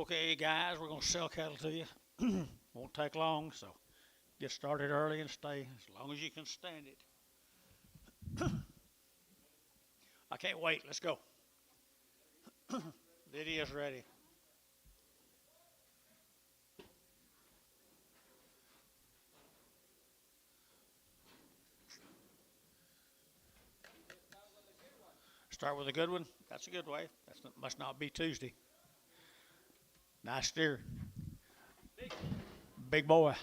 Okay, guys, we're going to sell cattle to you. Won't take long, so get started early and stay as long as you can stand it. I can't wait. Let's go. Lydia's ready. Start with a good one. That's a good way. That must not be Tuesday. Nice steer. Big boy.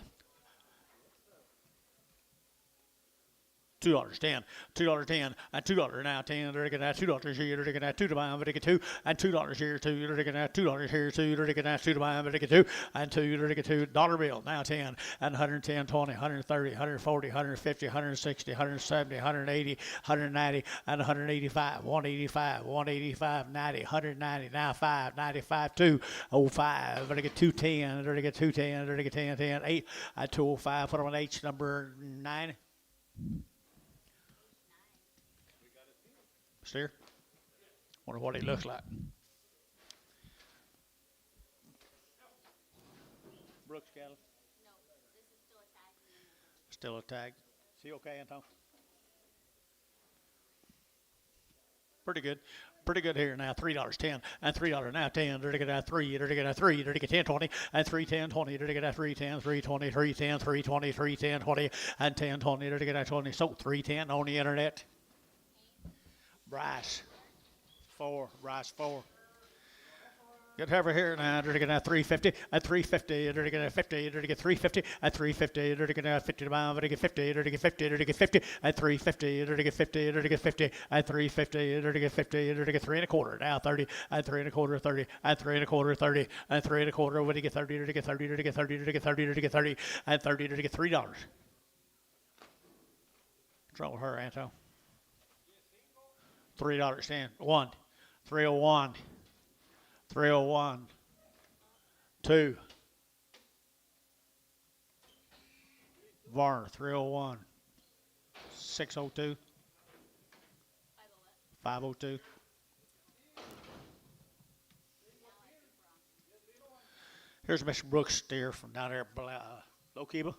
$2.10, $2.10, and $2 now 10. They're going to $2 here. They're going to $2 to buy, but they get $2 and $2 here too. They're going to $2 here too. They're going to $2 to buy, but they get $2 and $2. They're going to $2 bill now 10 and 110, 20, 130, 140, 150, 160, 170, 180, 190, and 185, 185, 185, 90, 190, now 5, 95, 205. They're going to get 210. They're going to get 210. They're going to get 10, 10, 8 and 205. Put on H number 9. Steer. Wonder what he looks like. Brooks cattle? No, this is still a tag. Still a tag. Is he okay, Anton? Pretty good. Pretty good here now. $3.10 and $3 now 10. They're to get at 3. They're to get at 3. They're to get 10, 20 and 3, 10, 20. They're to get at 3, 10, 3, 20, 3, 10, 3, 20, 3, 10, 20 and 10, 20. They're to get at 20. So 310 on the internet. Bryce 4. Bryce 4. Get over here now. They're to get at 350 and 350. They're to get at 50. They're to get 350 and 350. They're to get at 50 to buy. They're to get 50. They're to get 50. They're to get 50 and 350. They're to get 50. They're to get 50 and 350. They're to get 50. They're to get 3 1/4. Now 30 and 3 1/4. 30 and 3 1/4. 30 and 3 1/4. When you get 30, they're to get 30. They're to get 30. They're to get 30. They're to get 30 and 30. They're to get $3. Trouble her, Anto. $3.10. 1. 301. 301. 2. Varner 301. 602. 502. Here's Mr. Brooks steer from down there Lokiba.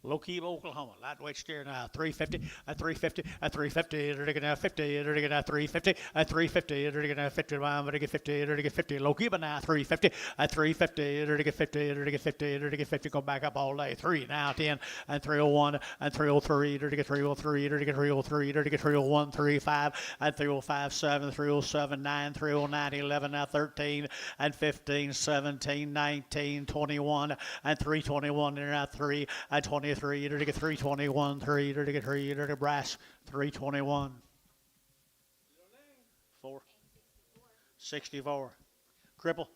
Lokiba, Oklahoma. Lightweight steer now. 350 and 350 and 350. They're going to 50. They're going to 350 and 350. They're going to 50. They're going to get 50. They're going to get 50. Lokiba now. 350 and 350. They're going to get 50. They're going to get 50. They're going to get 50. Go back up all day. 3 now 10 and 301 and 303. They're going to get 303. They're going to get 303. They're going to get 301, 35 and 305, 7, 307, 9, 309, 11 now 13 and 15, 17, 19, 21 and 321. They're now 3 and 20. 3, you're to get 321, 3, you're to get 3, you're to get brass, 321. 4. 64. Cripple.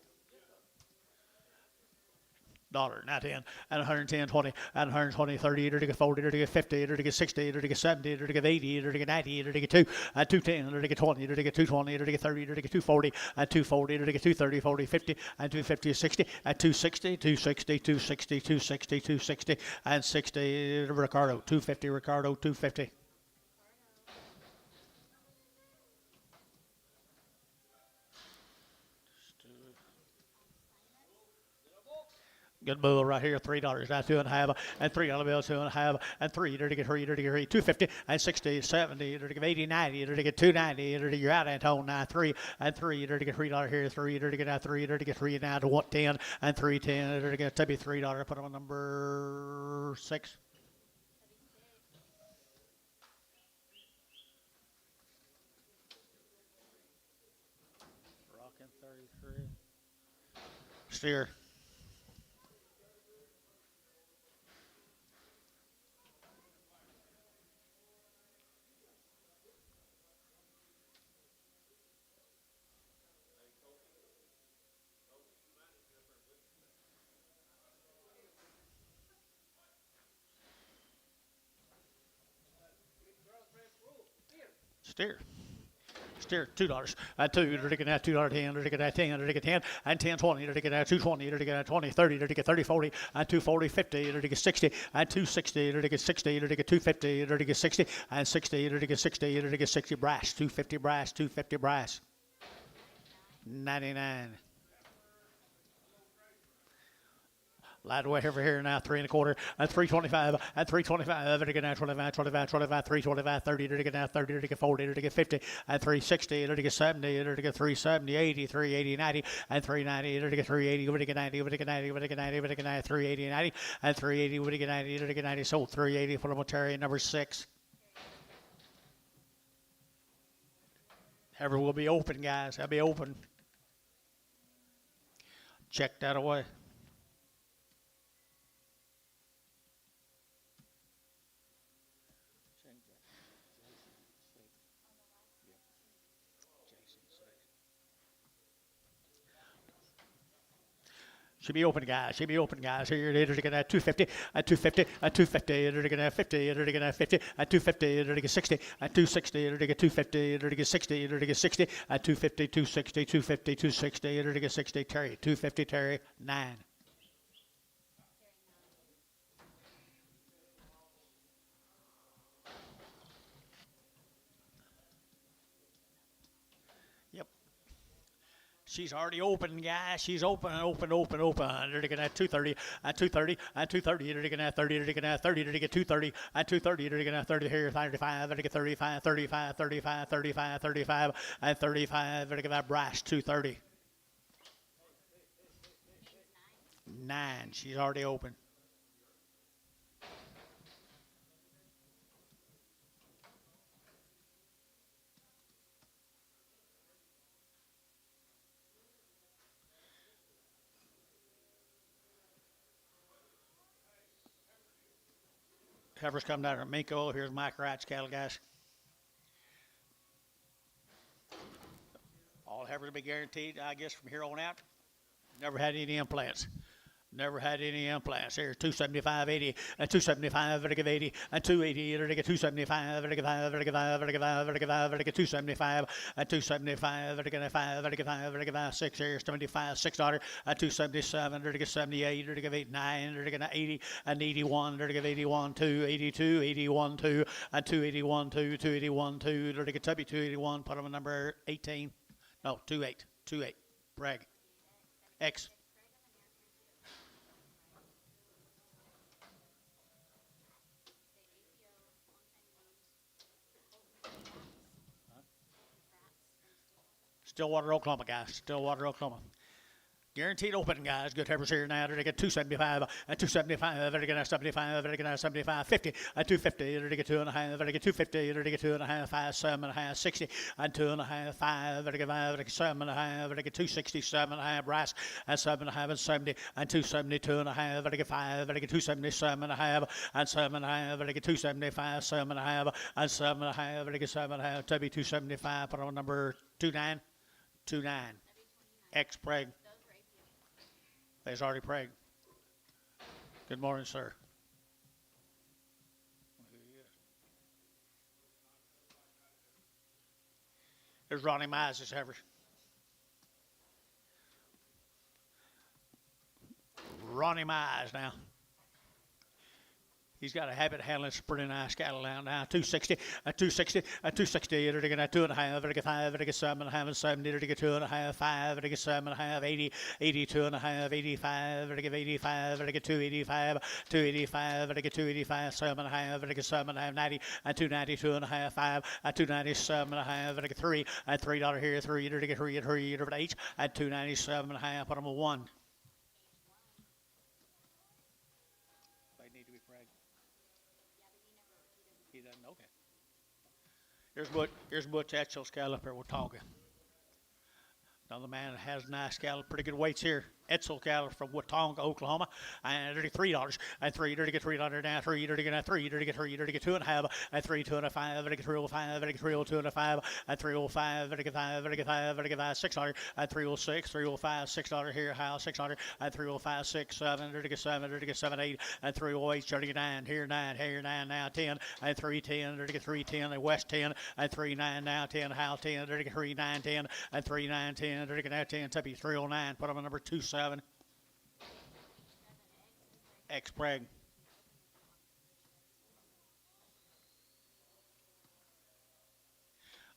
Dollar, now 10, and 110, 20, and 120, 30, you're to get 40, you're to get 50, you're to get 60, you're to get 70, you're to get 80, you're to get 90, you're to get 2, and 210, you're to get 20, you're to get 220, you're to get 30, you're to get 240, and 240, you're to get 230, 40, 50, and 250, 60, and 260, 260, 260, 260, 260, and 60, Ricardo, 250, Ricardo, 250. Good bull right here, $3. Now 2 1/2, and $3 bill, 2 1/2, and 3. You're to get 3, you're to get 3, 250, and 60, 70. You're to get 80, 90. You're to get 290. You're to get out, Antone, now 3, and 3. You're to get $3 here, 3. You're to get out 3. You're to get 3 now to 110, and 310. You're to get to be $3. Put on number 6. Rocking 33. Steer. Steer. Steer, $2. And 2, you're to get that $2.10, you're to get that 10, you're to get 10, and 10, 20, you're to get that 220, you're to get that 20, 30, you're to get 30, 40, and 240, 50, you're to get 60, and 260, you're to get 60, you're to get 250, you're to get 60, and 60, you're to get 60, you're to get 60 brass, 250 brass, 250 brass. 99. Light away over here now, 3 1/4, at 325, at 325, to get now 25, 25, 25, 325, 30, to get now 30, to get 40, to get 50, at 360, to get 70, to get 370, 80, 380, 90, and 390, to get 380, to get 90, to get 90, to get 90, to get 90, 380, 90, and 380, to get 90, to get 90, sold 380 for the Terry number 6. Heifer will be open, guys. I'll be open. Check that away. Should be open, guys. Should be open, guys. Here it is. They're going to 250, at 250, at 250. They're going to 50. They're going to 50, at 250. They're going to 60, at 260. They're going to 250. They're going to 60. They're going to 60, at 250, 260, 250, 260. They're going to 60. Terry, 250. Terry, 9. She's already open, guys. She's open. They're going to at 230, at 230, at 230. They're going to 30. They're going to 30. They're going to 230, at 230. They're going to 30 here, 35. They're going to 35, 35, 35, 35, 35, at 35. They're going to brass 230. 9. She's already open. Heifers come down from Minko. Here's Mike Wright's cattle, guys. All heifers will be guaranteed, I guess, from here on out. Never had any implants. Never had any implants. Here, 275, 80, and 275, vertical 80, and 280, vertical 275, vertical 5, vertical 5, vertical 5, vertical 5, vertical 275, and 275, vertical 5, vertical 5, vertical 5, 6 here, 75, $6, and 277, vertical 78, vertical 89, vertical 80, and 81, vertical 81, 2, 82, 81, 2, and 281, 2, 281, 2, vertical tubby 281, put on number 18. No, 28, 28, brag. X. Stillwater, Oklahoma, guys. Stillwater, Oklahoma. Guaranteed open, guys. Good heifers here now. They're going to get 275, at 275, they're going to 75, they're going to 75, 50, at 250, they're going to get 2.5, they're going to get 250, they're going to get 2.5, 5, 7.5, 60, and 2.5, 5, they're going to 5, they're going to 7.5, they're going to get 260, 7.5, brass, and 7.5, and 70, and 270, 2.5, they're going to get 5, they're going to get 270, 7.5, and 7.5, they're going to get 275, 7.5, and 7.5, they're going to get 7.5, Tubby 275, put on number 29, 29, X preg. They's already prayed. Good morning, sir. There's Ronnie Mize, this heifer. Ronnie Mize now. He's got a habit of handling some pretty nice cattle now. 260, at 260, at 260, they're going to 2.5, they're going 5, they're going 7.5, and 70, they're going 2.5, 5, they're going 7.5, 80, 82.5, 85, they're going 85, they're going 285, 285, they're going 285, 7.5, they're going 7.5, 90, and 290, 2.5, 5, at 290, 7.5, they're going 3, at $3 here, 3, they're going 3, at 3, at 8, at 297.5, put them a 1. He doesn't. Okay. Here's Butch Etchell's cattle up here. We're talking. Another man that has nice cattle, pretty good weights here. Etzel cattle from Watonga, Oklahoma, and $3, and 3, get $3 now, 3, get 3, get 3, get 2.5, and 3, 2.5, get 305, get 302.5, and 305, get 5, get 5, get 5, $6, and 306, 305, $6 here, house, 600, and 305, 6, 7, get 7, get 7, 8, and 308, 39, here 9 now, 10, and 310, get 310, and West 10, and 39 now, 10, house 10, get 39, 10, and 39, 10, get now 10, Tuppy 309, put them on number 27. X Preg.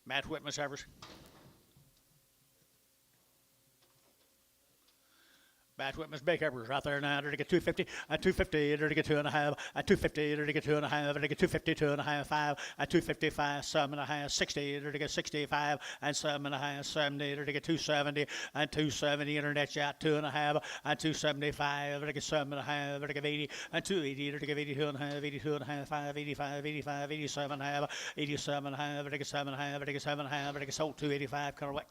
Matt Whitman's heifers. Batch with Miss Big Heifers right there now. They're to get 250, at 250, they're to get 2.5, at 250, they're to get 2.5, they're to get 250, 2.5, 5, at 255, 7.5, 60, they're to get 65, and 7.5, 70, they're to get 270, and 270, internet shot 2.5, and 275, they're to get 7.5, they're to get 80, and 280, they're to get 82.5, 82.5, 5, 85, 85, 87.5, 87.5, they're to get 7.5, they're to get 7.5, they're to get sold 285, color what?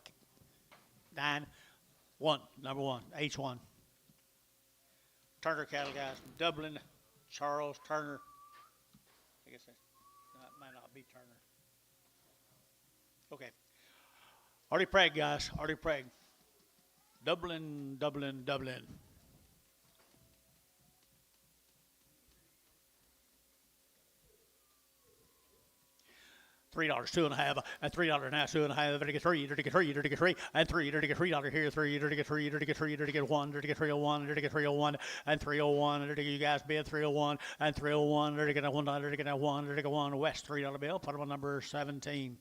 9, 1, number 1, H1. Turner cattle guys from Dublin, Charles Turner. I guess that might not be Turner. Okay. Artie Prague guys, Artie Prague. Dublin, Dublin, Dublin. $3, 2.5, and $3 now, 2.5, to get 3, to get 3, to get 3, and 3, to get $3 here, 3, to get 3, to get 3, to get 1, to get 301, to get 301, and 301, to get you guys bid 301, and 301, to get a $1, to get a 1, to get a 1 West $3 bill, put them on number 17.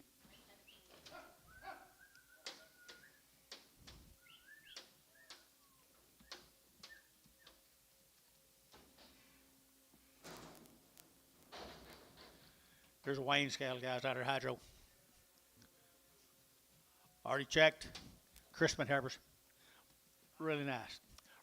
Here's a Wayne scale, guys, out of Hydro. Already checked. Crispin Heifers. Really nice.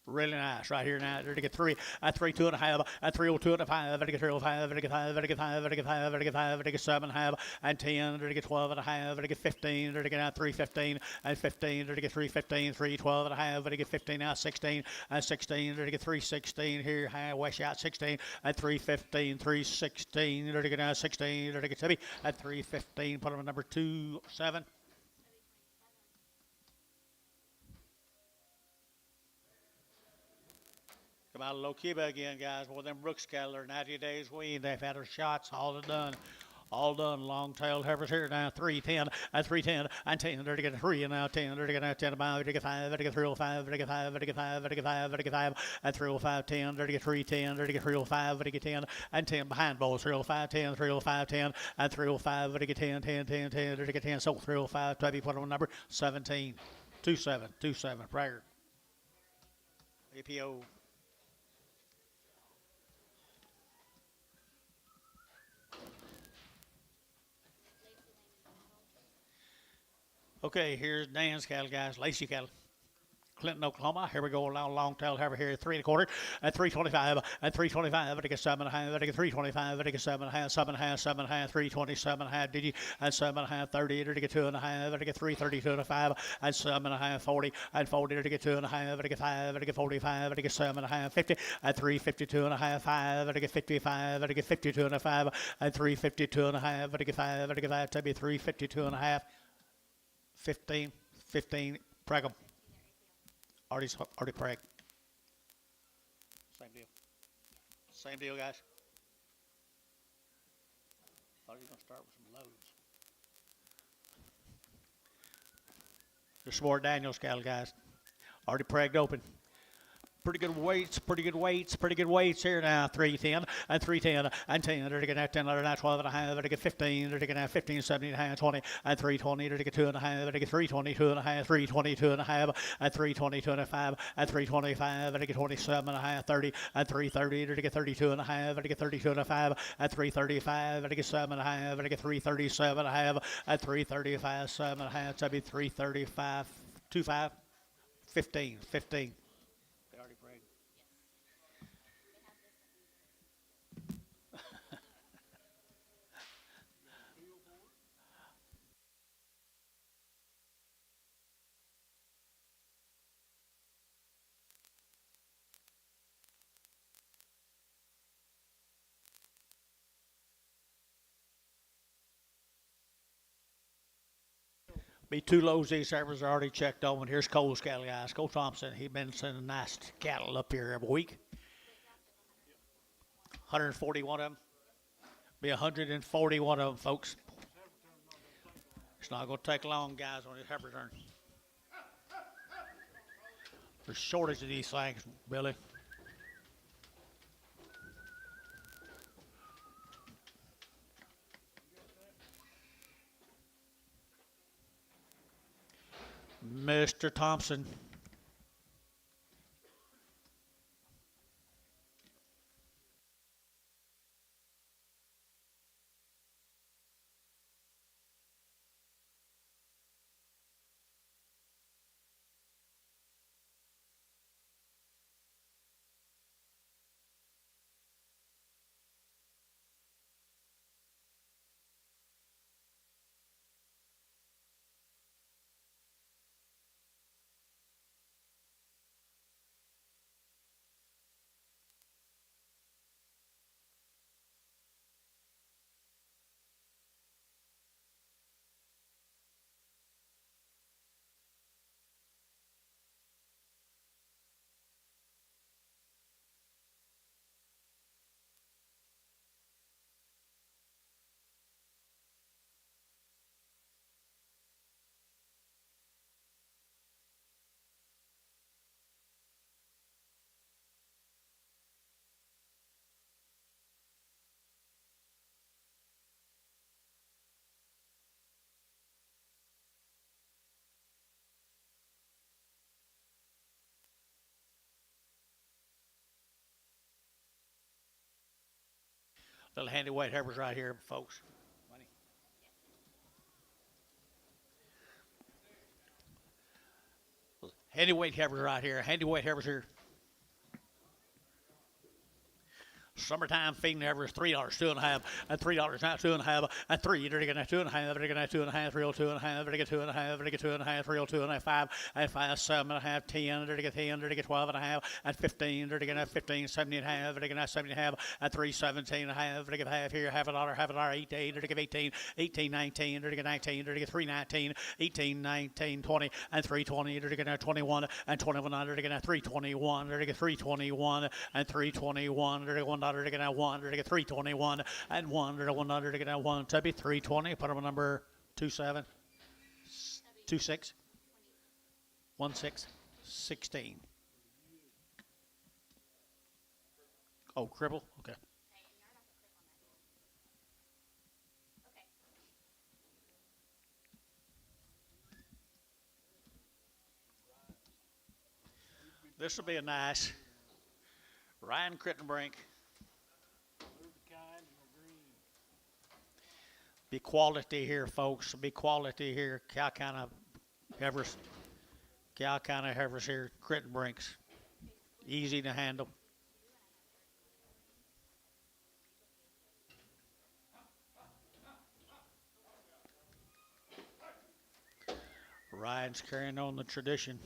Really nice. Right here now. There to get 3, at 3, 2.5, at 302 and a 5, to get 305, to get 5, to get 5, to get 5, to get 5, to get 7.5, and 10, to get 12.5, to get 15, to get out 315, and 15, to get 315, 312.5, to get 15 out 16, and 16, to get 316 here, high west out 16, and 315, 316, to get out 16, to get 7, at 315, put them at number 27. Come out of Low Cuba again, guys. Well, them Brooks cattle are 90 days weaned. They've had their shots all done. All done. Long-tailed heifers here now. 310 and 310 and 10. They're to get 3 and now 10. They're to get now 10 about. They're to get 5. They're to get 305. They're to get 5. They're to get 5. They're to get 5. They're to get 5 and 305 10. They're to get 310. They're to get 305. They're to get 10 and 10 behind bowls. 305 10. 305 10 and 305. They're to get 10 10 10 10. They're to get 10. So 305. Tubby put on number 17. 27 27. Prager. APO. Okay, here's Dan's cattle, guys. Lacey cattle. Clinton, Oklahoma. Here we go. Long-tailed heifer here. 3 1/4 at 325. At 325. I get 7.5. I get 325. I get 7.5. 7.5. 7.5. 327.5. Did you? And 7.5. 30. I get 2.5. I get 332.5. And 7.5. 40. And 40. I get 2.5. I get 5. I get 45. I get 7.5. 50. At 352.5. 5. I get 55. I get 52.5. And 352.5. I get 5. I get 5. To be 352.5. 15. 15. Prag 'em. Already Prague. Same deal. Same deal, guys. Thought you were going to start with some loads. There's some more Daniels cattle, guys. Already Pragued open. Pretty good weights, pretty good weights here now. 310 and 310 and 10. They're to get 10, they're now 12 and a half. They're to get 15. They're to get 15, 17 and a half, 20 and 320. They're to get 2 and a half. They're to get 322 and a half, 322 and a half, and 322 and a 5, and 325. They're to get 27 and a half, 30 and 330. They're to get 32 and a half. They're to get 32 and a 5, and 335. They're to get 7 and a half. They're to get 337 and a half, and 335, 7 and a half. That'd be 335, 25, 15, 15. Be 2 lows. These servers are already checked on. Here's Cole's cattle, guys. Cole Thompson. He's been sending nice cattle up here every week. 141 of them. Be 141 of them, folks. It's not going to take long, guys, on his heifer turn. There's shortage of these things, Billy. Mr. Thompson. Little handy weight heifers right here, folks. Handy weight heifers right here. Handy weight heifers here. Summertime feeding heifers, $3, 2.5, and $3 now, 2.5, and 3, they're gonna 2.5, they're gonna 2.5, real 2.5, they're gonna 2.5, they're gonna 2.5, real 2.5, 5, and 5, 7.5, 10, they're gonna 10, they're gonna 12.5, and 15, they're gonna 15, 17.5, they're gonna 17.5, and 3, 17.5, they're gonna half here, $1, 18, they're gonna 18, 18, 19, they're gonna 19, they're gonna 3, 19, 18, 19, 20, and 3, 20, they're gonna 21, and 21, they're gonna 3, 21, they're gonna 3, 21, and 3, 21, they're gonna $1, they're gonna 1, they're gonna 321, and 1, they're gonna 1, they're gonna 1, that'd be 320. Put them on number 27, 26, 16, 16. Oh, cripple. Okay. This will be a nice Ryan Crittenbrink. Be quality here, folks. Be quality here. Cow kind of heifers. Cow kind of heifers here. Crittenbrinks. Easy to handle. Ryan's carrying on the tradition.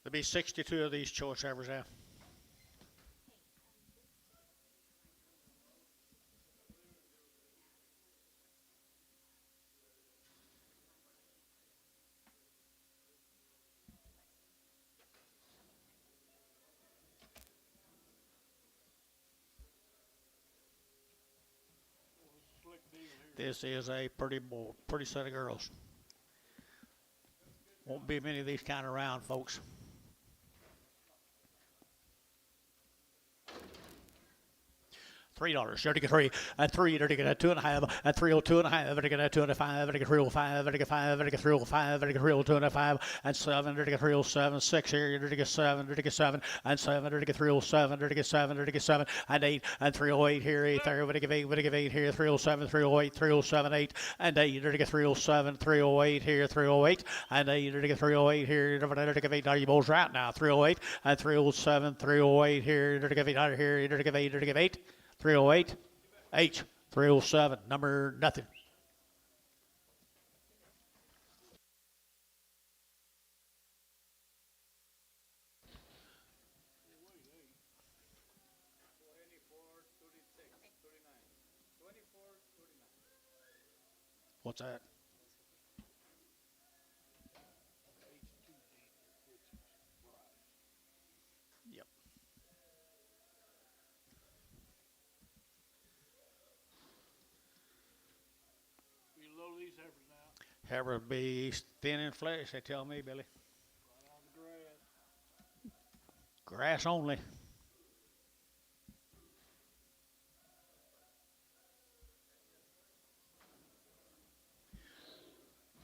There'll be 62 of these choice heifers now. This is a pretty set of girls. Won't be many of these kind around, folks. $3, 33, and 3, 2.5, and 302.5, 2.5, 305, 5, 305, 302.5, and 7, 307, 6 here, 7, 7, and 7, 307, 7, and 8, and 308 here, 8, 8 here, 307, 308, 307, 8, and 8, 307, 308 here, 308, and 8, 308 here, 8, are you both right now? 308, and 307, 308 here, 8, 308, H, 307, number nothing. What's that? Yep. These heifers now. Heifer be thin in flesh, they tell me, Billy. Right on the grass. Grass only.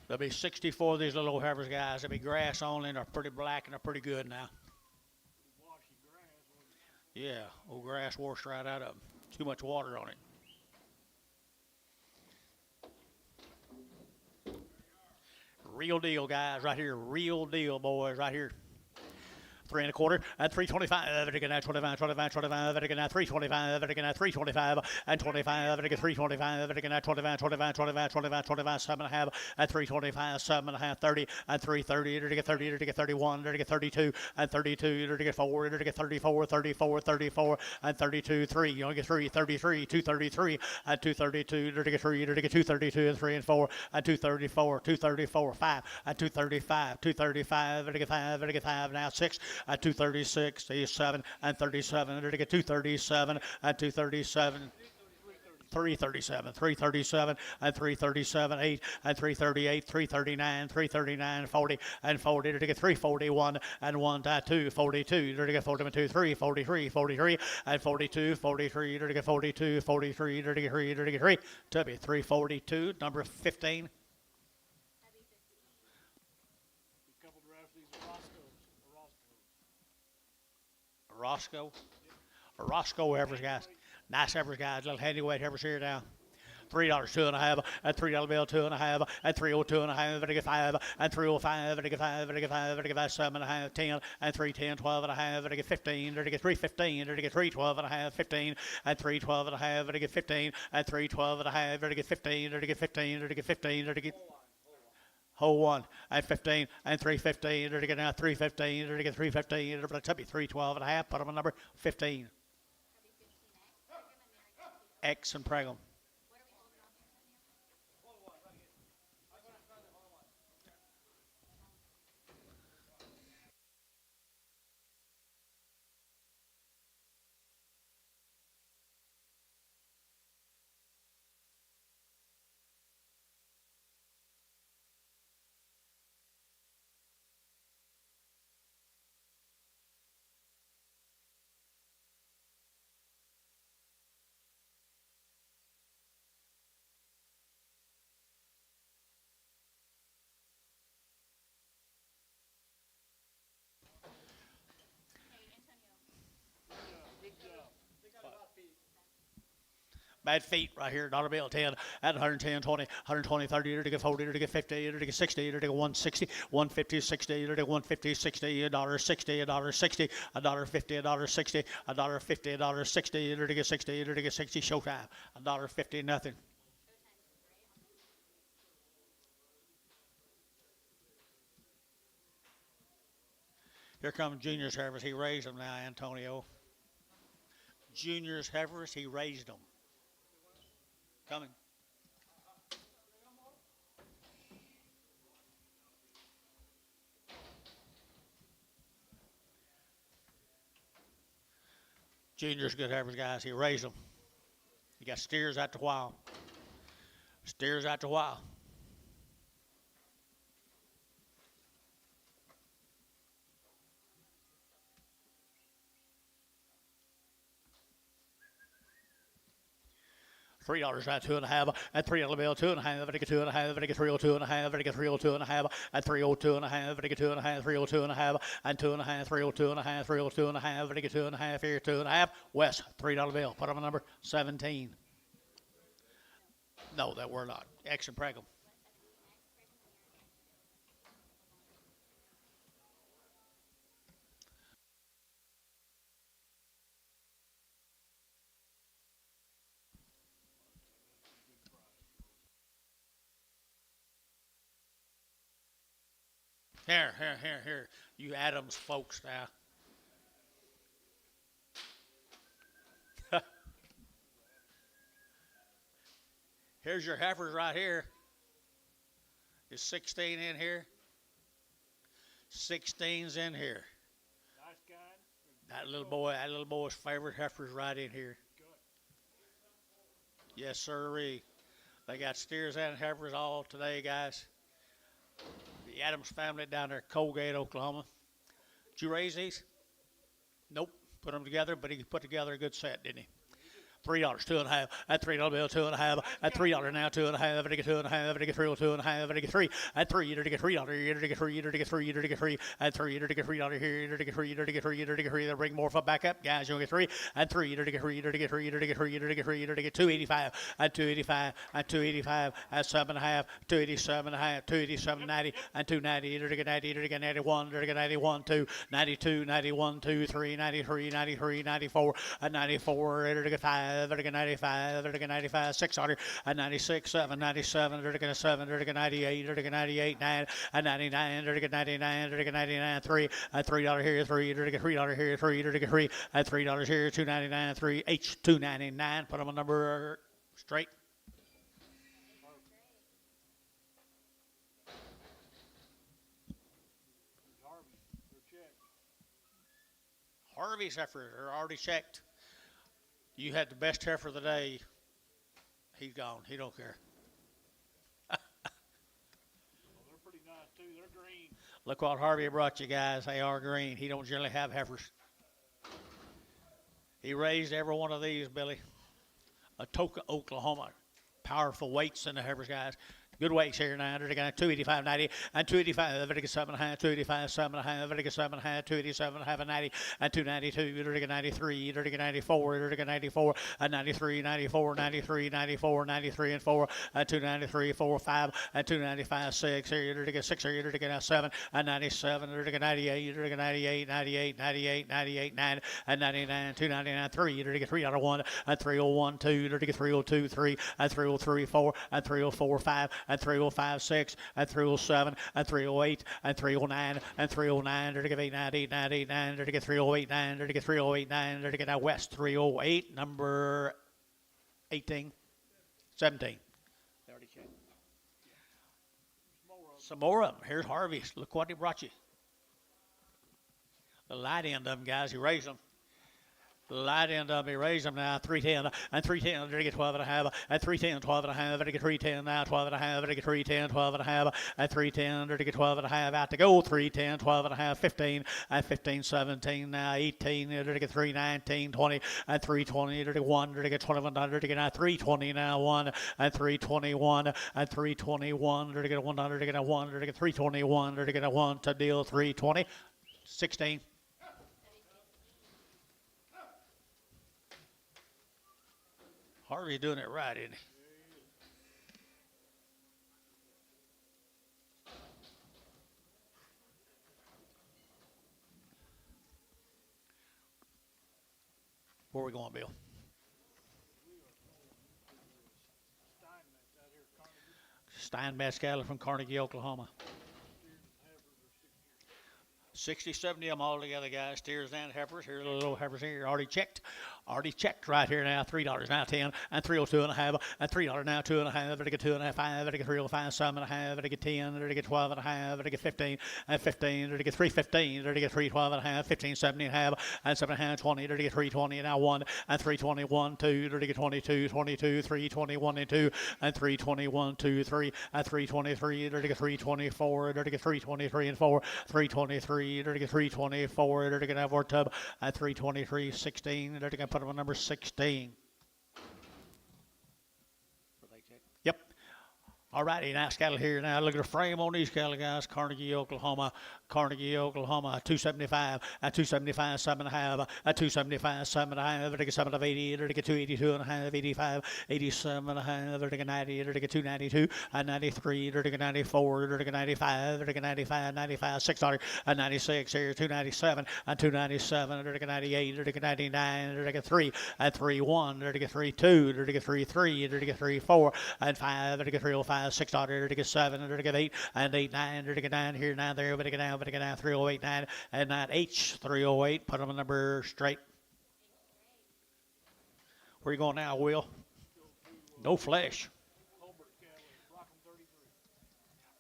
There'll be 64 of these little heifers, guys. They'll be grass only, and they're pretty black, and they're pretty good now. Washy grass. Yeah, old grass washed right out of them. Too much water on it. Real deal, guys, right here. Real deal, boys, right here. 3 1/4, and 325, 25, 25, 25, 325, 325, and 25, 325, 25, 25, 25, 25, 25, 7.5, and 325, 7.5, 30, and 330, 30, 31, 32, and 32, 34, 34, 34, 34, and 32, 3, you only get 3, 33, 233, and 232, 3, 232, and 3 and 4, and 234, 234, 5, and 235, 235, 5, now 6, at 236, 7, and 37, 237, and 237, 337, 337, and 337, 8, and 338, 339, 339, 40, and 40, to get 341, and 1, 2, 42, to get 42, 3, 43, 43, and 42, 43, to get 42, 43, to get 3, to get 3, to be 342, number 15. A couple drafts, these are Roscoe. Roscoe heifers, guys. Nice heifers, guys. Little heavyweight heifers here now. $3, 2.5, and $3 bill, 2.5, and 302.5, and I get 5, and 305, and I get 5, and I get 5, and I get 7.5, 10, and 310, 12.5, and I get 15, and I get 315, and I get 312.5, 15, and 312.5, and I get 15, and 312.5, and I get 15, and I get 15, and I get 15, and I get whole one, and 15, and 315, and I get now 315, and I get 315, and it be 312.5, put them on number 15. X and Pregum. Bad feet right here, dollar bill 10 at 110, 20, 120, 30, to get 40, to get 50, to get 60, to get 160, 150, 60, to get 150, 60, $1.60, $1.60, $1.50, $1.60, $1.50, $1.60, to get 60, to get 60, showtime, $1.50, nothing. Here comes Junior's heifers. He raised them now, Antonio. Junior's heifers, he raised them. Coming. Junior's good heifers, guys. He raised them. He got steers out the while. Steers out the while. $3 at 2.5, and $3 bill 2.5, and I get 2.5, and I get 302.5, and I get 302.5, and 302.5, and I get 2.5, 302.5, and 2.5, 302.5, 302.5, and I get 2.5 here, 2.5. West, $3 bill. Put on number 17. No, that we're not. X and Pregum. Here. You Adams folks now. Here's your heifers right here. Is 16 in here? 16's in here. nice guy. That little boy's favorite heifer's right in here. Yes, sirree. They got steers and heifers all today, guys. The Adams family down there, Colgate, Oklahoma. Did you raise these? Nope. Put them together, but he put together a good set, didn't he? $3, 2.5, at $3 bill, 2.5, at $3 now, 2.5, and I get 2.5, and I get 302.5, and I get 3, at 3, to get $3, to get 3, to get 3, to get 3, at 3, to get $3 here, to get 3, to get 3, to get 3, they'll bring more for back up, guys, you'll get 3, and 3, to get 3, to get 3, to get 3, to get 3, to get 285, at 285, at 285, at 7.5, 287.5, 287.90, and 290, to get 90, to get 91, to get 91, 2, 92, 91, 2, 3, 93, 93, 94, at 94, to get 5, to get 95, to get 95, 600, at 96, 7, 97, to get 7, to get 98, to get 98, 9, at 99, to get 99, to get 99, 3, at $3 here, 3, to get $3 here, 3, to get 3, at $3 here, 299, 3, H 299. Put them on number straight. Harvey's heifers are already checked. You had the best heifer of the day. He's gone. He don't care. Well, they're pretty nice too. They're green. Look what Harvey brought you guys. They are green. He don't generally have heifers. He raised every one of these, Billy. Atoka, Oklahoma. Powerful weights in the heifers, guys. Good weights here now. They're going to 285.90 and 285. They're going to 7.5, 285, 7.5. They're going to 7.5, 287.5 and 90 and 292. They're going to 93. They're going to 94. They're going to 94 and 93, 94, 93, 94, 93 and 4 and 293, 4, 5 and 295, 6. Here they're going to 6. Here they're going to 7 and 97. They're going to 98. They're going to 98, 98, 98, 98, 9 and 99, 299, 3. They're going to 301 and 301, 2. They're going to 302, 3 and 303, 4 and 304, 5. And 305, 6, and 307, and 308, and 309, and 309. They're to get 890, 989. They're to get 308, 9. They're to get 308, 9. They're to get out west 308, number 18, 17. They already checked. Some more of them. Here's Harvey's. Look what he brought you. The light end of them, guys. He raised them. The light end of me raised them now 310 and 310. They're to get 12 and a half and 310, 12 and a half. They're to get 310 now 12 and a half. They're to get 310, 12 and a half and 310. They're to get 12 and a half out to go 310, 12 and a half, 15 and 15, 17 now 18. They're to get 319, 20 and 320. They're to get 1. They're to get 2100. To get now 320 now 1 and 321 and 321. They're to get 100. To get a 1. They're to get 321. They're to get a 1 to deal 320, 16. Harvey's doing it right, isn't he? Where are we going, Bill? Steinmetz cattle from Carnegie, Oklahoma. 60, 70 of them all together, guys. Steers and heifers. Here's a little heifers here. Already checked right here now. $3 now 10 and 302 and a half and $3 now 2 and a half. Better get 2 and a half, 5. Better get 305, 7 and a half. Better get 10. Better get 12 and a half. Better get 15 and 15. Better get 315. Better get 312 and a half. 15, 70 and a half and 7 and a half. 20. Better get 320 and now 1 and 321, 2. Better get 22, 22, 321 and 2 and 321, 2, 3 and 323. Better get 324. Better get 323 and 4. 323. Better get 324. Better get over tub at 323, 16. Better get put them on number 16. Yep. All righty, nice cattle here now. Look at the frame on these cattle, guys. Carnegie, Oklahoma. 275, at 275, 7 and a half, at 275, 7 and a half, they're to get 7 of 80, they're to get 282 and a half, 85, 87 and a half, they're to get 90, they're to get 292, and 93, they're to get 94, they're to get 95, they're to get 95, 95, $6, and 96 here, 297, and 297, they're to get 98, they're to get 99, they're to get 3, and 3-1, they're to get 3-2, they're to get 3-3, they're to get 3-4, and 5, they're to get 305, $6, they're to get 7, they're to get 8, and 8-9, they're to get 9 here, 9 there, but to get down, 308, 9, and 9 H 308. Put them in number straight. Where you going now, Will? No flesh.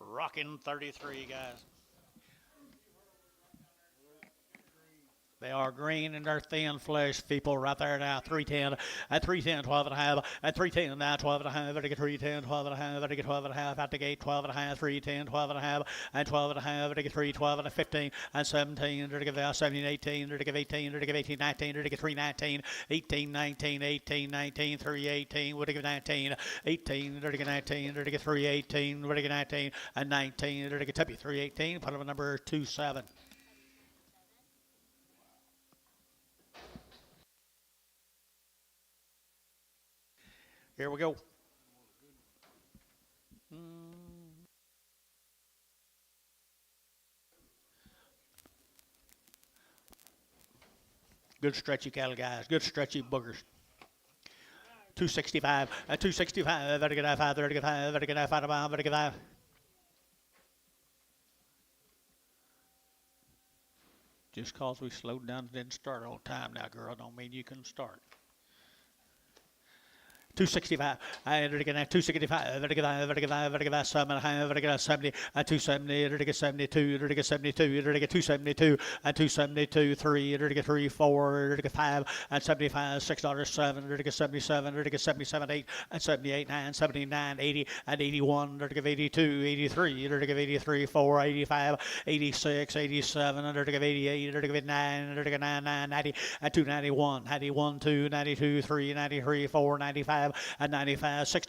Rocking 33, guys. They are green and they're thin flesh people right there now. 310 at 310, 12 and a half at 310 now 12 and a half. Better get 310, 12 and a half. Better get 12 and a half out the gate. 12 and a half, 310, 12 and a half and 12 and a half. Better get 312 and a 15 and 17. Better get 17, 18. Better get 18. Better get 18, 19. Better get 319, 18, 19, 18, 19, 318. Better get 19, 18. Better get 19. Better get 318. Better get 19 and 19. Better get 318. Put them in number 27. Here we go. Good stretchy cattle, guys. Good stretchy boogers. 265. 265. Better get 5. Better get 5. Better get 5. Better get 5. Just cause we slowed down and didn't start on time now, girl, don't mean you can start. 265, and 265, 70, 270, 72, 72, 272, and 272, 3, 3, 4, 5, and 75, $6, 7, 77, 77, 8, and 78, 9, 79, 80, and 81, 82, 83, 83, 4, 85, 86, 87, 88, 89, 9, 90, and 291, 91, 2, 92, 3, 93, 4, 95, and 95, $6,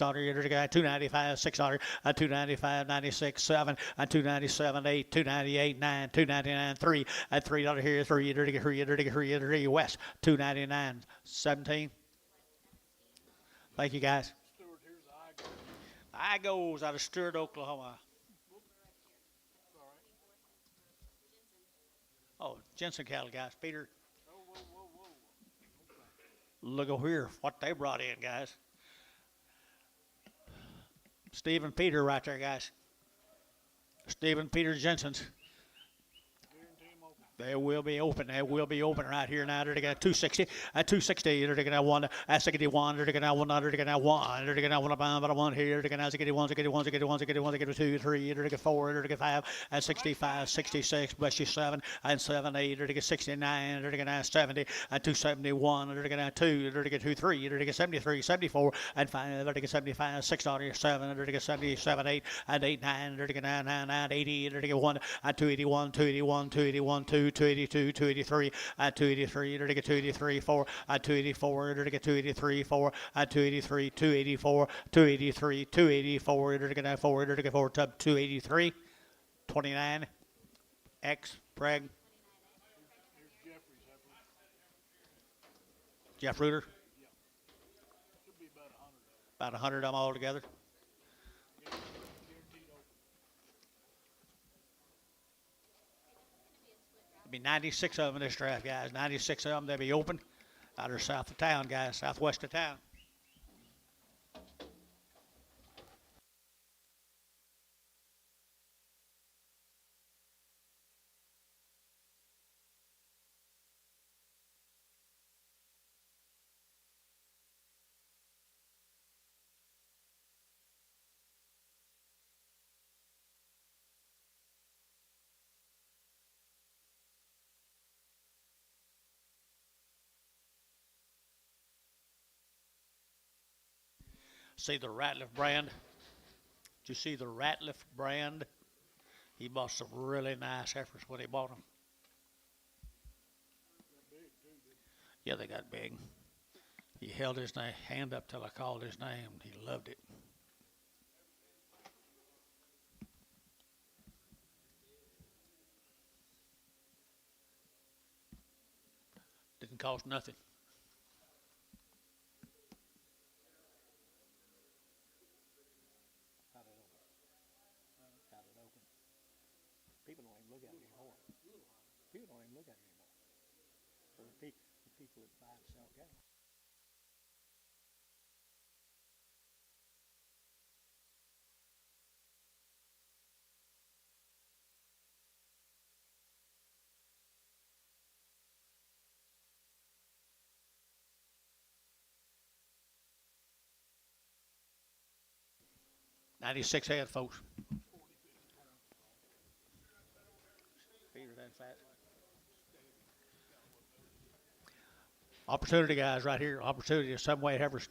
295, $6, and 295, 96, 7, and 297, 8, 298, 9, 299, 3, and $3 here, 3, West, 299, 17. Thank you, guys. Stewart, here's the eye. I goes out of Stewart, Oklahoma. Oh, Jensen cattle, guys. Peter. Whoa. Look over here, what they brought in, guys. Steve and Peter right there, guys. Steve and Peter Jensen's. Guarantee them open. They will be open. They will be open right here now. They're going to 260, 260. They're going to 1, 61. They're going to 1. They're going to 1. They're going to 1 here. They're going to 61, 2, 3. They're going to 4. They're going to 5 and 65, 66. Bless you 7 and 70. They're going to 69. They're going to 70 and 271. They're going to 2. They're going to 2, 3. They're going to 73, 74 and 5. They're going to 75, $6, 7. They're going to 77, 8 and 8, 9. They're going to 9, 80. They're going to 1 and 281, 281, 2, 282, 283, and 283, they're to get 283, 4, and 284, they're to get 283, 4, and 283, 284, 283, 284, they're to get 4, they're to get 4, tub 283, 29, X, Preg, Here's Jeffrey's heifer. Jeff Reuter, Should be about 100 of them. about 100 of them all together. Guaranteed open. There'll be 96 of them in this draft, guys. 96 of them, they'll be open out of south of town, guys, southwest of town. See the Ratliff brand? Did you see the Ratliff brand? He bought some really nice heifers when he bought them. Yeah, they got big. He held his hand up till I called his name. He loved it. Didn't cost nothing. People don't even look at it anymore. People don't even look at it anymore. So the people that buy and sell cattle. $96 head, folks. Opportunity, guys, right here. Opportunity, some way heifers.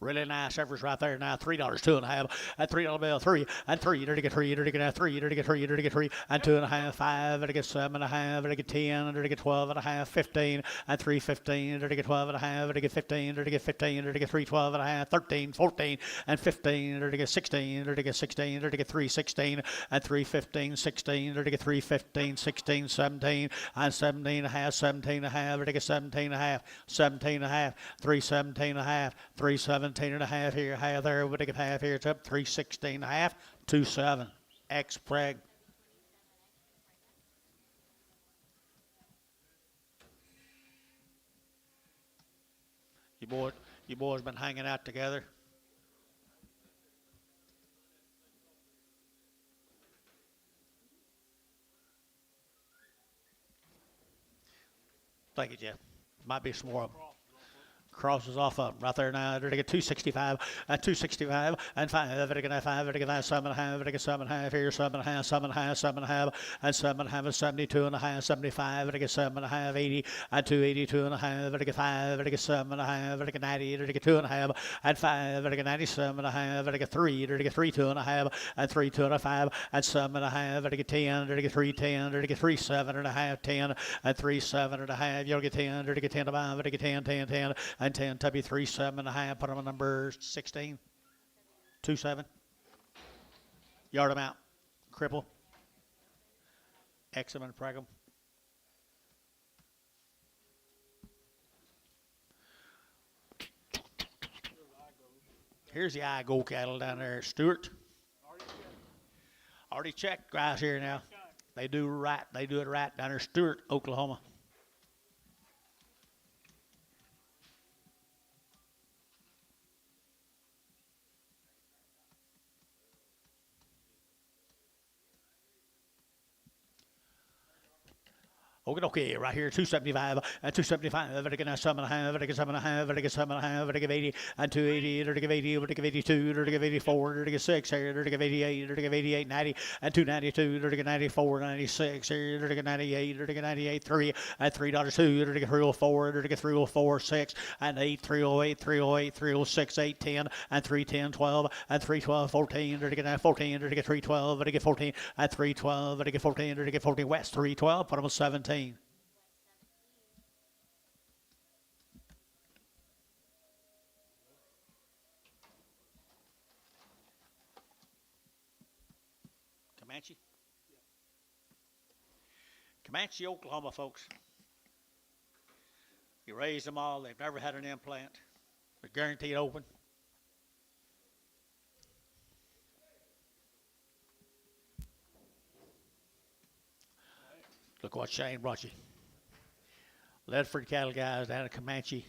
Really nice heifers right there now. $3, 2.5, and $3 bill, 3, and 3, there to get 3, there to get 3, there to get 3, there to get 3, and 2.5, 5, there to get 7.5, there to get 10, there to get 12.5, 15, and 3, 15, there to get 12.5, there to get 15, there to get 15, there to get 3, 12.5, 13, 14, and 15, there to get 16, there to get 16, there to get 3, 16, and 3, 15, 16, there to get 3, 15, 16, 17, and 17.5, 17.5, there to get 17.5, 17.5, 3, 17.5, 3, 17.5 here, half there, we get half here, it's up 316.5, 27, X Preg. You boys been hanging out together? Thank you, Jeff. Might be some more of them. crosses off up right there now. They're to get 265 at 265 and 5. They're going to 5. They're going to 7.5. They're going to 7.5 here. 7.5. 7.5. 7.5 and 7.5 and 72 and a half. 75. They're going to 7.5. 80 and 282 and a half. They're going to 5. They're going to 7.5. They're going to 90. They're going to 2.5 and 5. They're going to 97 and a half. They're going to 3. They're going to 3 2.5 and 3 2.5 and 7.5. They're going to 10. They're going to 3 10. They're going to 3 7.5. 10 and 3 7.5. You'll get 10. They're going to get 10 to 5. They're going to get 10 10 10 and 10 to be 3 7.5. Put them on number 16. 2 7. Yard them out. Cripple. Exum and Pregum. Here's the I-Go cattle down there. Stewart. Already checked guys here now. They do right. They do it right down there. Stewart, Oklahoma. Okay, right here, 275, 275, Vertigan 7.5, Vertigan 7.5, Vertigan 7.5, Vertigan 80, and 280, Vertigan 80, Vertigan 82, Vertigan 84, Vertigan 6, here, Vertigan 88, Vertigan 88, 90, and 292, Vertigan 94, 96, here, Vertigan 98, Vertigan 98, 3, and $3.2, Vertigan 304, Vertigan 304, 6, and 8, 308, 308, 306, 8, 10, and 310, 12, and 312, 14, Vertigan 14, Vertigan 312, Vertigan 14, and 312, Vertigan 14, Vertigan 14, West 312, put them on 17. Comanche? Comanche, Oklahoma, folks. You raise them all. They've never had an implant. They're guaranteed open. Look what Shane brought you. Leadford cattle guys down at Comanche.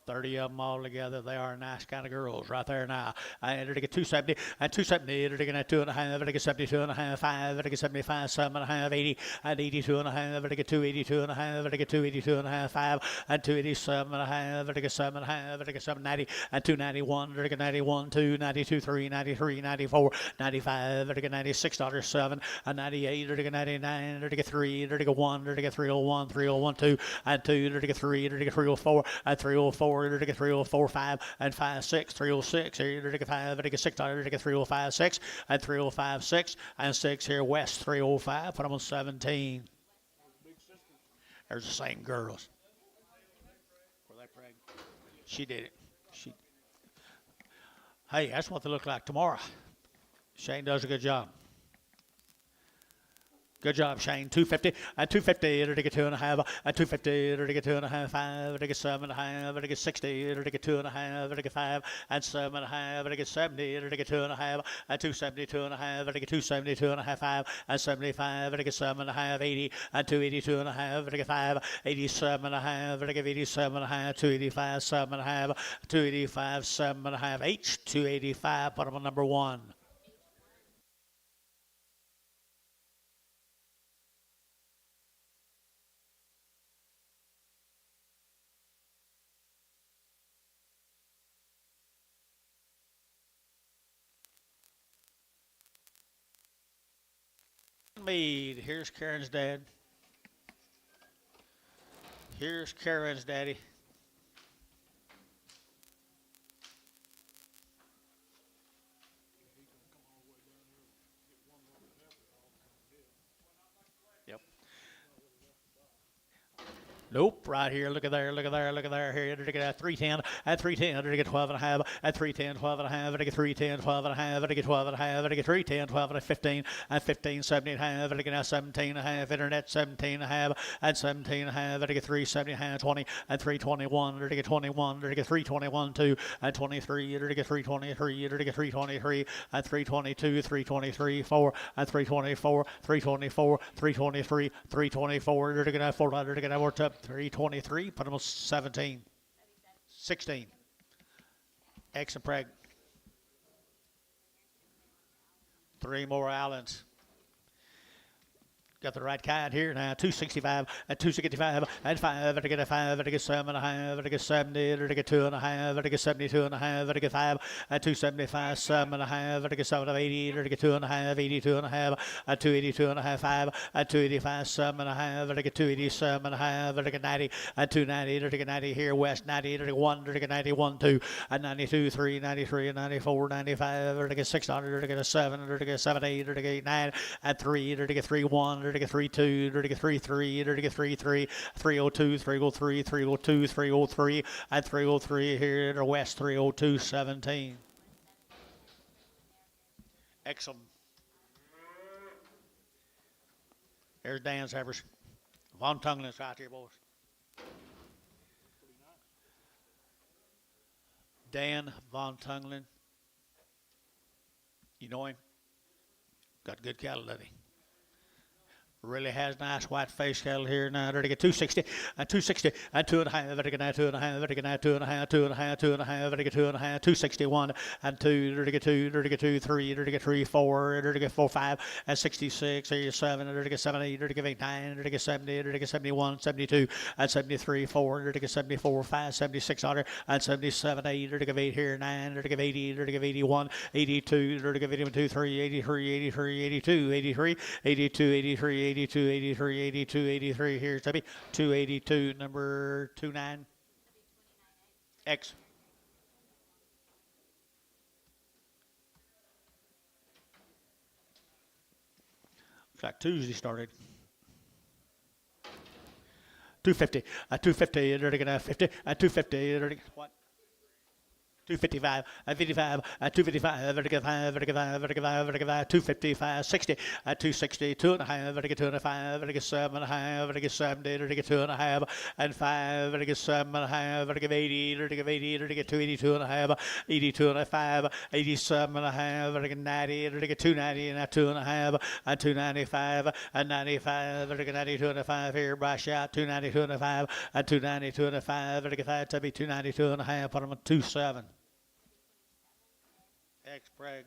30 of them all together. They are nice kind of girls right there now. And they're to get 270, and 270, they're to get 2.5, they're to get 72.5, 5, they're to get 75, 7.5, 80, and 82.5, they're to get 282.5, they're to get 282.5, 5, and 287.5, they're to get 7.5, they're to get 790, and 291, they're to get 91, 2, 92, 3, 93, 94, 95, they're to get $96, 7, and 98, they're to get 99, they're to get 3, they're to get 1, they're to get 301, 301, 2, and 2, they're to get 3, they're to get 304, and 304, they're to get 304, 5, and 5, 6, 306, here, they're to get 5, they're to get 6, they're to get 305, 6, and 305, 6, and 6 here, West 305, put them on 17. There's the same girls. She did it. Hey, that's what they look like tomorrow. Shane does a good job. Good job, Shane. 250, and 250, it'll get 2.5, and 250, it'll get 2.5, 5, it'll get 7.5, it'll get 60, it'll get 2.5, it'll get 5, and 7.5, it'll get 70, it'll get 2.5, and 270, 2.5, it'll get 270, 2.5, 5, and 75, it'll get 7.5, 80, and 282.5, it'll get 5, 87.5, it'll get 87.5, 285, 7.5, 285, 7.5, H, 285, put them on number 1. Mead. Here's Karen's dad. Here's Karen's daddy. Yep. Nope, right here. Look at there, look at there, look at there. Here, to get 310, at 310, to get 12.5, at 310, 12.5, to get 310, 12.5, to get 12.5, to get 310, 12, and 15, and 15, 17.5, to get 17.5, internet 17.5, and 17.5, to get 370.5, 20, and 321, to get 21, to get 321, 2, and 23, to get 323, to get 323, and 322, 323, 4, and 324, 324, 323, 324, to get 400, to get more up. 323, put them on 17. 16. X and Preg. 3 more Allens. Got the right kind here now. 265, at 265, and 5, and I get a 5, and I get 7 and a half, and I get 70, and I get 2 and a half, and I get 72 and a half, and I get 5, at 275, 7 and a half, and I get 7 of 80, and I get 2 and a half, 82 and a half, at 282 and a half, 5, at 285, 7 and a half, and I get 287 and a half, and I get 90, at 290, and I get 90 here, West 90, and I get 1, and I get 91, 2, at 92, 3, 93, and 94, 95, and I get 600, and I get a 7, and I get 7, 8, and I get 9, at 3, and I get 3, 1, and I get 3, 2, and I get 3, 3, and I get 3, 3, 302, 303, 302, 303, at 303 here in the West, 302, 17. Excellent. There's Dan's heifers. Von Tungland's right here, boys. Dan Von Tungland. You know him? Got good cattle, doesn't he? Really has nice white face cattle here now. There to get 260, and 260, and 2 and a half, and get 2 and a half, and get 2 and a half, 2 and a half, 2 and a half, and get 2 and a half, 261, and 2, there to get 2, there to get 2, 3, there to get 3, 4, there to get 4, 5, and 66, there to get 7, there to get 7, 8, there to get 8, 9, there to get 70, there to get 71, 72, and 73, 4, there to get 74, 5, 76, and 77, 8, there to get 8 here, 9, there to get 80, there to get 81, 82, there to get 82, 3, 83, 83, 82, 83, 82, 83, 82, 83, 82, 83. Here's Tubby. 282, number 29. X. Looks like Tuesday started. 250. 250. They're going to 50. 250. They're what? 255, 55, 255, 255, 60, 260, 2 and a half, 2 and a half, 7 and a half, 70, 2 and a half, and 5, 7 and a half, 80, 80, 282 and a half, 82 and a 5, 87 and a half, 90, 290 and a 2 and a half, and 295, and 95, 92 and a 5 here, brush out, 292 and a 5, and 292 and a 5, to be 292 and a half, put them at 27. X-Preg.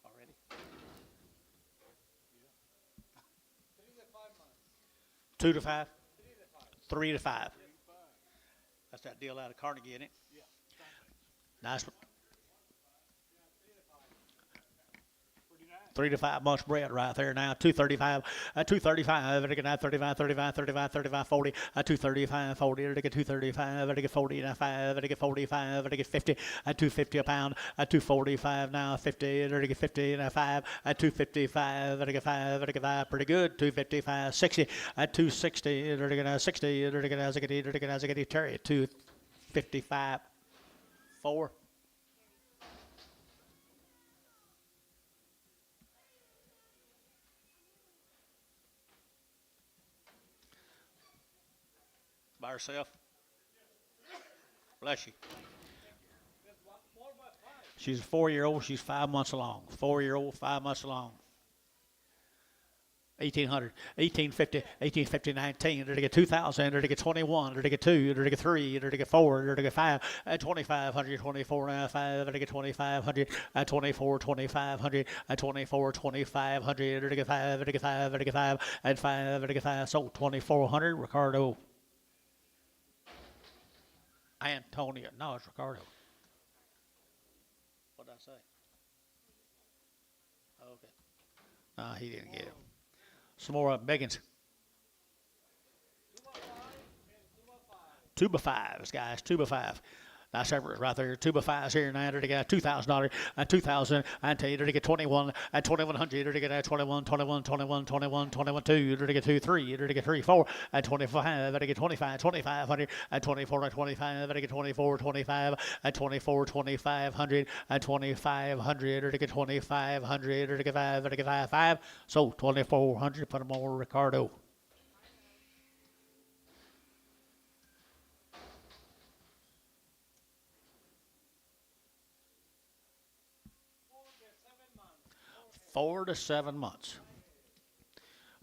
Already? 2 to 5? 3 to 5. That's that deal out of Carnegie, isn't it? Yeah. Nice one. 3 to 5 months bread right there now. 235, 235, I get 35, 35, 35, 35, 40, 235, 40, I get 235, I get 40 and a 5, I get 45, I get 50, 250 a pound, 245 now, 50, I get 50 and a 5, 255, I get 5, I get 5, pretty good. 255, 60, 260, I get 60, I get Terry, 255, 4. By herself? Bless you. She's a 4-year-old. She's 5 months along. 4-year-old, 5 months along. 1800, 1850, 1850, 19. There to get 2000. There to get 21. There to get 2. There to get 3. There to get 4. There to get 5. 2500, 24 and a 5. There to get 2500. 24, 2500. 24, 2500. There to get 5. There to get 5. There to get 5. And 5. There to get 5. So 2400. Ricardo. Antonio. No, it's Ricardo. What did I say? Okay. No, he didn't get it. Some more Megan's. 2 by 5s, guys. 2 by 5. Nice effort right there. 2 by 5s here now. To get $2,000 and 2,000 and to get 21 and 2,100. To get 21, 21, 21, 21, 21, 2. To get 2, 3. To get 3, 4 and 25. To get 25, 2,500 and 24 and 25. To get 24, 25 and 24, 2,500 and 2,500. To get 2,500. To get 5. To get 5, 5. So 2,400. Put them over Ricardo. Four to 7 months.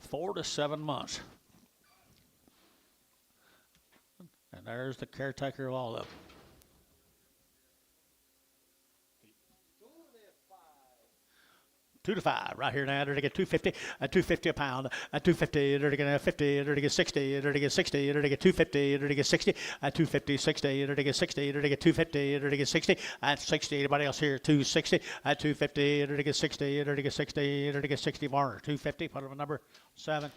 4 to 7 months. And there's the caretaker of all of them. 2 to 5 right here now. They're to get 250, 250 a pound, 250, they're to get 50, they're to get 60, they're to get 60, they're to get 250, they're to get 60, 250, 60, they're to get 60, they're to get 250, they're to get 60, 60. Anybody else here? 260, 250, they're to get 60, they're to get 60, they're to get 60 more. 250, put them a number 17.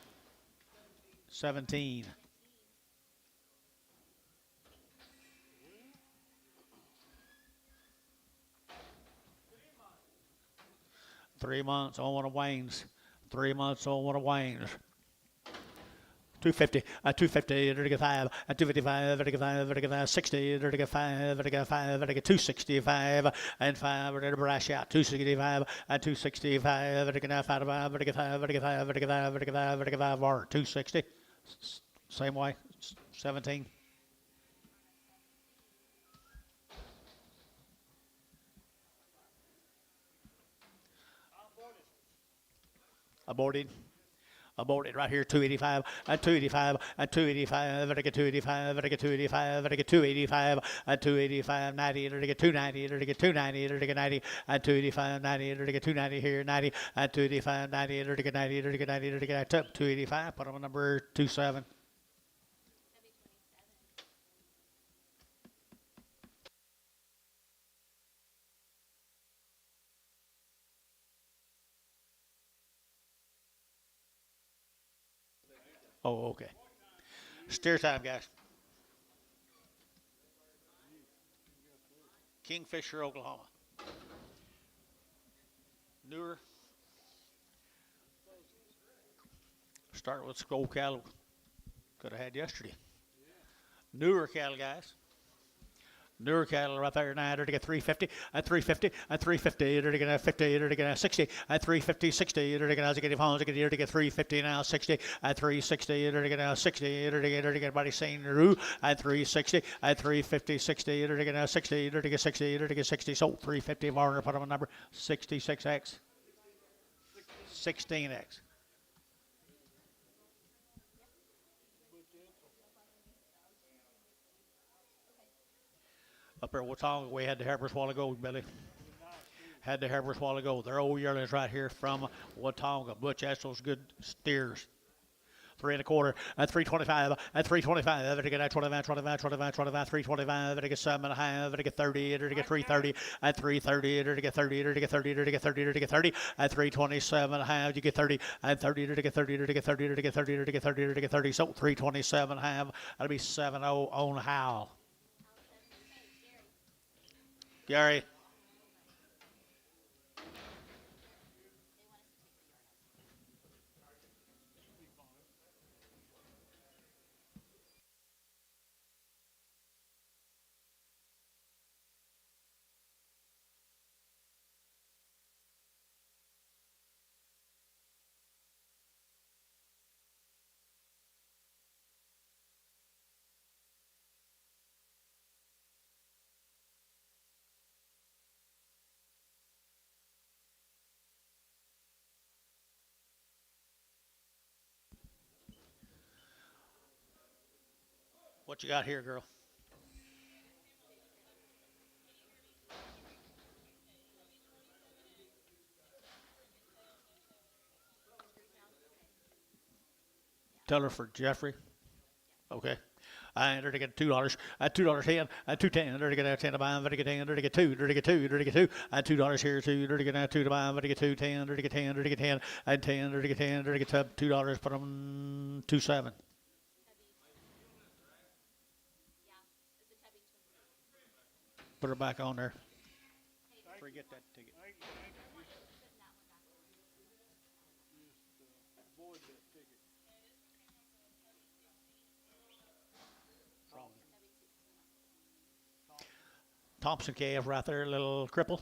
$3 on one of Wayne's. $3 on one of Wayne's. 250, 250, they're to get 5, 255, they're to get 5, they're to get 60, they're to get 5, they're to get 5, they're to get 265, and 5, they're to brash out, 265, 265, they're to get 5, they're to get 5, they're to get 5, they're to get 5, they're to get 5, they're to get 5 more, 260, same way, 17. Aborted. Aborted right here, 285, 285, 285, I get 285, I get 285, I get 285, 285, 90, I get 290, I get 290, I get 90, 285, 90, I get 290 here, 90, 285, 90, I get 90, I get 90, I get 285, put on number 27. Oh, okay. Steer time, guys. Kingfisher, Oklahoma. Newer. Start with skull cattle. Could have had yesterday. Newer cattle, guys. Newer cattle right there now. They're to get 350, 350, 350. They're to get 50. They're to get 60, 350, 60. They're to get as get phones. They're to get 350 now. 60, 360. They're to get 60. They're to get everybody saying Roo at 360, 350, 60. They're to get 60. They're to get 60. They're to get 60. So 350 more. Put on a number 66x, 16x. Up there at Watauga, we had the heifers a while ago, Billy. Had the heifers a while ago. They're old yearlings right here from Watauga. Butch, that's those good steers. 3 1/4, 325, 325, they get 25, 25, 25, 25, 325, they get 7 1/2, they get 30, they get 330, 330, they get 30, they get 30, they get 30, they get 30, 327 1/2, you get 30, 30, they get 30, they get 30, they get 30, they get 30, they get 30, so 327 1/2, that'll be 7-0 on Howell. Gary. What you got here, girl? Tell her for Jeffrey. Okay. They're to get $2, $2.10, $2.10. They're to get 10 to buy. They're to get 10. They're to get 2. They're to get 2. They're to get 2. $2 here too. They're to get 2 to buy. They're to get 2. 10. They're to get 10. They're to get 10. And 10. They're to get 10. They're to get $2. Put them 2.7. Put her back on there. Forget that ticket. Thompson calf right there, little cripple.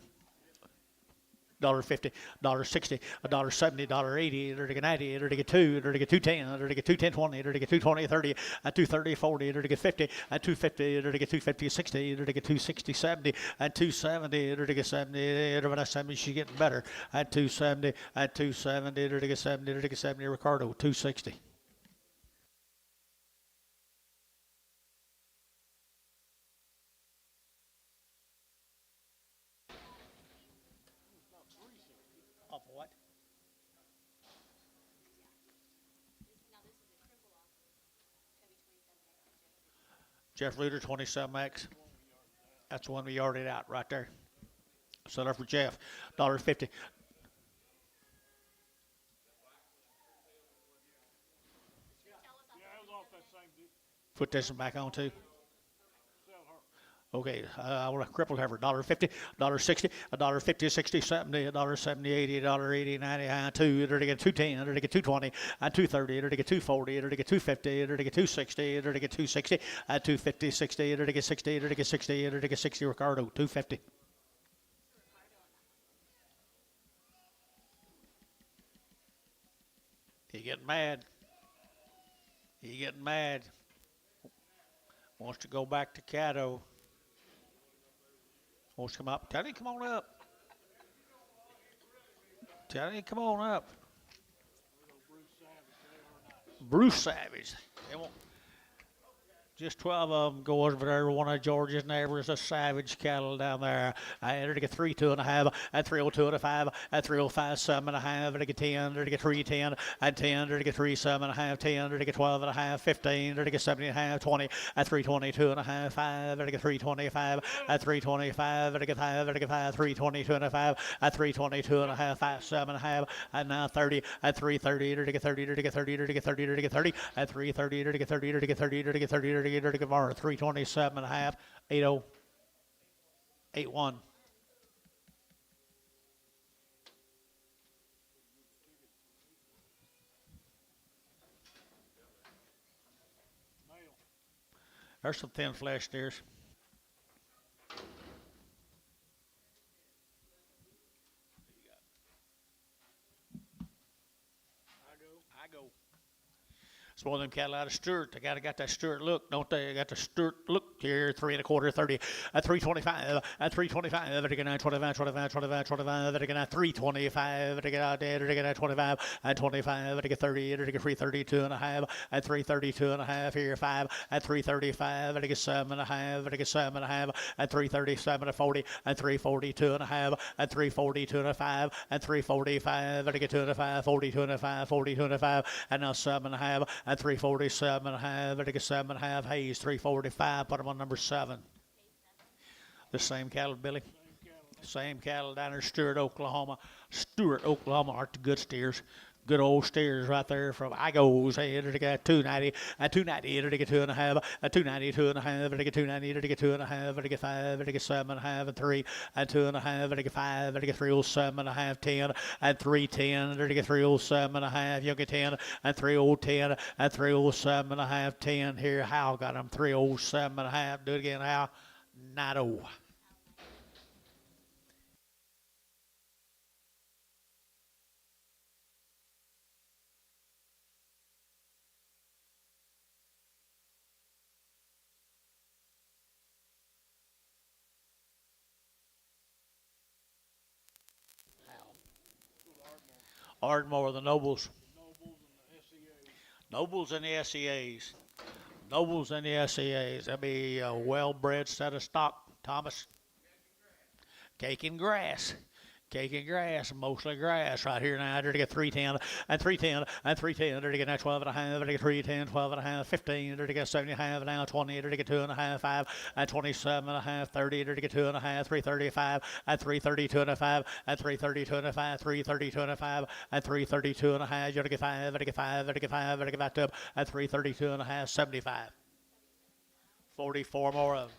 $1.50, $1.60, $1.70, $1.80, they're to get 90, they're to get 2, they're to get 210, they're to get 210, 20, they're to get 220, 30, 230, 40, they're to get 50, 250, they're to get 250, 60, they're to get 260, 70, 270, they're to get 70, everybody 70, she's getting better, 270, 270, they're to get 70, they're to get 70, Ricardo, 260. What? Now this is a triple off Chevy 27X. Jeff Luter 27X. That's the one we yarded out right there. So there for Jeff. $1.50. Yeah, it was off that same deal. Put this one back on too. Sell her. Okay, I want a crippled heifer. $1.50, $1.60, $1.50, 60, 70, $1.70, 80, $1.80, 90, 2, it'll get 210, it'll get 220, 230, it'll get 240, it'll get 250, it'll get 260, it'll get 260, 250, 60, it'll get 60, it'll get 60, it'll get 60, Ricardo, 250. He getting mad. He getting mad. Wants to go back to Caddo. Wants to come up. Tell him, come on up. Tell him, come on up. Bruce Savage. They won't. Just 12 of them go over there. One of George's neighbors, a Savage cattle down there. I entered to get 3, 2.5, and 302 and a 5, and 305, 7.5, and to get 10, to get 310, and 10, to get 3, 7.5, 10, to get 12.5, 15, to get 17.5, 20, and 322 and a half, 5, and to get 325, and 325, and to get 5, and to get 5, 322 and a 5, and 322 and a half, 5, 7.5, and now 30, and 330, to get 30, to get 30, to get 30, to get 30, and 330, to get 30, to get 30, to get 30, to get 30, to get 327 and a half, 80, 81. There's some thin flesh steers. I go. It's one of them cattle out of Stewart. They got that Stewart look, don't they? They got the Stewart look here. 3 1/4, 30, at 325, at 325, they get 25, 25, 25, 25, they get 325, they get out there, they get 25, and 25, they get 30, they get 332 and a half, at 332 and a half here, 5, at 335, they get 7.5, they get 7.5, at 337 and 40, at 342 and a half, at 342 and a 5, at 345, they get 2 and a 5, 42 and a 5, 42 and a 5, and now 7.5, at 347 and a half, they get 7.5, Hayes, 345, put them on number 7. The same cattle, Billy. Same cattle down there, Stewart, Oklahoma. Stewart, Oklahoma aren't the good steers. Good old steers right there from Igos. Hey, they get 290, at 290, they get 2.5, at 290, 2.5, they get 290, they get 2.5, they get 5, they get 7.5, and 3, and 2.5, they get 5, they get 307 and a half, 10, and 310, they get 307 and a half, you get 10, and 310, and 307 and a half, 10. Here, Hal got them 307 and a half. Do it again, Hal. Nato. Ardmore, the Nobles. Nobles and the SEAs. Nobles and the SEAs. That'd be a well-bred set of stock, Thomas. Cake and grass. Cake and grass, mostly grass right here now. They're to get 310, and 310, and 310. They're to get 12 and a half. They're to get 310, 12 and a half, 15. They're to get 70 and a half, now 20. They're to get 2.5, 5, and 27 and a half, 30. They're to get 2.5, 335, and 332 and a 5, and 332 and a 5, 332 and a 5, and 332 and a half. You're to get 5, to get 5, to get 5, to get back to at 332 and a half, 75. 44 more of them.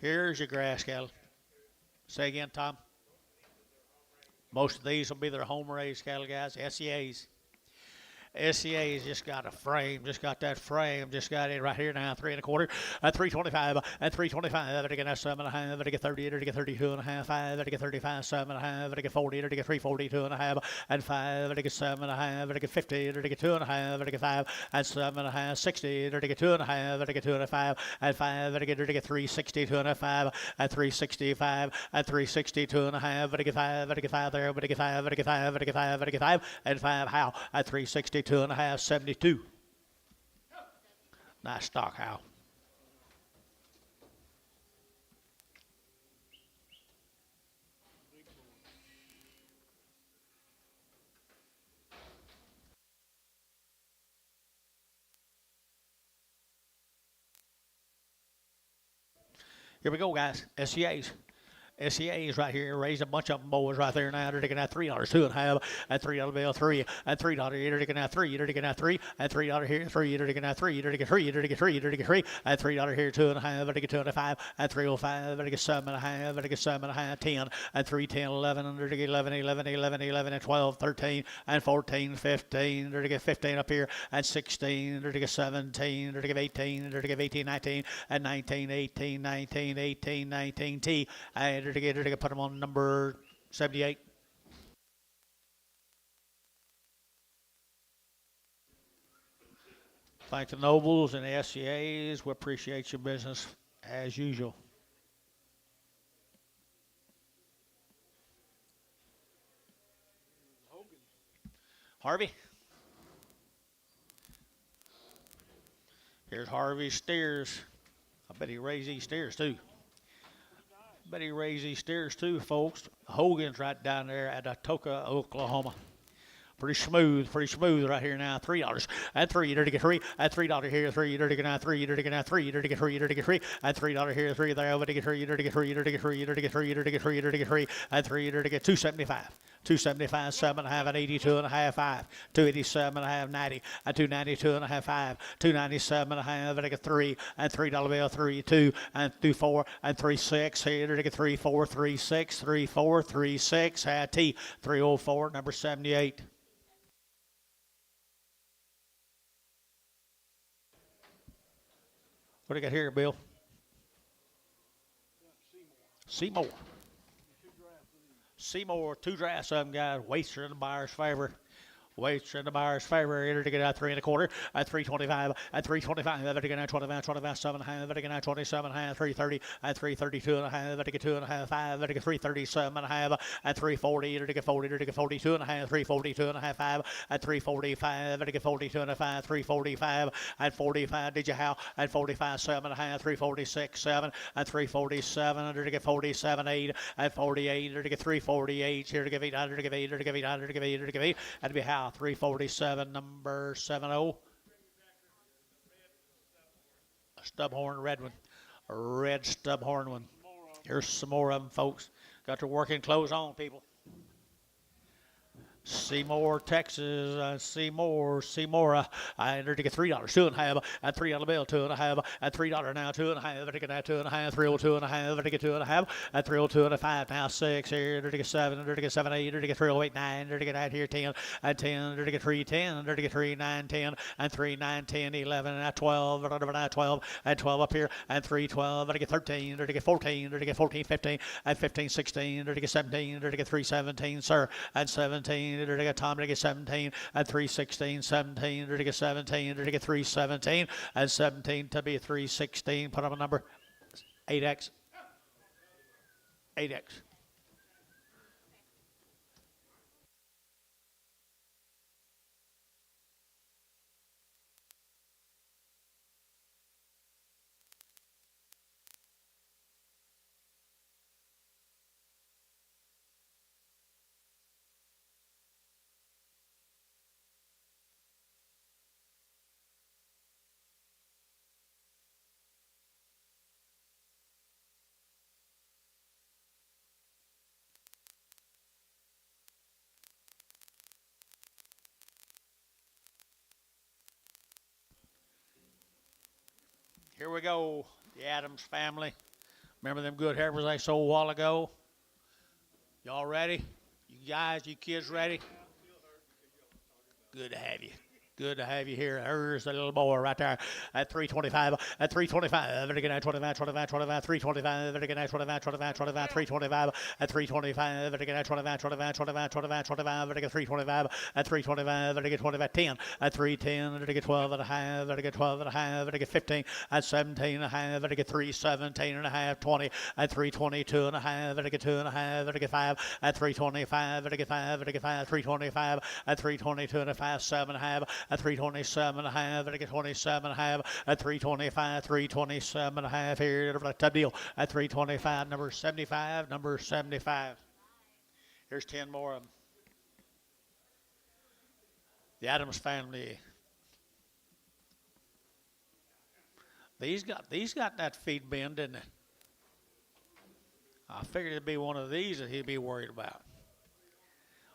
Here's your grass cattle. Say again, Tom. Most of these will be their home raised cattle, guys. SEAs. SCA's just got a frame, just got that frame, just got it right here now, 3 1/4, at 325, at 325, to get 7.5, to get 30, to get 32 and a half, 5, to get 35, 7.5, to get 40, to get 342 and a half, and 5, to get 7.5, to get 50, to get 2.5, to get 5, and 7.5, 60, to get 2.5, to get 2.5, and 5, to get 362 and a 5, at 365, at 362 and a half, to get 5, to get 5 there, but to get 5, to get 5, to get 5, to get 5, and 5, how? At 362 and a half, 72. Nice stock, Hal. Here we go, guys. SCAs. SCA's right here. Raised a bunch of them boys right there now. They're taking out $3, 2.5, and $3 bill, three, and $3 here. They're taking out three. They're taking out three, and $3 here, three. They're taking out three. They're taking three. They're taking three. They're taking three, and $3 here, 2.5. They're taking 2.5, and 3.05. They're taking 7.5. They're taking 7.5, 10, and 3, 10, 11. And they're taking 11, 11, 11, 11, and 12, 13, and 14, 15. They're taking 15 up here, and 16. They're taking 17. They're taking 18. They're taking 18, 19, and 19, 18, 19, 18, 19, T, and they're taking put them on number 78. Thank the nobles and the SCAs. We appreciate your business as usual. Harvey. Here's Harvey's steers. I bet he raised these steers too. Bet he raised these steers too, folks. Hogan's right down there at Atoka, Oklahoma. Pretty smooth right here now. $3 and three. You're to get three and $3 here. Three. You're to get now three. You're to get now three. You're to get three. You're to get three and $3 here. Three there. Over to get three. You're to get three. You're to get three. You're to get three. You're to get three. You're to get three and three. You're to get 275. 275, 7.5, and 82.5, 5. 287.5, 90, and 292.5, 5. 297.5, and I get 3, and $3 bill, 3, 2, and 2, 4, and 3, 6. Here to get 3, 4, 3, 6, 3, 4, 3, 6. T, 304, number 78. What do you got here, Bill? Seymour. Seymour, 2 drafts of them, guys. Weights are in the buyer's favor. Weights in the buyer's favor. Here to get out 3.25 at 325 at 325. Better get out 25, 25, 7.5. Better get out 27.5, 330 at 332.5. Better get 2.5, 5. Better get 337.5 at 340. Better get 40. Better get 42.5, 342.5, 5 at 345. Better get 42.5, 345 at 45. Did you how? At 45, 7.5, 346, 7 at 347. Better get 47, 8 at 48. Better get 348. Here to give 8. Here to give 8. Here to give 8. Here to give 8. Here to give 8. That'd be how? 347, number 70. A stubhorn red one. A red stubhorn one. Here's some more of them, folks. Got your working clothes on, people. Seymour, Texas, Seymour, I entered to get $3, 2.5, and $3 bill, 2.5, and $3 now, 2.5, I get now 2.5, 302.5, I get 2.5, and 302.5, now 6 here, to get 7, to get 7, 8, to get 308, 9, to get out here 10, and 10, to get 3, 10, to get 3, 9, 10, and 3, 9, 10, 11, and 12, now 12, and 12 up here, and 3, 12, to get 13, to get 14, to get 14, 15, and 15, 16, to get 17, to get 3, 17, sir, and 17, to get Tom, to get 17, and 3, 16, 17, to get 17, to get 3, 17, and 17 to be 3, 16. Put up a number 8X. 8X. Here we go, the Adams family. Remember them good heifers I sold a while ago? Y'all ready? You guys, you kids ready? Good to have you. Good to have you here. There's the little boy right there at 325. At 325. Better get out 25, 25, 25, 325. Better get out 25, 25, 25, 325. At 325. Better get out 25, 25, 25, 25, 25. Better get 325. At 325. Better get 25, 10. At 310. Better get 12 and a half. Better get 12 and a half. Better get 15. At 17 and a half. Better get 3, 17 and a half. 20. At 322 and a half. Better get 2 and a half. Better get 5. At 325. Better get 5. Better get 5. 325. At 322 and a half. 7 and a half. At 327 and a half, and I get 27 and a half, at 325, 327 and a half here, top deal, at 325, number 75, number 75. Here's 10 more of them. The Adams family. These got that feed bin, didn't they? I figured it'd be one of these that he'd be worried about.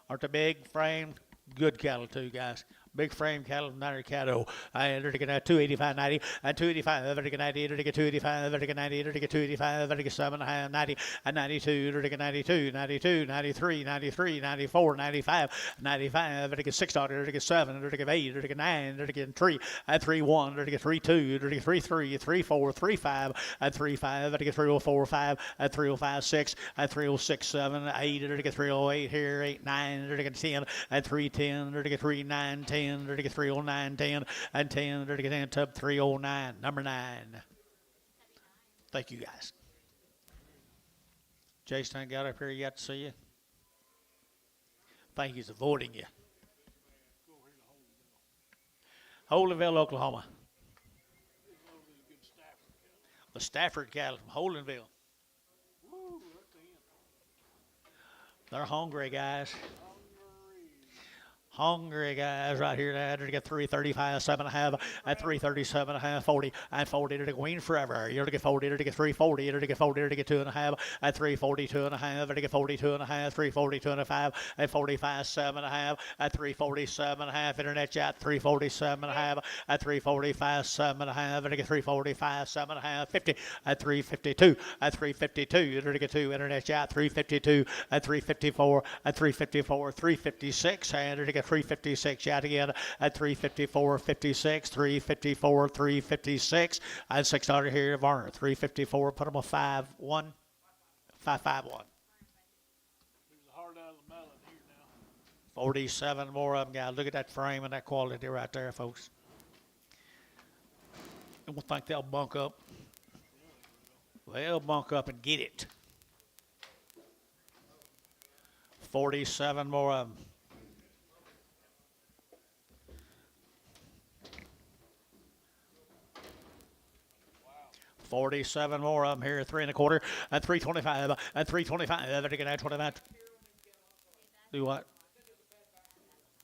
Aren't the big frame, good cattle too, guys. Big frame cattle, 90 cattle. And they're going to 285, 90, and 285, they're going to 90, they're going to 285, they're going to 90, they're going to 285, they're going to 7.5, 90, and 92, they're going to 92, 92, 93, 93, 94, 95, 95, they're going to 6, they're going to 7, they're going to 8, they're going to 9, they're going to 3, and 3, 1, they're going to 3, 2, they're going to 3, 3, 3, 4, 3, 5, and 3, 5, they're going to 3, 4, 5, and 3, 5, 6, and 3, 6, 7, 8, they're going to 3, 8 here, 8, 9, they're going to 10, and 3, 10, they're going to 3, 9, 10. 10, they're to get 309, 10, and 10, they're to get 10, tub 309, number 9. Thank you, guys. Jason, I got up here yet to see you. Thank you for voting you. Holdenville, Oklahoma. The Stafford cattle from Holdenville. They're hungry, guys. Hungry guys right here. They're to get 335, 7.5, and 337.5, 40, and 40. They're to win forever. You're to get 40, they're to get 340, they're to get 40, they're to get 2.5, and 342.5, they're to get 42.5, 342.5, and 45, 7.5, and 347.5. Internet chat 347.5, and 345, 7.5, they're to get 345, 7.5, 50, and 352, and 352. They're to get 2. Internet chat 352, and 354, and 354, 356, and they're to get 356 yet again at 354, 56, 354, 356, and $6 here, Varner, 354, put them a 5-1, 5-5-1. There's a heart out of the melon here now. 47 more of them, guys. Look at that frame and that quality right there, folks. I don't think they'll bunk up. They'll bunk up and get it. 47 more of them. 47 more of them here, 3 1/4, and 325, and 325. They're going to 25. Do what?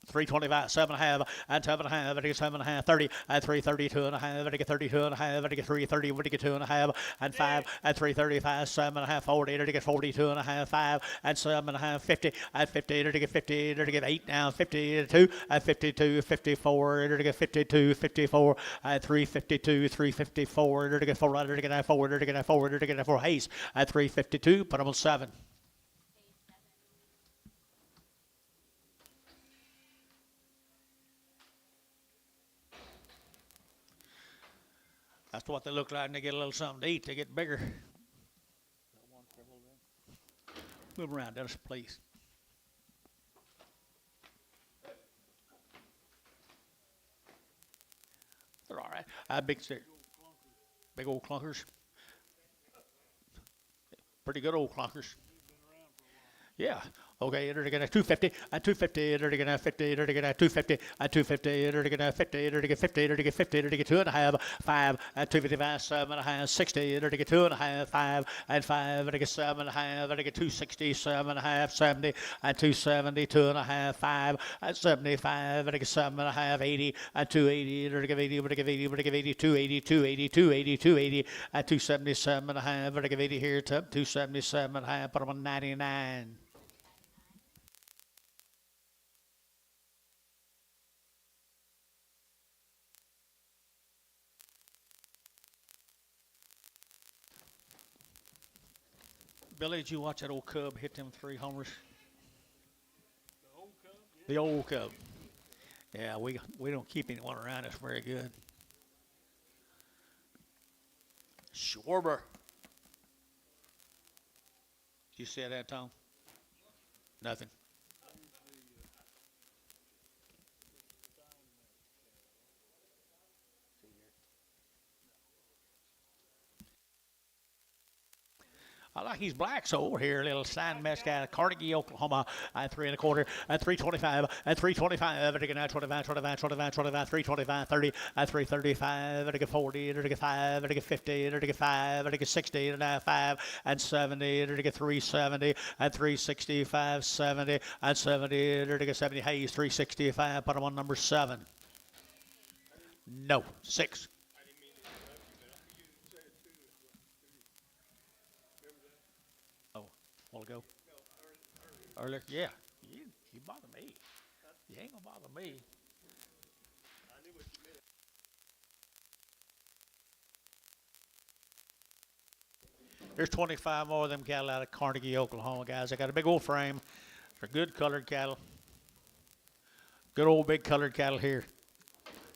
325, 7.5, and 7.5, and 7.5, 30, and 332.5, and 32.5, and 330, and 2.5, and 5, and 335, 7.5, 40, and 42.5, 5, and 7.5, 50, and 50, and 50, and 8 now, 52, and 52, 54, and 52, 54, and 352, 354, and 4, and 4, and 4, and 4, Hayes, at 352, put them on 7. That's what they look like when they get a little something to eat. They get bigger. Move around, Dennis, please. They're all right. Big old clunkers. Pretty good old clunkers. Yeah. Okay, they're going to 250, and 250, they're going to 50, they're going to 250, and 250, they're going to 50, they're going to 50, they're going to 50, they're going to 2.5, 5, and 255, 7.5, 60, they're going to 2.5, 5, and 5, they're going to 7.5, they're going to 260, 7.5, 70, and 270, 2.5, 5, and 75, they're going to 7.5, 80, and 280, they're going to 80, we're going to 80, we're going to 80, 280, 280, 280, 280, and 277.5, they're going to 80 here, 277.5, put them on 99. Billy, did you watch that old cub hit them 3 homers? The old cub? Yeah. The old cub. Yeah, we don't keep anyone around us very good. Schwarber. Did you see that, Tom? Nothing. I like these blacks over here, little sign mesh guy, Carnegie, Oklahoma, at 3 1/4, at 325, at 325, at 25, 25, 25, 25, 325, 30, at 335, at 40, at 5, at 50, at 5, at 60, at 5, and 70, at 370, at 365, 70, and 70, at 70, Hayes, 365, put them on number 7. No, 6. Oh. while ago. Earlier, yeah. You bother me. You ain't gonna bother me. There's 25 more of them cattle out of Carnegie, Oklahoma, guys. I got a big old frame. They're good colored cattle. Good old big colored cattle here.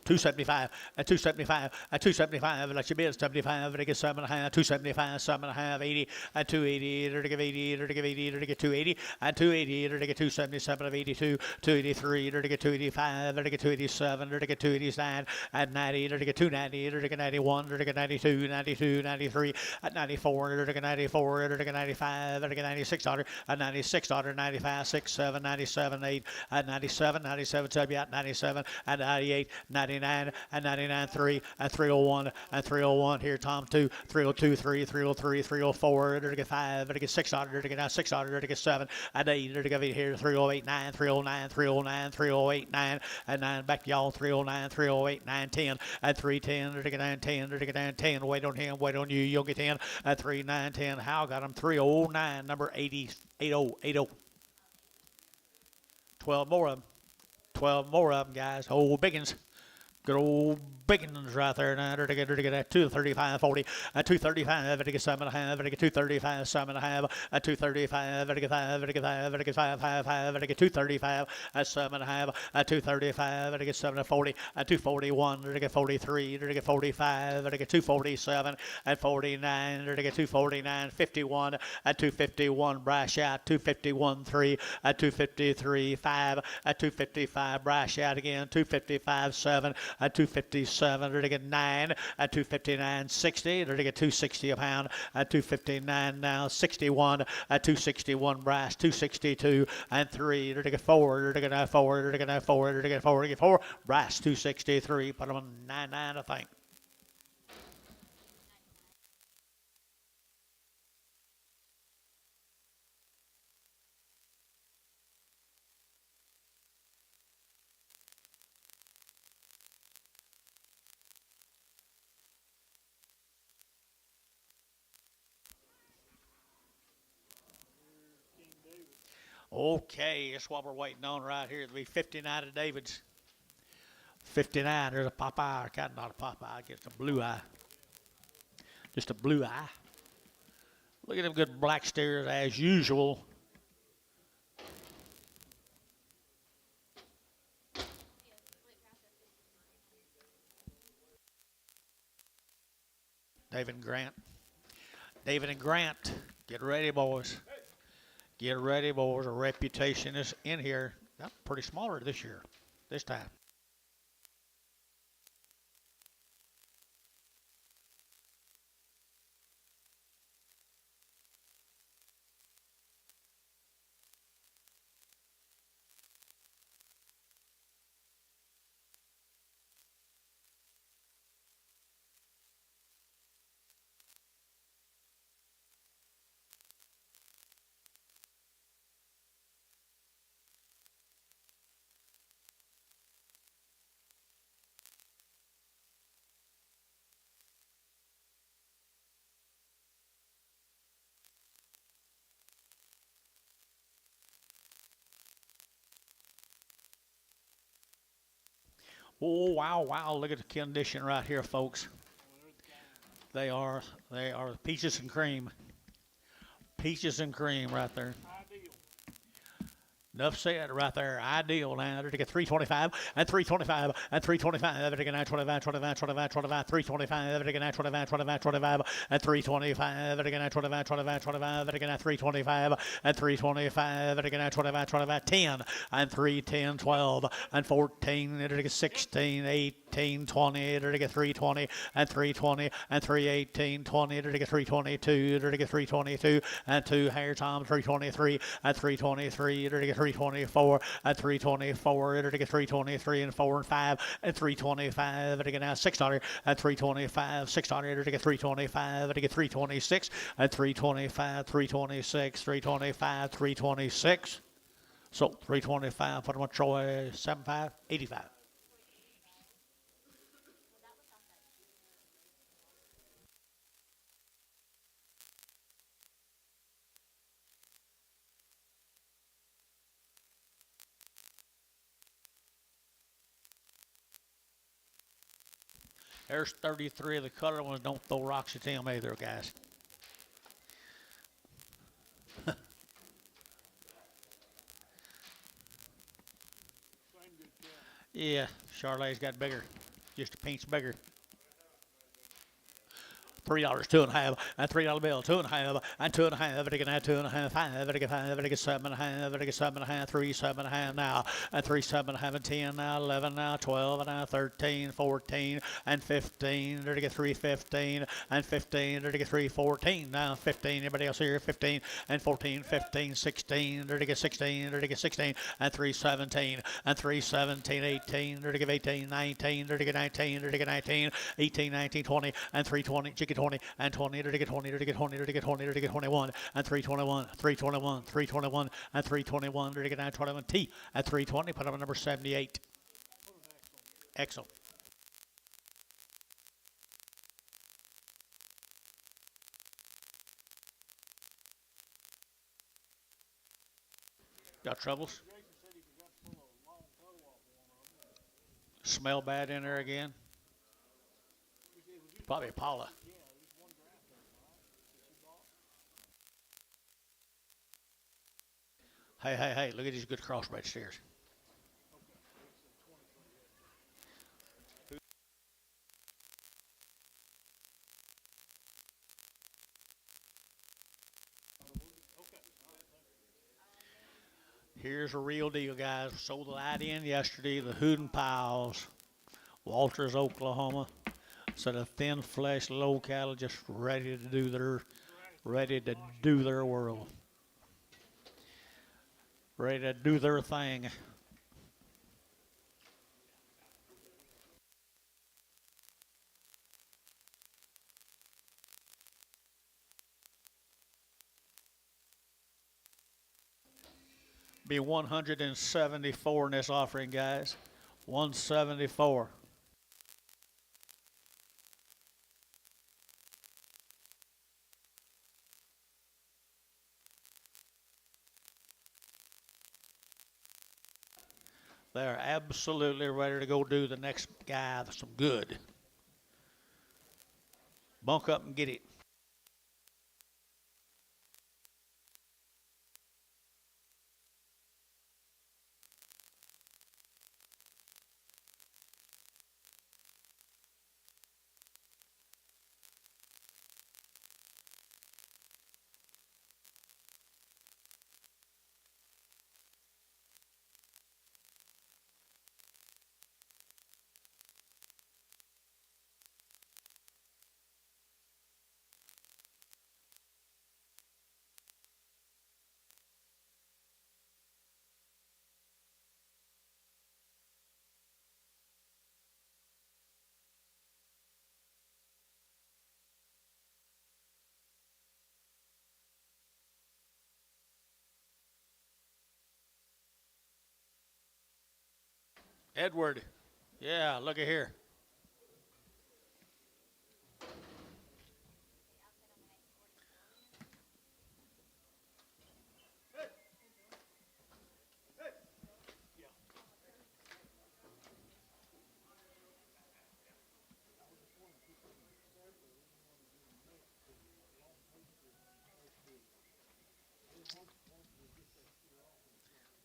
275, at 275, at 275, let you bid 75, to get 7.5, 275, 7.5, 80, at 280, to give 80, to give 80, to get 280, at 280, to get 277 of 82, 283, to get 285, to get 287, to get 289, at 90, to get 290, to get 91, to get 92, 92, 93, at 94, to get 94, to get 95, to get 96, at 96, 95, 6, 7, 97, 8, at 97, 97, tell me at 97, at 98, 99, and 99, 3, and 301, and 301. Here, Tom, 2, 302, 3, 303, 304, to get 5, to get 600, to get now 600, to get 7, and 8, to get here, 308, 9, 309, 309, 308, 9, and 9, back to y'all, 309, 308, 9, 10, and 310, to get 9, 10, to get 9, 10, wait on him, wait on you, you'll get 10, and 3, 9, 10, Hal got him, 309, number 80, 80, 80. 12 more of them. 12 more of them, guys. Old biggins. Good old biggins right there now. To get that 235, 40, at 235, to get 7.5, to get 235, 7.5, at 235, to get 5, to get 5, to get 5, 5, 5, to get 235, at 7.5, at 235, to get 7 40, at 241, to get 43, to get 45, to get 247, at 49, to get 249, 51, at 251, brash out, 251, 3, at 253, 5, at 255, brash out again, 255, 7, at 257, to get 9, at 259, 60, to get 260 a pound, at 259 now, 61, at 261 brass, 262, and 3, to get 4, to get 4, to get 4, to get 4, to get 4, brass, 263, put them on 99, I think. Okay, that's what we're waiting on right here. It'll be 59 of David's. 59, there's a Popeye, kind of not a Popeye, just a blue eye. Just a blue eye. Look at them good black steers as usual. David and Grant. David and Grant, get ready, boys. Get ready, boys. A reputation is in here. That's pretty smaller this year, this time. Oh, wow, wow. Look at the condition right here, folks. They are peaches and cream. Peaches and cream right there. Enough said right there. Ideal now. To get 325 and 325 and 325. To get 925, 25, 25, 25, 325. To get 925, 25, 25 and 325. To get 925, 25, 25. To get 325 and 325. To get 925, 25, 10 and 310, 12 and 14. To get 16, 18, 20. To get 320 and 320 and 318, 20. To get 322. To get 322 and 2 hair Tom 323 and 323. To get 324 and 324, to get 323 and 4 and 5 and 325, to get now 600 and 325, 600 to get 325, to get 326 and 325, 326, 325, 326. So 325, put them on Troy, 75, 85. There's 33 of the colored ones. Don't throw rocks at them either, guys. Same good cattle. Yeah, Charolais got bigger, just a pinch bigger. $3, 2.5, and $3 bill, 2.5, and 2.5, and again, 2.5, 5, and again, 5, and again, 7.5, and again, 7.5, 3, 7.5 now, and 3, 7.5, and 10 now, 11 now, 12, and now 13, 14, and 15, and again, 3, 15, and 15, and again, 3, 14 now, 15, anybody else here, 15, and 14, 15, 16, and again, 16, and again, 16, and 3, 17, and 3, 17, 18, and again, 18, 19, and again, 19, and again, 19, 18, 19, 20, and 3, 20, 20 and 20 to get 20 to get 20 to get 20 to get 21 and 321 321 321 and 321 to get 921 T at 320. Put up number 78. Excellent. Got troubles? Jason said he forgot to pull a long toe off one of them. Smell bad in there again? Probably Paula. Yeah, it was one draft there, right? That you bought. Hey, look at these good crossbred steers. Okay, it's a 23. Okay, all right, thank you. Here's a real deal, guys. Sold the light in yesterday. The Hoodenpiles, Walters, Oklahoma. So the thin flesh, low cattle, just ready to do their world, ready to do their thing. Be 174 in this offering, guys. 174. They're absolutely ready to go do the next guy some good. Bunk up and get it. Edward, yeah, look at here.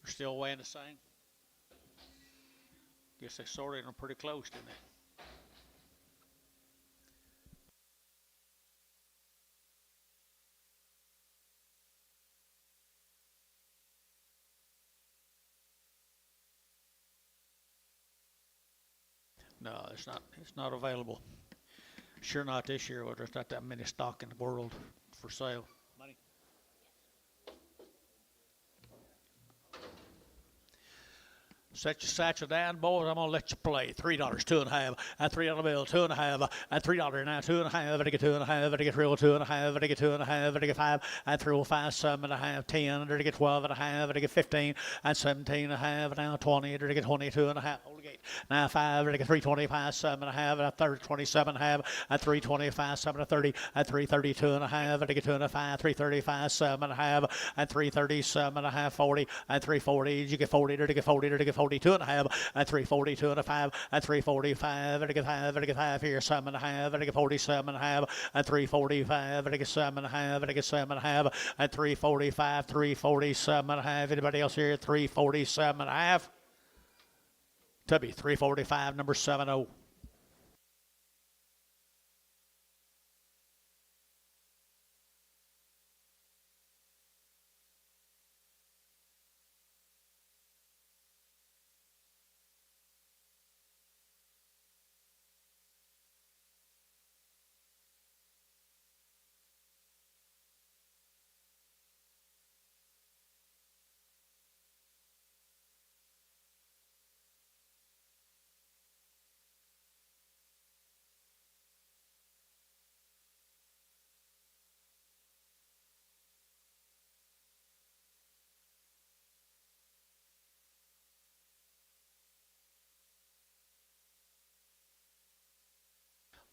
We're still weighing the same. Guess they sorted them pretty close, didn't they? No, it's not. It's not available. Sure, not this year. There's not that many stock in the world for sale. Money. Set your satchel down, boys. I'm gonna let you play. $3, 2.5, and $3 bill, 2.5, and $3 now, 2.5, and I get 2.5, and I get 3, 2.5, and I get 2.5, and I get 5, and 3, 5, 7.5, 10, and I get 12.5, and I get 15, and 17.5, and now 20, and I get 22.5. Hold the gate. 95, 325, 7.5, a third 27.5, a 325, 7 to 30, a 332.5, a 2.5, 335, 7.5, a 337.5, 40, a 340, you get 40, to get 40, to get 42.5, a 342.5, a 345, a 5, a 5 here, 7.5, a 47.5, a 345, a 7.5, a 7.5, a 345, 347.5. Anybody else here? 347.5. Tubby, 345, number 70.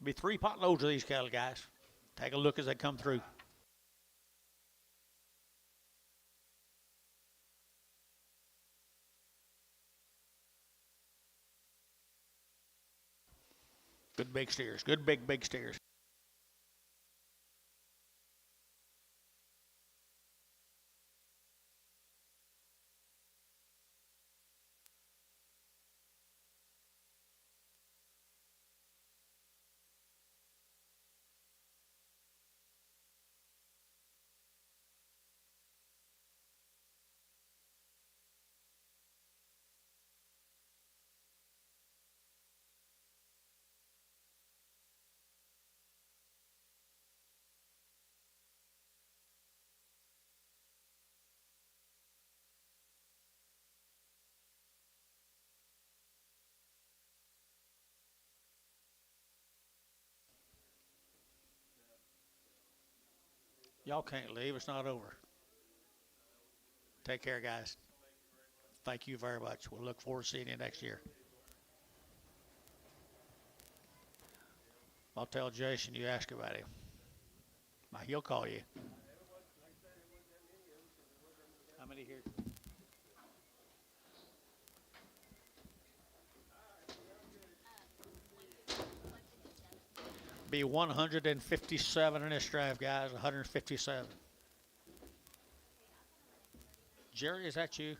Be 3 pot loads of these cattle, guys. Take a look as they come through. Good big steers. Good big steers. Y'all can't leave. It's not over. Take care, guys. Thank you very much. We'll look forward to seeing you next year. I'll tell Jason you ask about him. He'll call you. How many here? Be 157 in this drive, guys. 157. Jerry, is that you?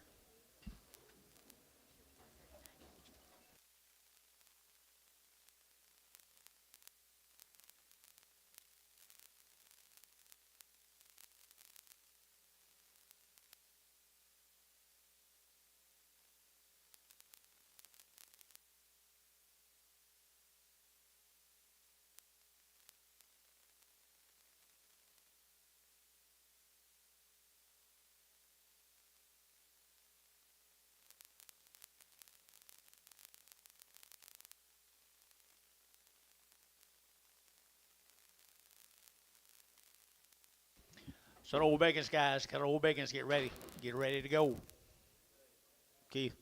So the old Bacons, guys, got old Bacons, get ready. Get ready to go. Keith.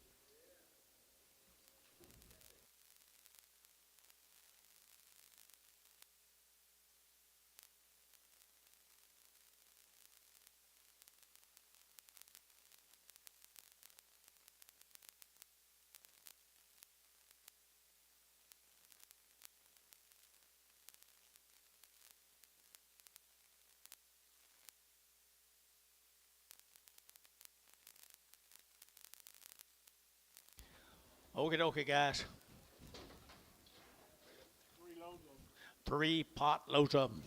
Okie dokie, guys. 3 loads of them. 3 pot loads of them.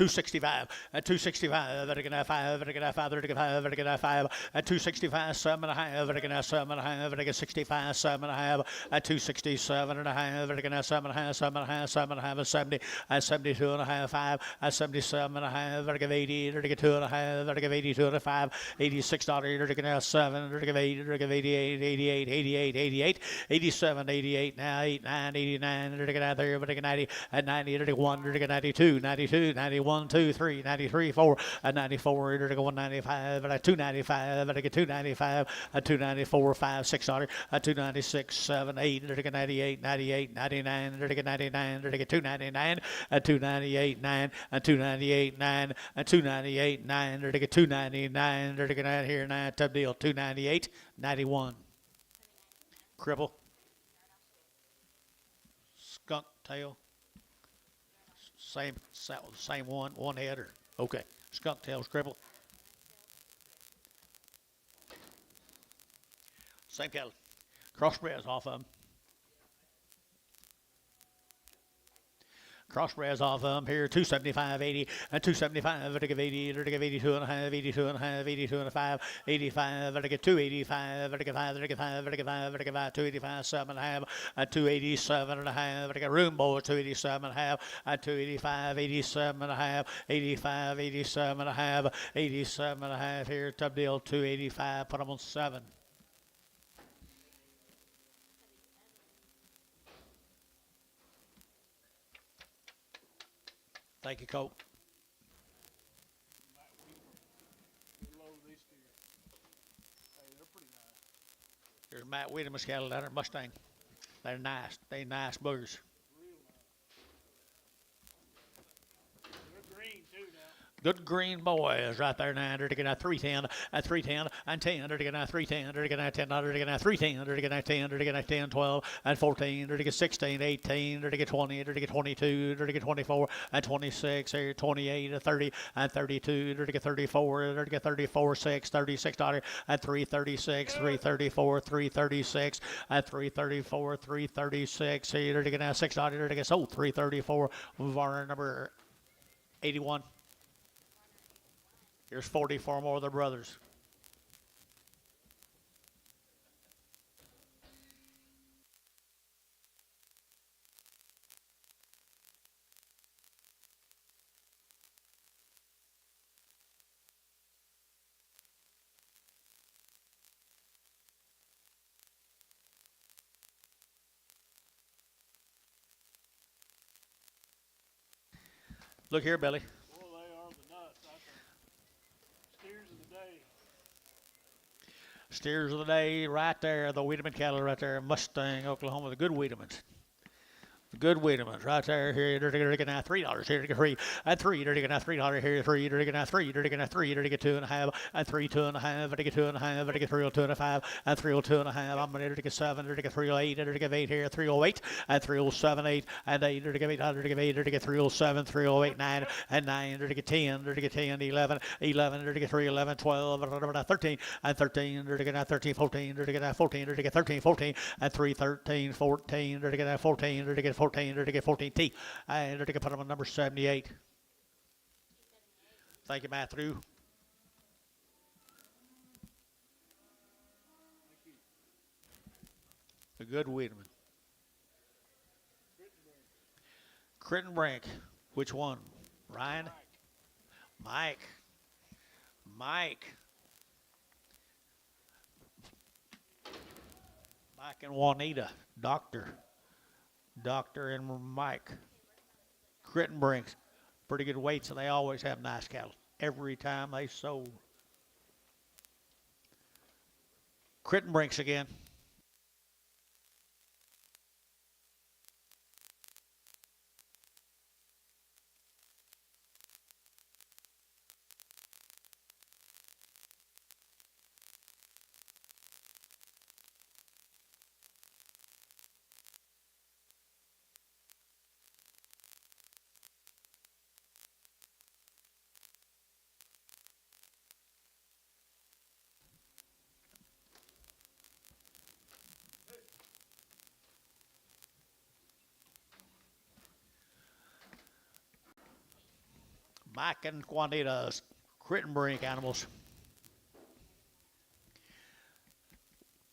265 at 265 at a 5 at a 5 at a 5 at a 5 at 265 7.5 at a 7.5 at a 65 7.5 at 267 and a half at a 7.5 7.5 at 70 at 72 and a half 5 at 77 and a half at a 80 at a 2 and a half at a 82 and a 5 $86 at a 7 at a 8 at a 88 88 88 88 87 88 now 89 89 at a 90 at 90 at 90 at a 1 at a 92 92 91 1, 2, 3, 93, 4, 94, 195, 295, 295, 294, 5, 6, 296, 7, 8, 98, 98, 99, 99, 299, 298, 9, 298, 9, 298, 9, 299, here, 9, tub deal, 298, 91. Cripple. Skunk tail. Same one header. Okay. Skunk tails, cripple. Same cattle. Crossbreds off of them. Crossbreds off of them here, 275, 80, and 275, I give 80, I give 82 and a half, 82 and a half, 82 and a 5, 85, I get 285, I get 5, I get 5, I get 5, I get 5, 285, 7 and a half, 287 and a half, I get room boy, 287 and a half, 285, 87 and a half, 85, 87 and a half, 87 and a half here, tub deal, 285, put them on 7. Thank you, Colt. They're pretty nice. There's Matt Wiedeman's cattle down there, Mustang. They're nice. They nice boogers. Real nice. They're green too now. Good green boys right there now. They're getting a 310, a 310, and 10. They're getting a 310. They're getting a 10. They're getting a 310. They're getting a 10. They're getting a 10, 12, and 14. They're getting 16, 18. They're getting 20. They're getting 22. They're getting 24, and 26. 28, and 30, and 32. They're getting 34. They're getting 34, 6, 36, and 336, 334, 336, and 334, 336. They're getting a 6, they're getting 334. Varner number 81. Here's 44 more of their brothers. Look here, Billy. Boy, they are the nuts, I think. Steers of the day. Steers of the day right there. The Wiedemann cattle right there. Mustang, Oklahoma. The good Wiedemans. The good Wiedemans right there. Here, they're getting at $3. Here, they're free. At 3, they're getting at $3. Here, 3, they're getting at 3. They're getting at 3. They're getting 2.5. At 3, 2.5. They get 2.5. They get 302.5. At 302.5. I'm going to get 7. They're getting 308. They're getting 8 here. 308. At 307, 8. And 8. They're getting 8. They're getting 8. They're getting 307. 308, 9. And 9. They're getting 10. They're getting 10. 11. 11. They're getting 311. 12. 13. And 13. They're getting at 13. 14. They're getting at 14. They're getting 13. 14. And 3. 13. 14. They're getting at 14. They're getting 14. They're getting 14 T. And they're going to put them on number 78. Thank you, Matthew. A good Wiedemann. Crittenbrink. Which one? Ryan? Mike. Mike and Juanita. Doctor and Mike. Crittenbrinks. Pretty good weights, and they always have nice cattle. Every time they sold. Crittenbrinks again. Mike and Juanita's Crittenbrink animals.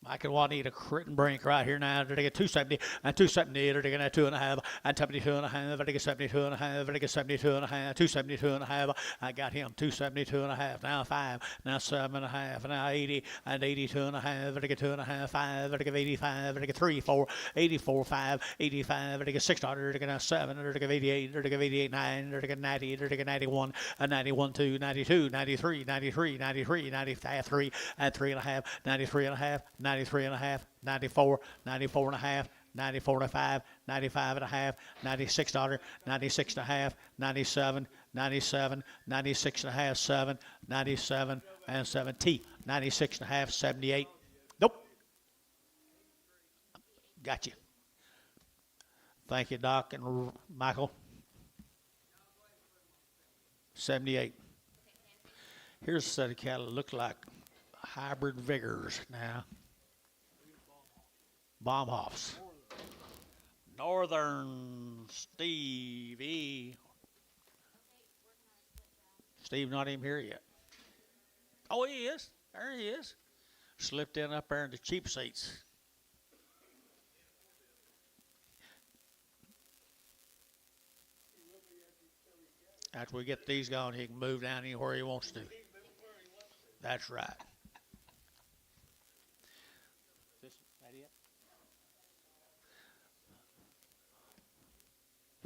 I can want to eat a critting brink right here now. They get 270 and 270. They get 2.5 and 72 and a half. They get 72 and a half. They get 72 and a half. 272 and a half. I got him 272 and a half. Now 5. Now 7.5. Now 80 and 82 and a half. They get 2.5. 5. They get 85. They get 3, 4, 84, 5, 85. They get 600. They get 7. They get 88. They get 88, 9. They get 90. They get 91 and 91, 2, 92, 93, 93, 93, 95, 3 and 3.5. 93 and a half, 93 and a half, 94, 94 and a half, 94 and a 5, 95 and a half, $96, 96 and a half, 97, 97, 96 and a half, 7, 97 and 7, T, 96 and a half, 78. Nope. Got you. Thank you, Doc and Michael. 78. Here's a set of cattle that look like hybrid vigors now. Baumhofs. Northern Steve. Steve not even here yet. Oh, he is. There he is. Slipped in up there in the cheap seats. After we get these going, he can move down anywhere he wants to. That's right.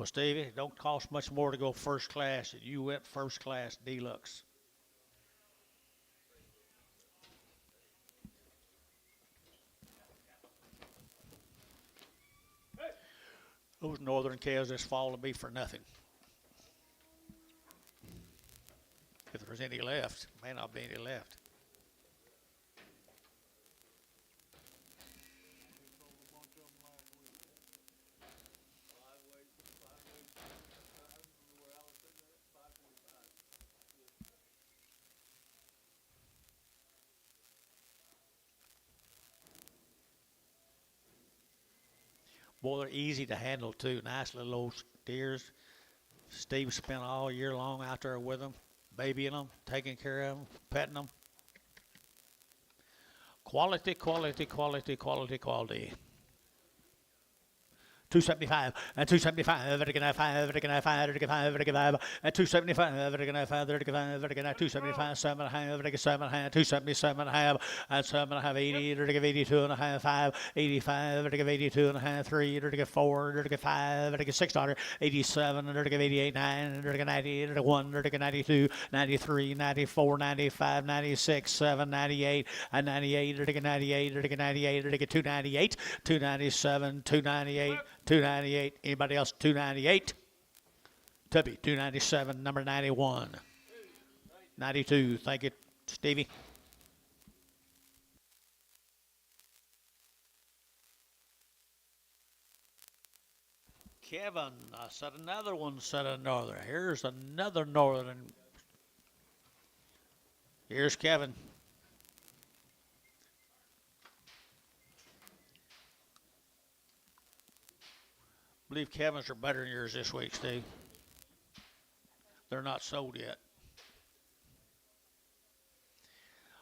Well, Stevie, it don't cost much more to go first class. You went first class deluxe. Those northern cows this fall will be for nothing. If there's any left, may not be any left. Boy, they're easy to handle too. Nice little old steers. Steve spent all year long out there with them, babying them, taking care of them, petting them. Quality, quality, quality, quality, quality. 275 and 275. They're gonna 5. They're gonna 5. They're gonna 5. They're gonna 5 and 275. They're gonna 5. They're gonna 5. They're gonna 275. 7.5. They're gonna 7.5. 277.5 and 7.5. 80. They're gonna 82 and a half. 5. 85. They're gonna 82 and a half. 3. They're gonna 4. They're gonna 5. They're gonna $6. 87. They're gonna 88. 9. They're gonna 90. They're gonna 1. They're gonna 92. 93. 94. 95. 96. 7. 98 and 98. They're gonna 98. They're gonna 98. They're gonna 298. 297. 298. 298. Anybody else? 298. Tubby. 297. Number 91. 92. Thank you, Stevie. Kevin. I said another one said a northern. Here's another northern. Here's Kevin. I believe Kevin's are better than yours this week, Steve. They're not sold yet.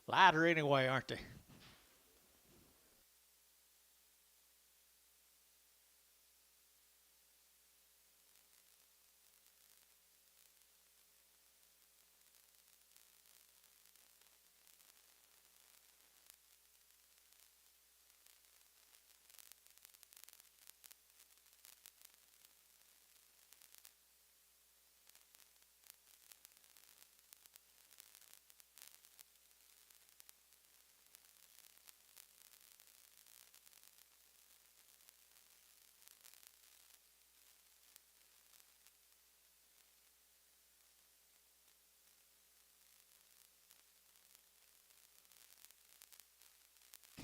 Lighter anyway, aren't they?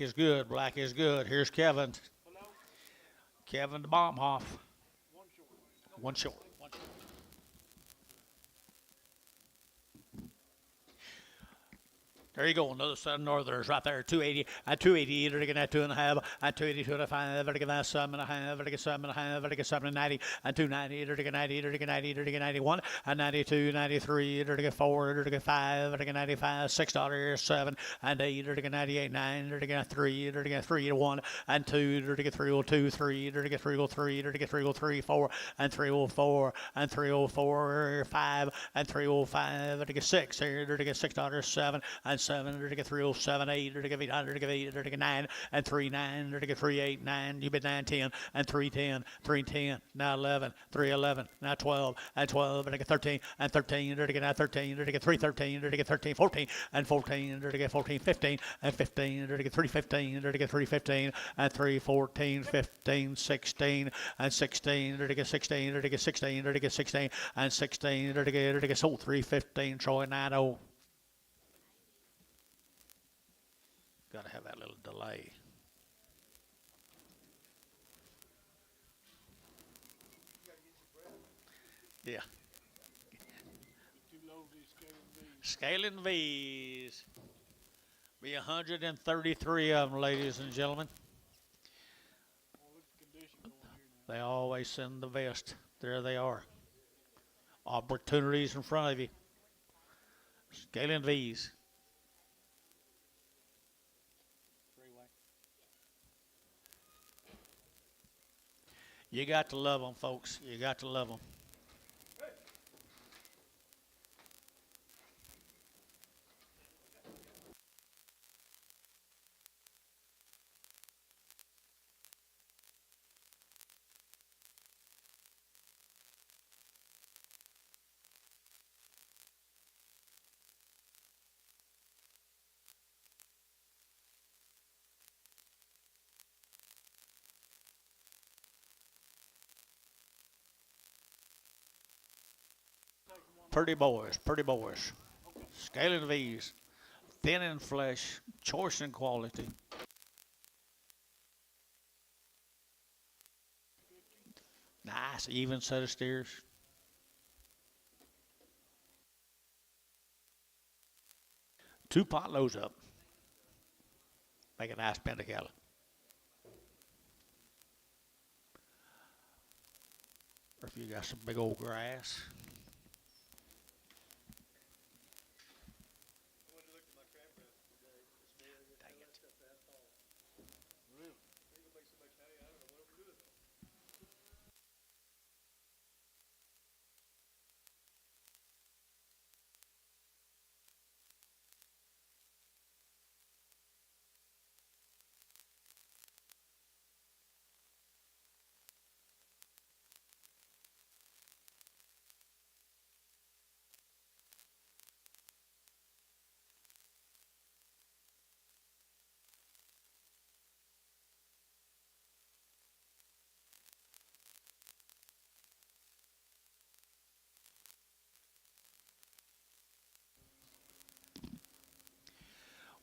Is good. Black is good. Here's Kevin. Hello? Kevin the Baumhoff. One short. One short. One short. There you go, another set of northerners right there, 280, at 280, they're getting at 2.5, at 280, 2.5, they're getting at 7.5, they're getting 7.5, they're getting 7.90, at 290, they're getting 90, they're getting 90, they're getting 91, at 92, 93, they're getting 4, they're getting 5, they're getting 95, $6, 7, and 8, they're getting 98, 9, they're getting 3, they're getting 3 to 1, and 2, they're getting 302, 3, they're getting 303, they're getting 303, 4, and 304, and 304, 5, and 305, they're getting 6, they're getting $6, 7, and 7, they're to get 307, 8, they're to get 800, they're to get 8, they're to get 9, and 3, 9, they're to get 3, 8, 9, you bet 9, 10, and 3, 10, 3, 10, now 11, 3, 11, now 12, and 12, they're to get 13, and 13, they're to get now 13, they're to get 3, 13, they're to get 13, 14, and 14, they're to get 14, 15, and 15, they're to get 3, 15, they're to get 3, 15, and 3, 14, 15, 16, and 16, they're to get 16, they're to get 16, they're to get 16, and 16, they're to get so 3, 15, Troy, 9, Got to have that little delay. Yeah. Scaling V's. Be 133 of them, ladies and gentlemen. They always send the best. There they are. Opportunities in front of you. Scaling V's. You got to love them, folks. You got to love them. Pretty boys, pretty boys. Scaling V's. Thin in flesh, choice in quality. Nice, even set of steers. Two pot loads up. Make a nice pentacala. Or if you got some big old grass.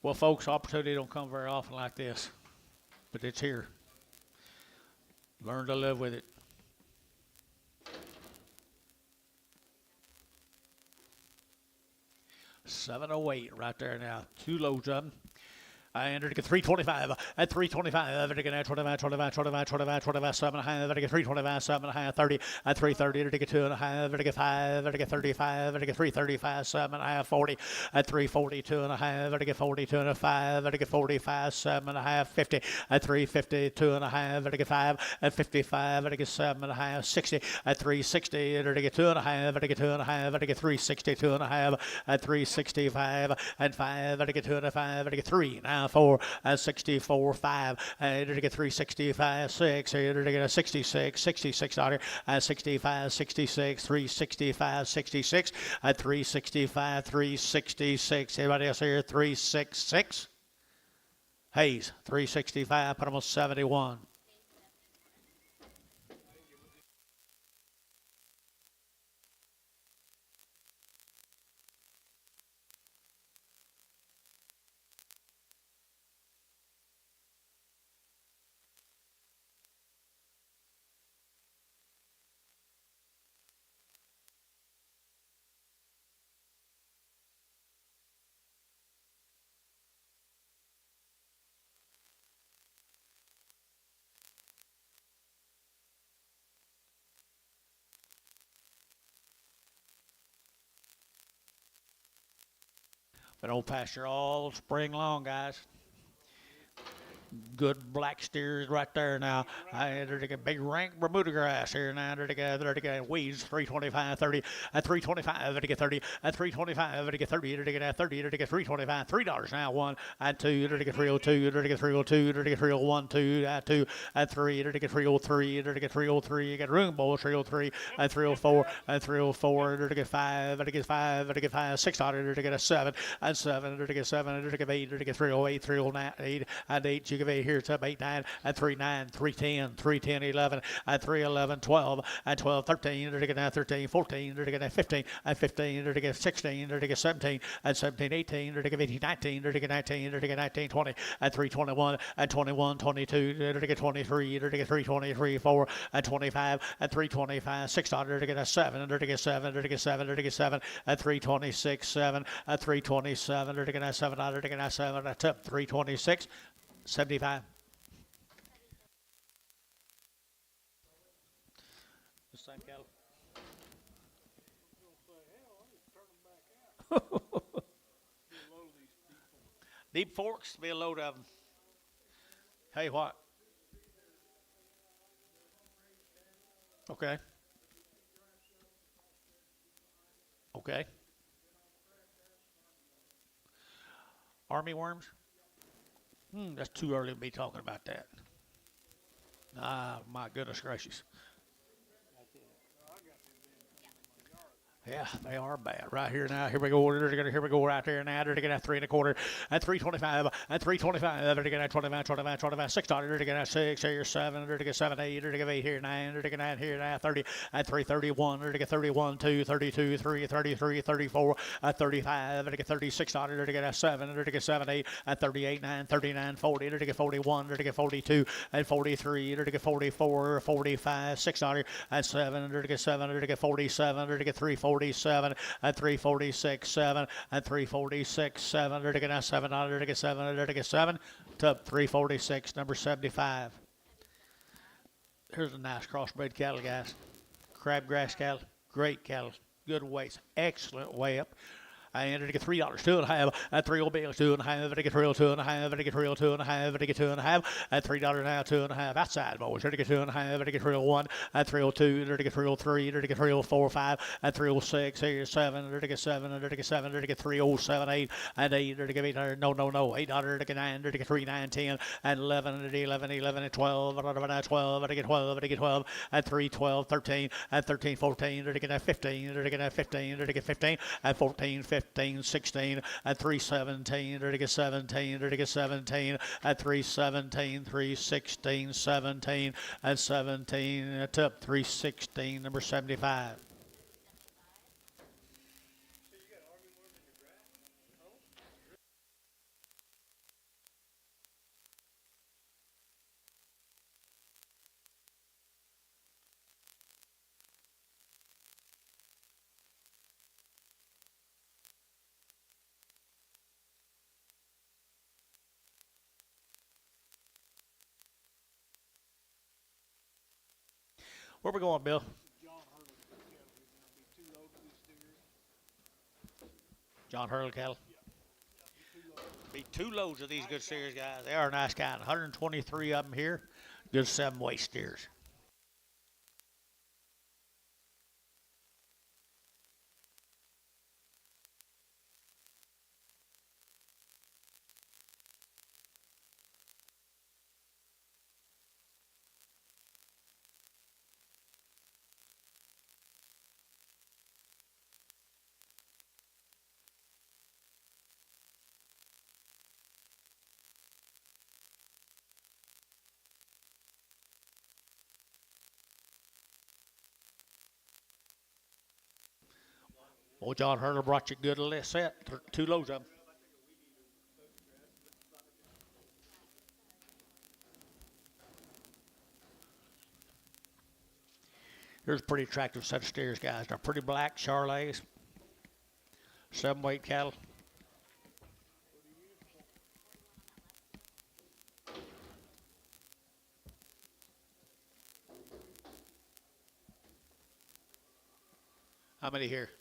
Well, folks, opportunity don't come very often like this, but it's here. Learn to live with it. $7.08 right there now. Two loads of them. I entered to get 325 at 325. I get 25, 25, 25, 25, 25, 7 and a half. I get 325, 7 and a half, 30 at 330. I get 2 and a half. I get 5. I get 35. I get 335, 7 and a half, 40 at 340, 2 and a half. I get 42 and a 5. I get 45, 7 and a half, 50 at 350, 2 and a half. I get 5 at 55. I get 7 and a half, 60 at 360. I get 2 and a half. I get 2 and a half. I get 360, 2 and a half at 365 and 5. I get 2 and a 5. I get 3 now. 4 at 64, 5. To get 365, 6. To get a 66, 66 dollar at 65, 66, 365, 66 at 365, 366. Everybody else here, 366. Hayes, 365, put them on 71. Been old pasture all spring long, guys. Good black steers right there now. They're taking big rank Bermuda grass here now. They're taking weeds 325, 30, at 325, they're taking 30, at 325, they're taking 30, they're taking at 30, they're taking 325, $3 now, 1 and 2, they're taking 302, they're taking 302, they're taking 301, 2 at 2 at 3, they're taking 303, they're taking 303, you got room bowl 303 and 304 and 304, they're taking 5, they're taking 5, they're taking 5, $6, they're taking a 7 and 7, they're taking 7, they're taking 8, they're taking 308, 309, 8 and 8, you give 8 here, it's up 8, 9 and 3, 9, 310, 310, 11 and 3, 11, 12 and 12, 13, they're taking 13, 14, they're taking 15 and 15, they're taking 16, they're taking 17 and 17, 18, they're taking 18, 19, they're taking 19, they're taking 19, 20 and 3, 21 and 21, 22, they're taking 23, they're taking 3, 23, 4 and 25 and 3, 25, 6, they're taking a 7, they're taking 7, they're taking 7, they're taking 7 and 3, 26, 7 and 3, 27, they're taking a 7, they're taking a 7, that's up 3, 26, 75. The same cattle. Deep forks, be a load of them. Hey, what? Okay. Okay. Army worms? That's too early to be talking about that. Ah, my goodness gracious. Yeah, they are bad. Right here now. Here we go. Here we go right there now. They're going to 3 1/4 and 325 and 325. They're going to 25, 25, 25, $6. They're going to 6 here, 7. They're going to 7, 8. They're going to 8 here, 9. They're going to 9 here now, 30 and 331. They're going to 31, 2, 32, 3, 33, 34, 35. They're going to 36. They're going to 7. They're going to 7, 8 and 38, 9, 39, 40. They're going to 41. They're going to 42 and 43. They're going to 44, 45, $6 and 7. They're going to 7. They're going to 47. They're going to 347 and 346, 7 and 346, 7. They're going to 7. They're going to 7. They're going to 7 to 346, number 75. Here's a nice crossbred cattle, guys. Crabgrass cattle, great cattle, good weights, excellent weigh up. I entered to get $3, 2.5, at 3 old bills, 2.5, to get real 2.5, to get real 2.5, to get 2.5, at $3 now, 2.5, outside boys, to get 2.5, to get real 1, at 302, to get real 3, to get real 4, 5, at 306, here 7, to get 7, to get 7, to get 307, 8, and 8, to get 8, no, $8, to get 9, to get 3, 9, 10, and 11, to 11, 11, and 12, 12, to get 12, to get 12, at 3, 12, 13, at 13, 14, to get 15, to get 15, to get 15, at 14, 15, 16 at 317, to get 17, to get 17 at 317, 316, 17 at 17 at up 316, number 75. Where we going, Bill? John Hurley cattle. Be 2 loads of these good steers, guys. They are a nice kind. 123 of them here. Good 7-weight steers. Old John Hurley brought you a good little set. 2 loads of them. Here's a pretty attractive set of steers, guys. They're pretty black Charolais. 7-weight cattle. How many here?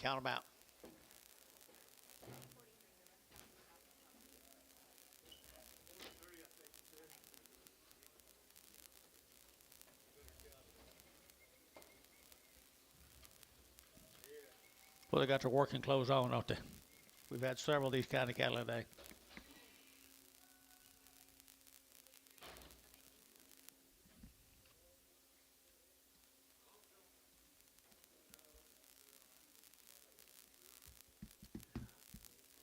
Count them out. Well, they got their working clothes on, don't they? We've had several of these kind of cattle today.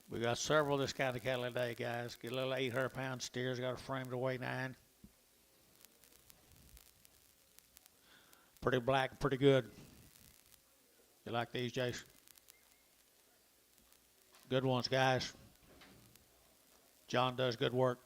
We got several of this kind of cattle today, guys. Get a little 800-pound steers. Got a frame to weigh 9. Pretty black, pretty good. You like these, Jace? Good ones, guys. John does good work.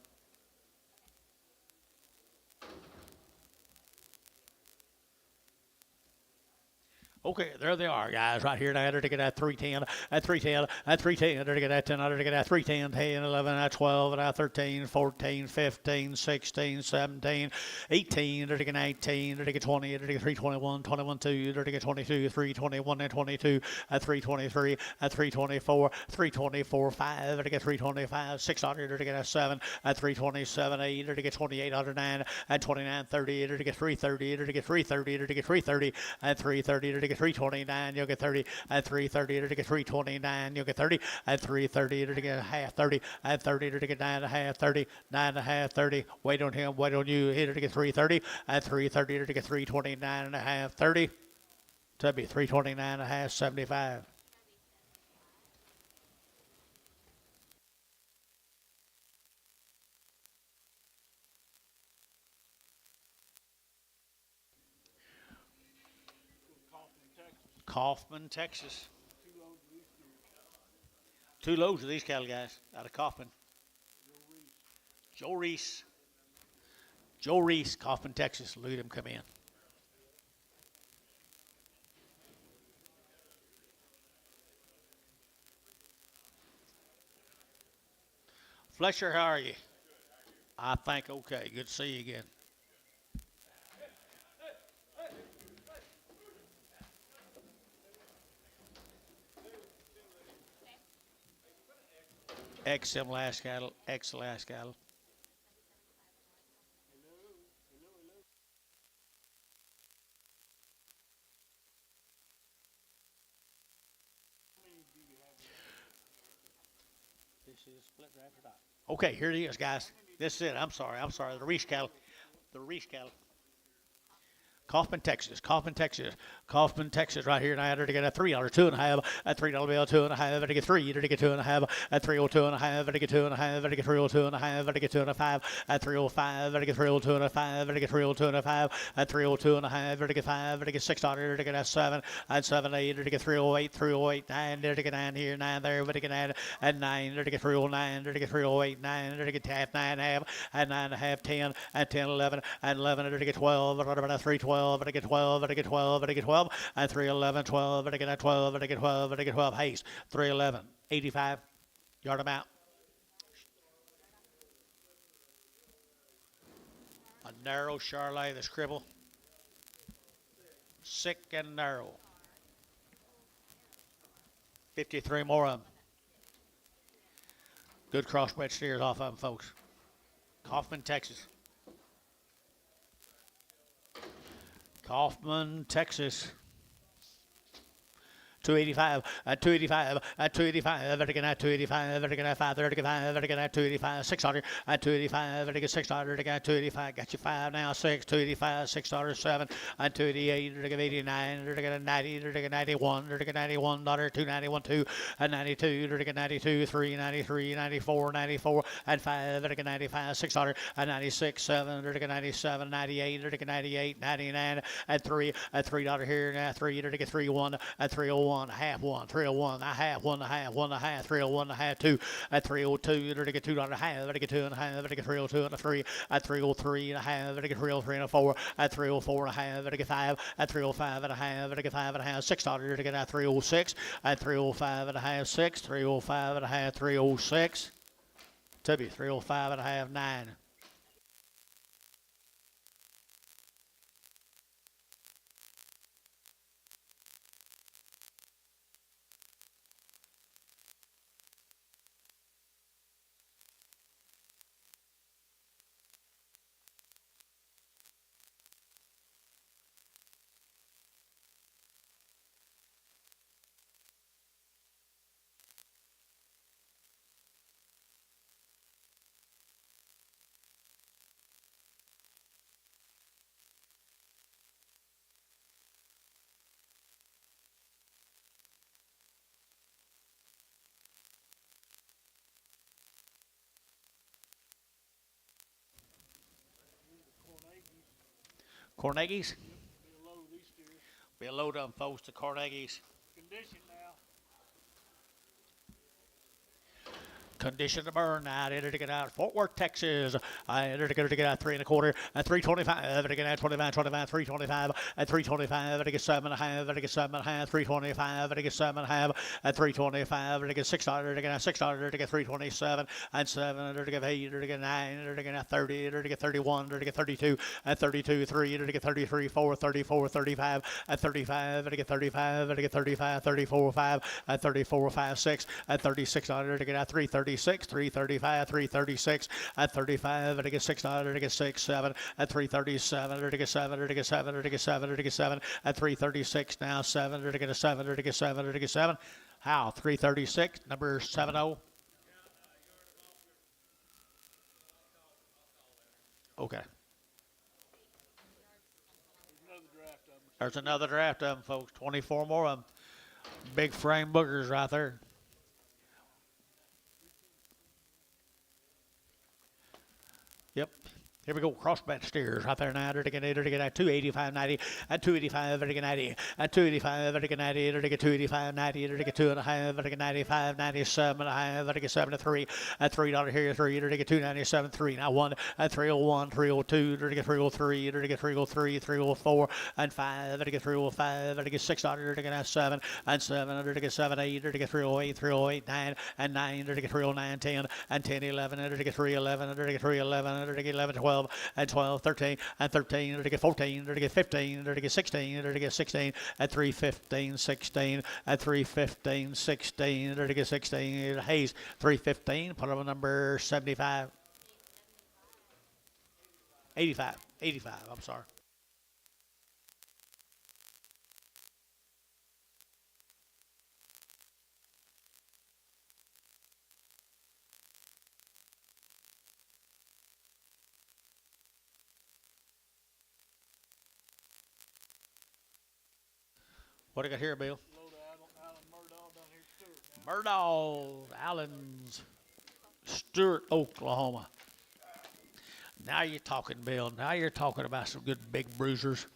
Okay, there they are, guys, right here. Now, they're taking that 310, at 310, at 310. They're taking that 10, they're taking that 310, 10, 11, at 12, at 13, 14, 15, 16, 17, 18. They're taking 19, they're taking 20, they're taking 321, 21, 2, they're taking 22, 321, and 22, at 323, at 324, 324, 5, they're taking 325, 600, they're taking that 7, at 327, 8, they're taking 28, 9, at 29, 30, they're taking 330, they're taking 330, they're taking 330, at 330, they're taking 329, you'll get 30 at 330, to get 329, you'll get 30 at 330, to get a half 30 at 30, to get 9.5, 30, 9.5, 30. Wait on him, wait on you. Hit it to get 330 at 330, to get 329.5, 30. That'd be 329.5, 75. Kaufman, Texas. 2 loads of these cattle, guys, out of Kaufman. Joe Reese, Kaufman, Texas. Look at him come in. Fletcher, how are you? I think okay. Good to see you again. X them last cattle, X last cattle. This is split right or not. Okay, here it is, guys. This is it. I'm sorry. The Reese cattle. Kaufman, Texas, right here. Now, to get a $3, 2.5, a $3 bill, 2.5, to get 3, to get 2.5, a 302.5, to get 2.5, to get 302.5, to get 2.5, a 305, to get 302.5, to get 302.5, a 302.5, to get 5, to get $6, to get a 7, at 7.8, to get 308, 308, 9, to get 9 here, 9 there, but to get 9, at 9, to get 309, to get 308, 9, to get half, 9.5, at 9.5, 10, at 10, 11, at 11, to get 12, at 312. But I get 12, but I get 12, but I get 12, and 311, 12, but I get 12, but I get 12, but I get 12. Haste, 311, 85, yard them out. A narrow Charlet, the scribble. Sick and narrow. 53 more of them. Good crossbred steers off of them, folks. Kaufman, Texas. Kaufman, Texas. 285, at 285, at 285, Vatican at 285, Vatican at 535, Vatican at 285, 600, at 285, Vatican 600, Vatican at 285, got you 5 now, 6, 285, $6, 7, at 288, Vatican 89, Vatican 90, Vatican 91, Vatican 91, $291, 2, at 92, Vatican 92, 3, 93, 94, 94, at 5, Vatican 95, 600, at 96, 7, Vatican 97, 98, Vatican 98, 99, at 3, at $3 here, now 3, Vatican 3, 1, at 301. A half 1, 301, a half, 1 and a half, 1 and a half, 301 and a half, 2, at 302, to get $2 and a half, to get 2 and a half, to get 302 and a 3, at 303 and a half, to get 303 and a 4, at 304 and a half, to get 5, at 305 and a half, to get 5 and a half, $6 to get at 306, at 305 and a half, 6, 305 and a half, 306, to be 305 and a half, 9. Carnegie's. Be a load of these steers. Be a load of them, folks, to Carnegie's. Condition now. Condition to burn now. Enter to get out. Fort Worth, Texas. I enter to get out 3 1/4 and 325. To get out 25, 25, 325 and 325. To get 7 1/2. To get 7 1/2. 325. To get 7 1/2 and 325. To get $6. To get out $6. To get 327 and 7. To get 8. To get 9. To get out 30. To get 31. To get 32 and 32 3. To get 33 4. 34 35 and 35. To get 35. To get 35 34 5 and 34 5 6 and 36. To get out 336, 335, 336, at 35, and to get $6, to get 6, 7, at 337, or to get 7, or to get 7, or to get 7, or to get 7, at 336, now 7, or to get a 7, or to get 7, or to get 7. How? 336, number 70. Okay. There's another draft of them, folks. 24 more of them. Big frame boogers right there. Yep. Here we go. Crossbred steers right there now. To get 285, 90, and 285, to get 90, and 285, to get 90, to get 285, 90, to get 2.5, to get 95, 97, to get 73, at $3 here, 3, to get 297, 3, now 1, at 301, 302, to get 303, to get 303, 304, and 5, to get 305, to get $6, to get 7, and 7, to get 7, 8, to get 308, 308, 9, and 9, to get 309, 10, and 10, 11, to get 311, to get 311, to get 11, 12, and 12, 13, and 13, to get 14, to get 15, to get 16, to get 16, at 315, 16, at 315, 16, to get 16, Hayes, 315, put on number 75, 85, 85, I'm sorry. What do I got here, Bill? Murdaugh, Allen's, Stewart, Oklahoma. Now you're talking, Bill. Now you're talking about some good big bruisers.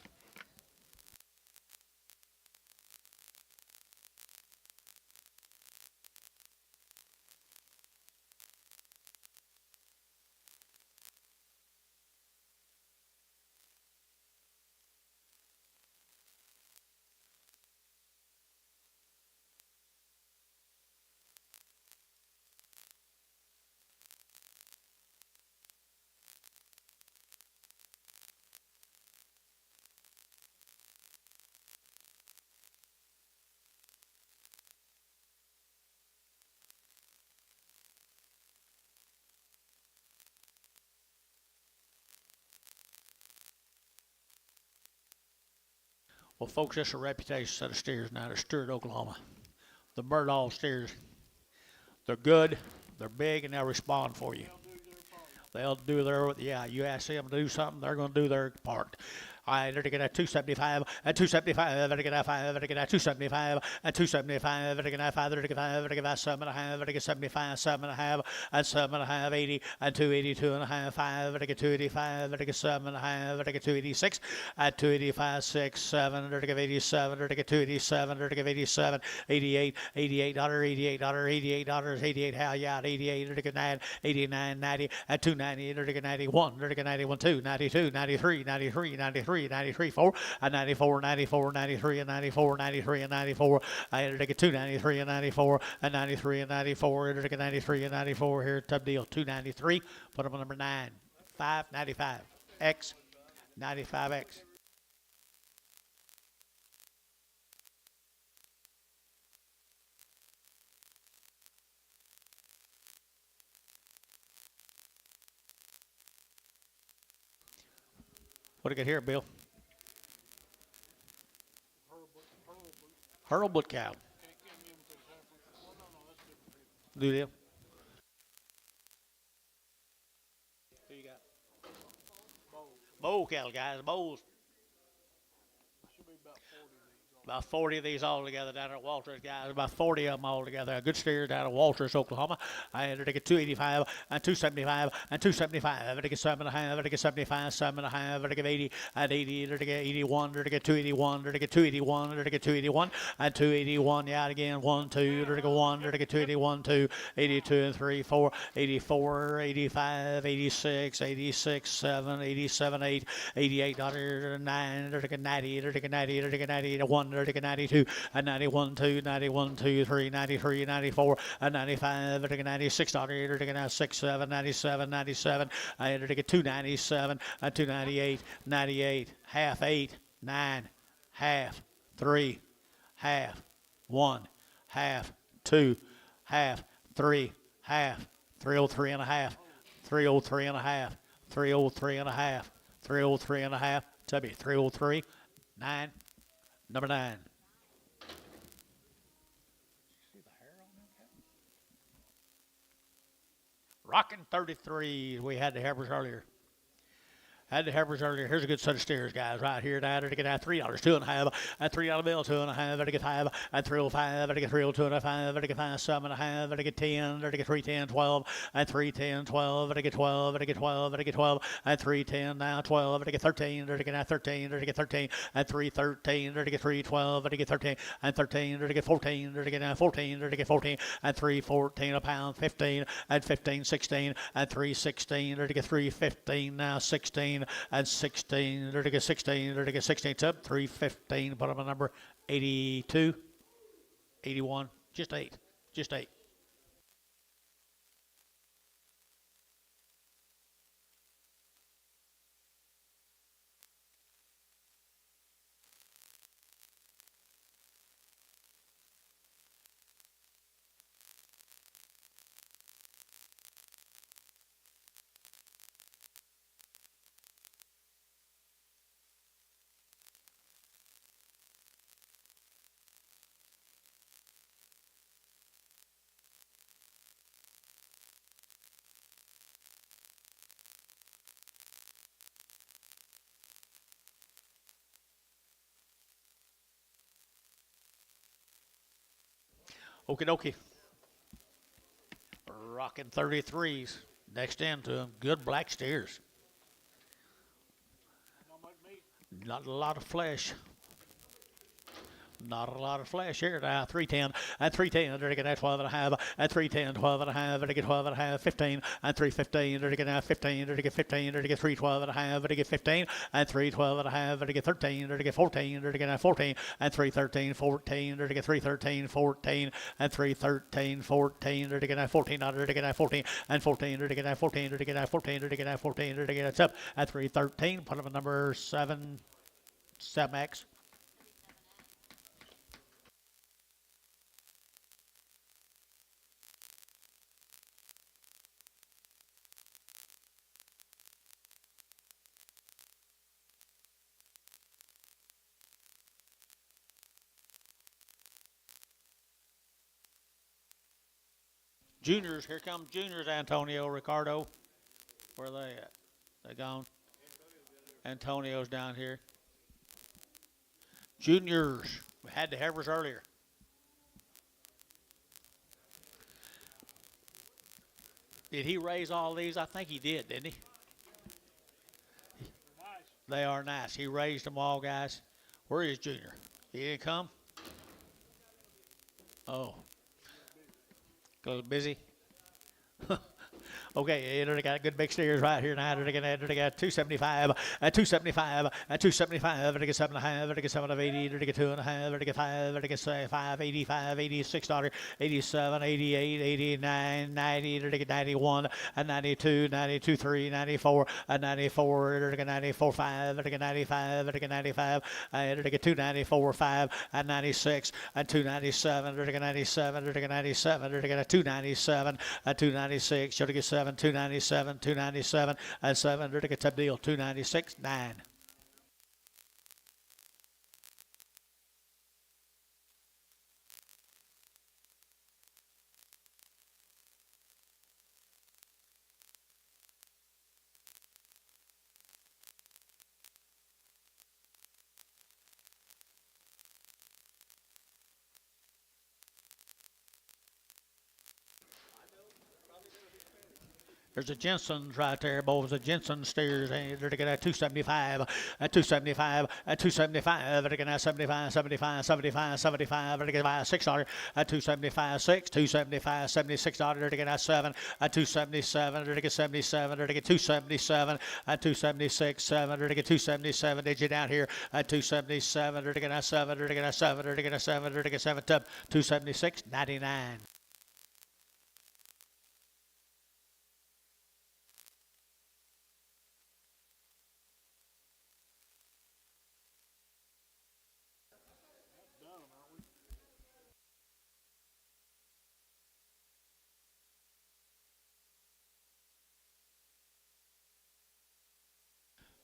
Well, folks, that's a reputation set of steers now. They're Stewart, Oklahoma. The Murdaugh steers. They're good, they're big, and they'll respond for you. They'll do their, yeah, you ask them to do something, they're going to do their part. I to get a 275, and 275, to get a 5, to get a 275, and 275, to get a 5, to get 5, to get a 7.5, to get 75, 7.5, and 7.5, 80, and 282.5, 5, to get 285, to get 7.5, to get 286, at 285, 6, 7, to get 87, to get 287, to get 87, 88, $88, $88, $88, how yeah, 88, to get 9, 89, 90, at 290, to get 91, to get 91, 2, 92, 93, 93, 93, 93, 4, and 94, 94, 93, and 94, 93, and 94. I had to get 293 and 94, and 93 and 94. I had to get 93 and 94 here. Tub deal 293. Put them on number 9, 595 X, 95X. What do you got here, Bill? Hurlbut cow. Do them. Who you got? Bull cattle, guys. Bulls. About 40 of these all together down at Walters, guys. About 40 of them all together. A good steer down at Walters, Oklahoma. I entered to get 285 and 275 and 275. To get 7.5. To get 75, 7.5. To get 80 and 80. To get 81. To get 281. To get 281. To get 281 and 281. Yeah, again 1, 2. To get 1. To get 281, 2, 82 and 3, 4, 84, 85, 86, 86, 7, 87, 8, 88, 9. To get 90. To get 90. To get 90. 1. To get 92 and 91, 2, 91, 2, 3, 93, 94 and 95. To get 96. To get 96, 7, 97, 97. I entered to get 297 and 298, 98, half 8, 9, half 3, half 1, half 2, half 3, half 303 and a half, 303 and a half, 303 and a half, 303 and a half. Tell me 303, 9, number 9. Rocking 33. We had the heifers earlier. Here's a good set of steers, guys, right here. Now to get $3, 2.5, and $3 bill, 2.5, to get 5, and 305, to get 302.5, to get 5, 7.5, to get 10, to get 310, 12, and 310, 12, to get 12, to get 12, to get 12, and 310, now 12, to get 13, to get 13, to get 13, and 313, to get 312, to get 13, and 13, to get 14, to get 14, to get 14, and 314 a pound, 15, and 15, 16, and 316, to get 315, now 16. And 16, to get 16, to get 16, up 315, put up a number 82, 81, just 8. Okie dokie. Rocking 33s. Next in to them, good black steers. Not much meat. Not a lot of flesh. Not a lot of flesh here now. 310 and 310. To get 12.5 and 310, 12.5. To get 12.5, 15 and 315. To get 15. To get 15. To get 312.5. To get 15 and 312.5. To get 13. To get 14. To get 14 and 313, 14. To get 313, 14 and 313, 14. To get 14. To get 14 and 14. To get 14. To get 14. To get 14. To get up at 313. Put up a number 7, 7X. Juniors, here come juniors, Antonio, Ricardo. Where are they at? They gone? Antonio's down here. Juniors, we had the heifers earlier. Did he raise all these? I think he did, didn't he? Nice. They are nice. He raised them all, guys. Where is Junior? He didn't come? Oh. A little busy. Okay, they got good big steers right here now. They got 275, 275, 275. They get 7.5. They get 7 of 80. They get 2.5. They get 5. They get 5, 85, $86, 87, 88, 89, 90. They get 91, and 92, 92, 3, 94, and 94. They get 94, 5. They get 95. They get 95. They get 294, 5, and 96, and 297. They get 97. They get 97. They get a 297, and 296. Should get 7, 297, 297, and 7. They get top deal 296, 9. There's a Jensen's right there, boys. A Jensen steers. They're going to get a 275, a 275, a 275. They're going to 75, 75, 75, 75. They're going to buy a $6, a 275, 6, 275, $76. They're going to get 7, a 277. They're going to get 77. They're going to get 277, a 276, 7. They're going to get 277. Digit down here, a 277. They're going to get 7. They're going to get 7. They're going to get 7. They're going to get 7. 276, 99. Done 'em, aren't we?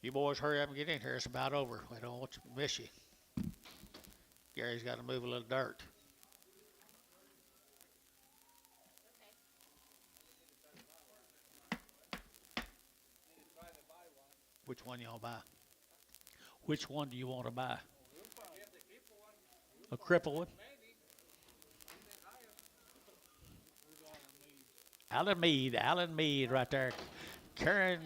You boys hurry up and get in here. It's about over. We don't want to miss you. Gary's got to move a little dirt. Which one y'all buy? Which one do you want to buy? A cripple one? Alan Mead right there. Karen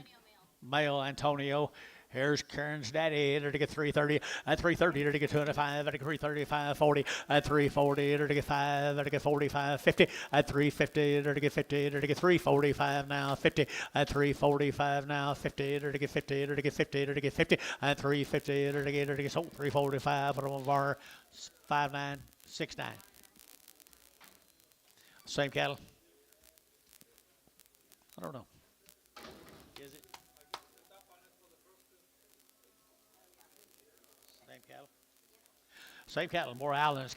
Male Antonio. Here's Karen's daddy. They're to get 330. At 330, they're to get 205. At 335, 40. At 340, they're to get 5. They're to get 45, 50. At 350, they're to get 50. They're to get 345 now, 50. At 345 now, 50. They're to get 50. They're to get 50. They're to get 50. At 350, they're to get 345. Put them on bar 5969. Same cattle? I don't know. Is it? Same cattle? Same cattle, more Allen's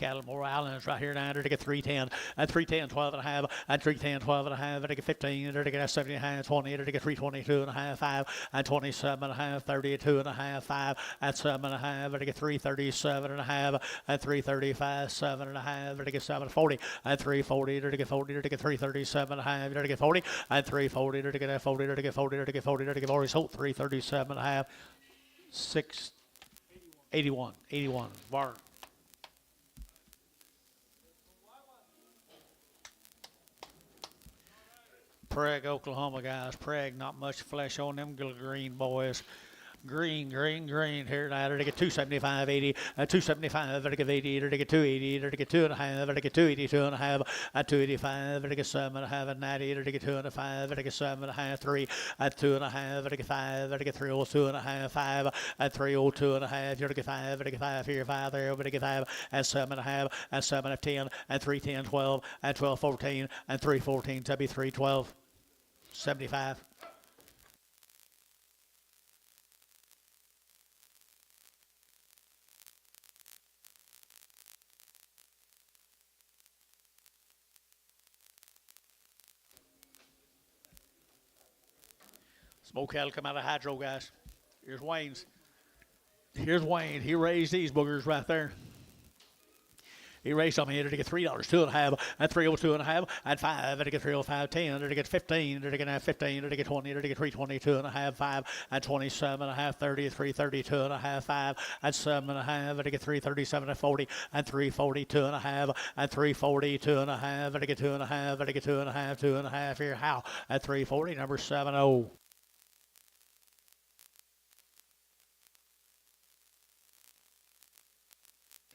right here now. They're to get 310, at 310, 12 and a half, at 310, 12 and a half, they're to get 15, they're to get 70 and a half, 20, they're to get 322 and a half, 5, at 27 and a half, 32 and a half, 5, at 7 and a half, they're to get 337 and a half, at 335, 7 and a half, they're to get 740, at 340, they're to get 40, they're to get 337 and a half, they're to get 40, at 340, they're to get 40, they're to get 40, they're to get 40, they're to get 40, sold 337 and a half, 6, 81, bar. Prague, Oklahoma, guys. Prague, not much flesh on them green boys. Green. Here now, they get 275, 80, 275, they get 80, they get 280, they get 2.5, they get 282.5, at 285, they get 7.5, at 90, they get 205, they get 7.5, 3, at 2.5, they get 5, they get 302.5, 5, at 302.5, they get 5, they get 5 here, 5 there, they get 5, at 7.5, at 7 at 10, at 310, 12, at 12, 14, at 314, to be 312, 75. Smoke cattle come out of hydro, guys. Here's Wayne's. Here's Wayne. He raised these boogers right there. He raised them here to get $3, 2.5, at 302.5, at 5, to get 305, 10, to get 15, to get 15, to get 20, to get 322.5, 5, at 27.5, 30, 332.5, 5, at 7.5, to get 337, at 40, at 342.5, at 342.5, to get 2.5, to get 2.5, 2.5 here. How? At 340, number 70.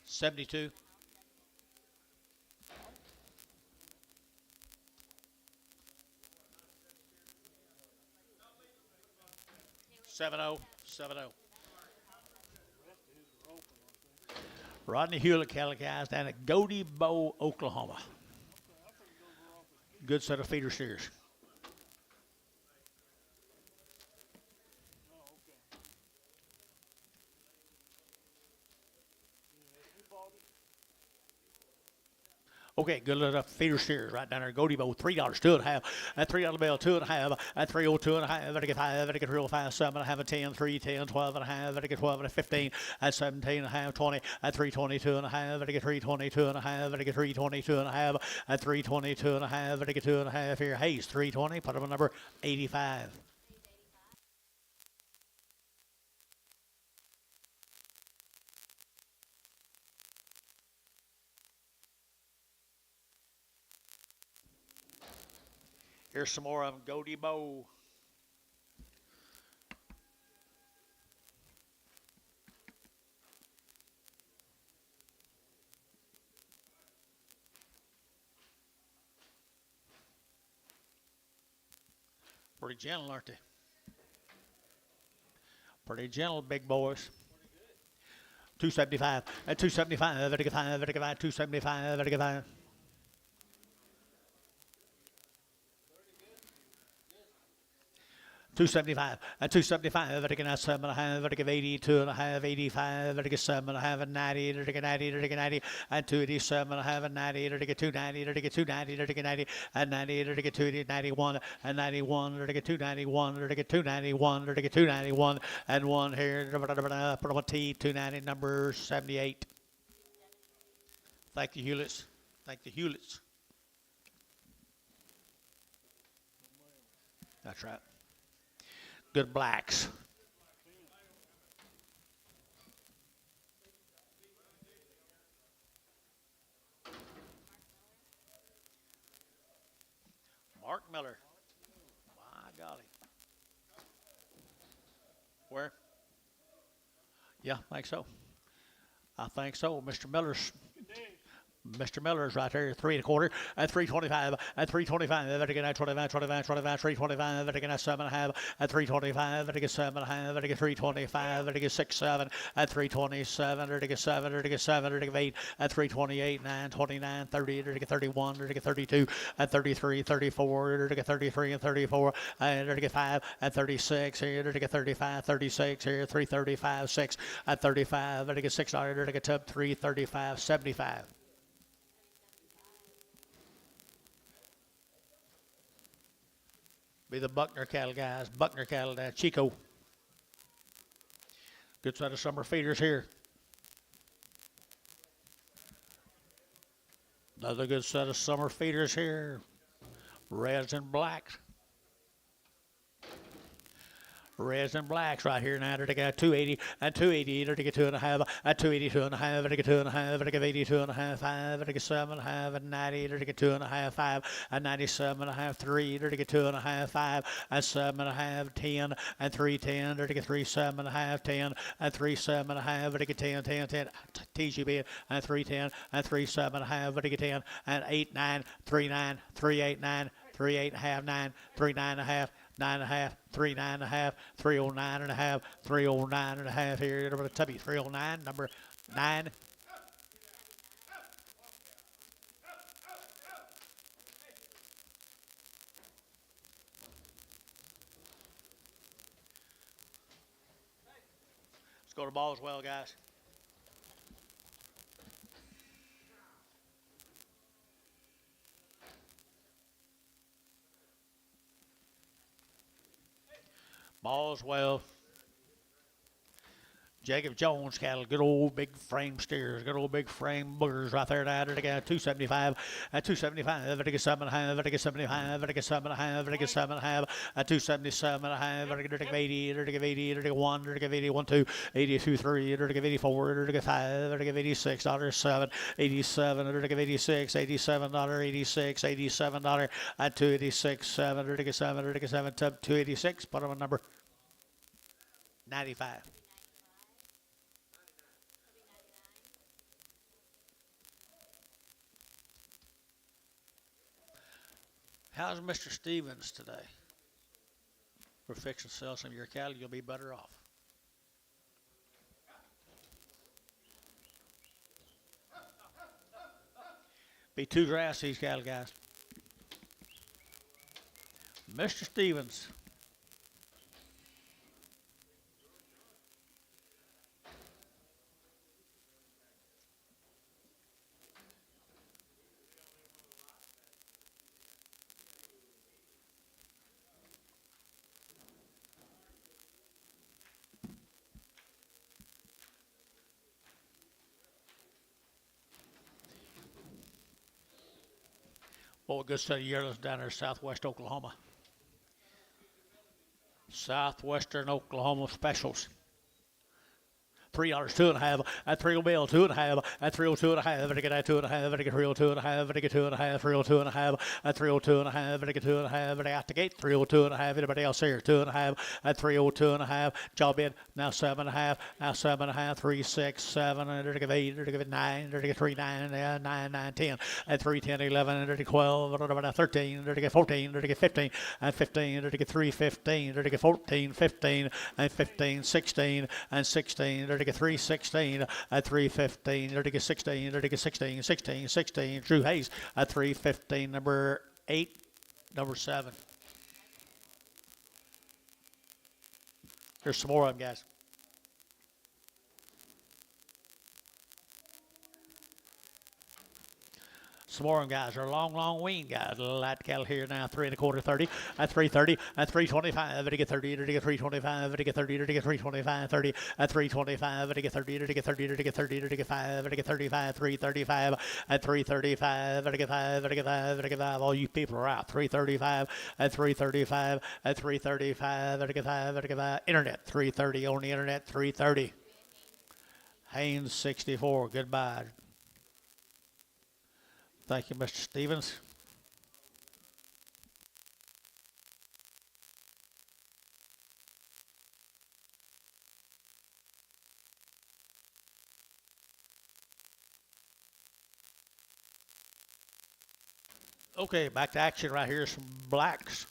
72. 70. Rodney Hewlett cattle guys down at Goody Bow, Oklahoma. Good set of feeder steers. Okay, good enough feeder steers right down there. Goody Bow, $3, 2.5. At $3 bill, 2.5. At 302.5, I get 5. I get 305, 7.5, at 10, 310, 12.5. I get 12 and a 15. At 17.5, 20. At 322.5, I get 322.5. I get 322.5. At 322.5, I get 2.5 here. Hayes, 320. Put them on number 85. Here's some more of them. Goatee Bow. Pretty gentle, aren't they? Pretty gentle, big boys. 275. At 275. 275. 275. 275, 275, vertical 7.5, vertical 82.5, 85, vertical 7.5, 90, vertical 90, vertical 90, and 287.5, and 90, vertical 290, vertical 290, vertical 90, and 90, vertical 291, and 91, vertical 291, vertical 291, vertical 291, and 1 here, T 290, number 78. Thank the Hewletts. Thank the Hewletts. That's right. Good blacks. Mark Miller. My golly. Where? Yeah, I think so. I think so. Mr. Miller's. Mr. Miller's right here, 3 1/4, at 325, at 325, vertical 25, 25, 25, 325, vertical 7.5, at 325, vertical 7.5, vertical 325, vertical 6, 7, at 327, vertical 7, vertical 7, vertical 8, at 328, 9, 29, 30, vertical 31, vertical 32, at 33, 34, vertical 33 and 34, at vertical 5, at 36, here, vertical 35, 36, here, 335, 6, at 35, vertical 6, vertical tub 335, 75. Be the Buckner cattle guys. Buckner cattle down Chico. Good set of summer feeders here. Another good set of summer feeders here. Reds and blacks. Reds and blacks right here now. They got 280 and 280. They get 2.5 at 282 and a half. They get 2.5. They get 82 and a half. 5. They get 7.5 and 90. They get 2.5. 5 and 97.5. 3. They get 2.5. 5 and 7.5. 10 and 310. They get 3 7.5. 10 and 3 7.5. They get 10 10 10. TGB and 310 and 3 7.5. They get 10 and 8 9 3 9 3 8 9 3 8.5 9 3 9.5. 9.5, 3 9.5, 309.5, 309.5 here. Number Tubby, 309, number 9. Let's go to Ballswell, guys. Ballswell. Jacob Jones cattle, good old big frame steers, good old big frame boogers right there. Now they got 275 at 275. They get 7.5. They get 75. They get 7.5. They get 7.5 at 277.5. They get 80. They get 80. They get 1. They get 81 2. 82 3. They get 84. They get 5. They get $86 7. 87. They get 86. $87 86. $87 at 286 7. They get 7. They get 7 to 286. Put them on number 95. How's Mr. Stevens today? We're fixing to sell some of your cattle. You'll be better off. Be too grass, these cattle guys. Mr. Stevens. Boy, a good set of yearlings down there, southwest Oklahoma. Southwestern Oklahoma specials. $3, 2.5, at 3 bill, 2.5, at 302.5, and I get at 2.5, and I get 302.5, and I get 2.5, 302.5, at 302.5, and I get 2.5, and I out the gate, 302.5, anybody else here, 2.5, at 302.5, job in, now 7.5, now 7.5, 3, 6, 7, and I give 8, and I give 9, and I get 3, 9, 9, 9, 10, at 3, 10, 11, and I get 12, and I 13, and I get 14, and I get 15, and 15, and I get 3, 15, and I get 14, 15, and 15, 16, and 16, and I get 3, 16, at 315, and I get 16, and I get 16, 16, 16, Drew Hayes at 315, number 8, number 7. There's some more of them, guys. Some more of them, guys. They're long wean, guys. Little light cattle here now, 3 1/4, 30. At 330, at 325, to get 30, to get 325, to get 30, to get 325, 30. At 325, to get 30, to get 30, to get 30, to get 5, to get 35, 335. At 335, to get 5, to get 5, to get 5. All you people are out. 335, at 335, at 335, to get 5, to get 5. Internet, 330 on the internet, 330. Haynes 64. Goodbye. Thank you, Mr. Stevens. Okay, back to action right here. Some blacks.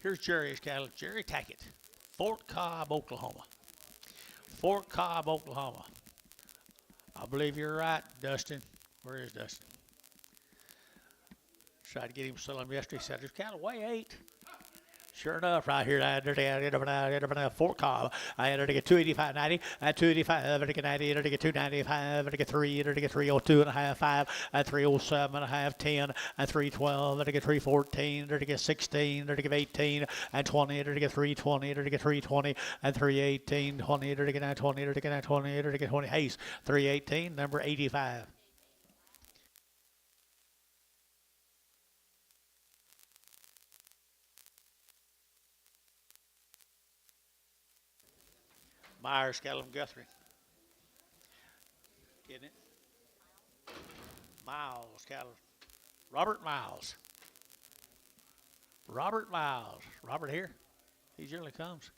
Here's Jerry's cattle. Jerry Tackett, Fort Cobb, Oklahoma. Fort Cobb, Oklahoma. I believe you're right, Dustin. Where is Dustin? Tried to get him to sell him yesterday. He said, there's cattle weigh 8. Sure enough, right here, I entered Fort Cobb. I entered to get 285.90, at 285, I get 90, I get 295, I get 3, I get 302.5, 5, at 307.5, 10, at 312, I get 314, I get 16, I get 18, at 20, I get 320, I get 320, at 318, 20, I get 920, I get 920, I get 20. Hayes, 318, number 85. Myers, Callum Guthrie. Getting it? Miles, Callum. Robert Miles. Robert Miles. Robert here? He generally comes.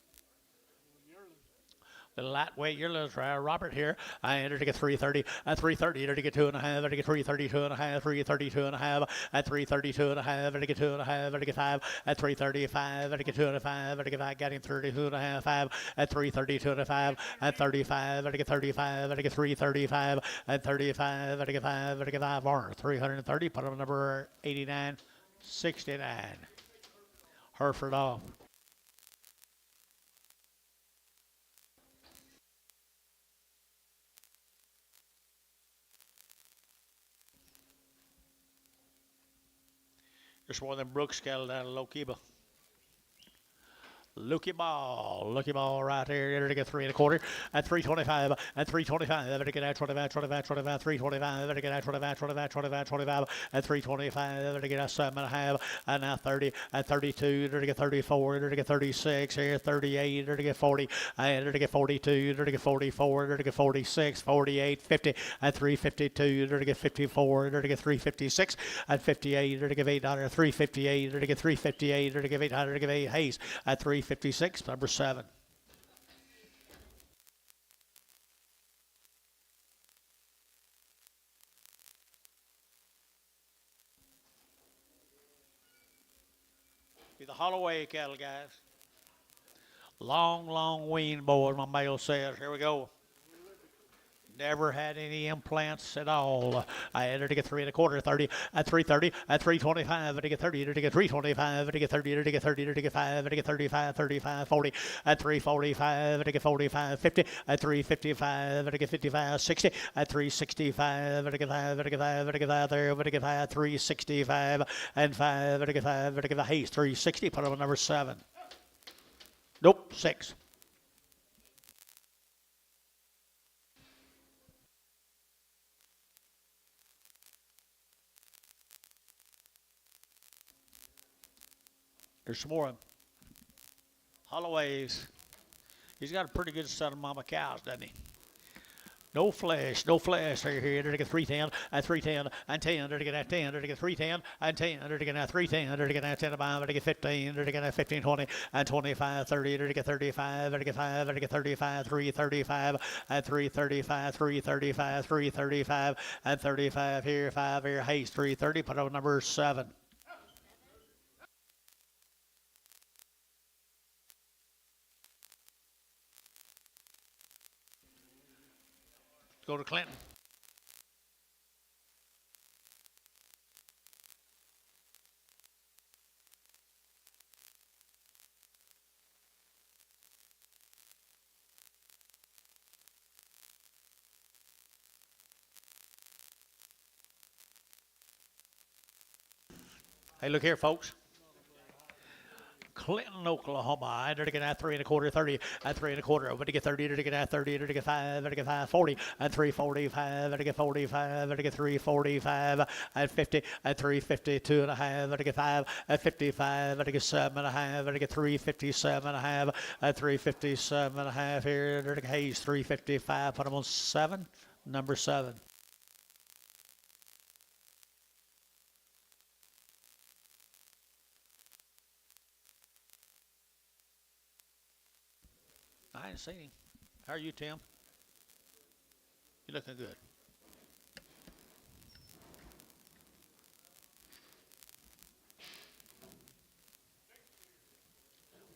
The lightweight yearlings, Robert here. I entered to get 330, at 330, to get 2.5, to get 332.5, 332.5, at 332.5, to get 2.5, to get 5, at 335, to get 2.5, to get 5, got him 32.5, 5, at 332.5, at 35, to get 35, to get 335, at 35, to get 5, to get 5, Warner, 330, put on number 89, 69. Hereford off. Just one of them Brooks cattle down in Lokiba. Lucky ball right there. To get 3 1/4 at 325, at 325, to get at 25, 25, 25, 325, to get at 25, 25, 25, 25, at 325, to get at 7.5, and now 30, at 32, to get 34, to get 36, here 38, to get 40, and to get 42, to get 44, to get 46, 48, 50, at 352, to get 54, to get 356, at 58, to get $8, 358, to get 358, to get $800, to get 8 Hayes at 356, number 7. Be the Holloway cattle, guys. Long wean, boys, my male says. Here we go. Never had any implants at all. I entered to get 3 1/4, 30, at 330, at 325, to get 30, to get 325, to get 30, to get 30, to get 5, to get 35, 35, 40, at 345, to get 45, 50, at 355, to get 55, 60, at 365, to get 5, to get 5, to get 5, there, to get 5, 365, and 5, to get 5, to get 5, Hayes, 360, put on number 7. Nope, 6. There's some more of them. Holloways. He's got a pretty good set of mama cows, doesn't he? No flesh, no flesh. Here, here, to get 310, and 310, and 10, to get 10, to get 310, and 10, to get 310, to get 10, to get 15, to get 15, 20, and 25, 30, to get 35, to get 5, to get 35, 335, and 335, 335, 335, and 35 here, 5 here, haste, 330, put on number 7. Go to Clinton. Hey, look here, folks. Clinton, Oklahoma. I to get at 3 1/4, 30, at 3 1/4. Over to get 30, to get at 30, to get 5, to get 5, 40, at 345, to get 45, to get 345, at 50, at 350, 2 1/2, to get 5, at 55, to get 7 1/2, to get 357 1/2, at 357 1/2 here, to get Hayes 355. Put him on 7, number 7. I ain't seen him. How are you, Tim? You looking good.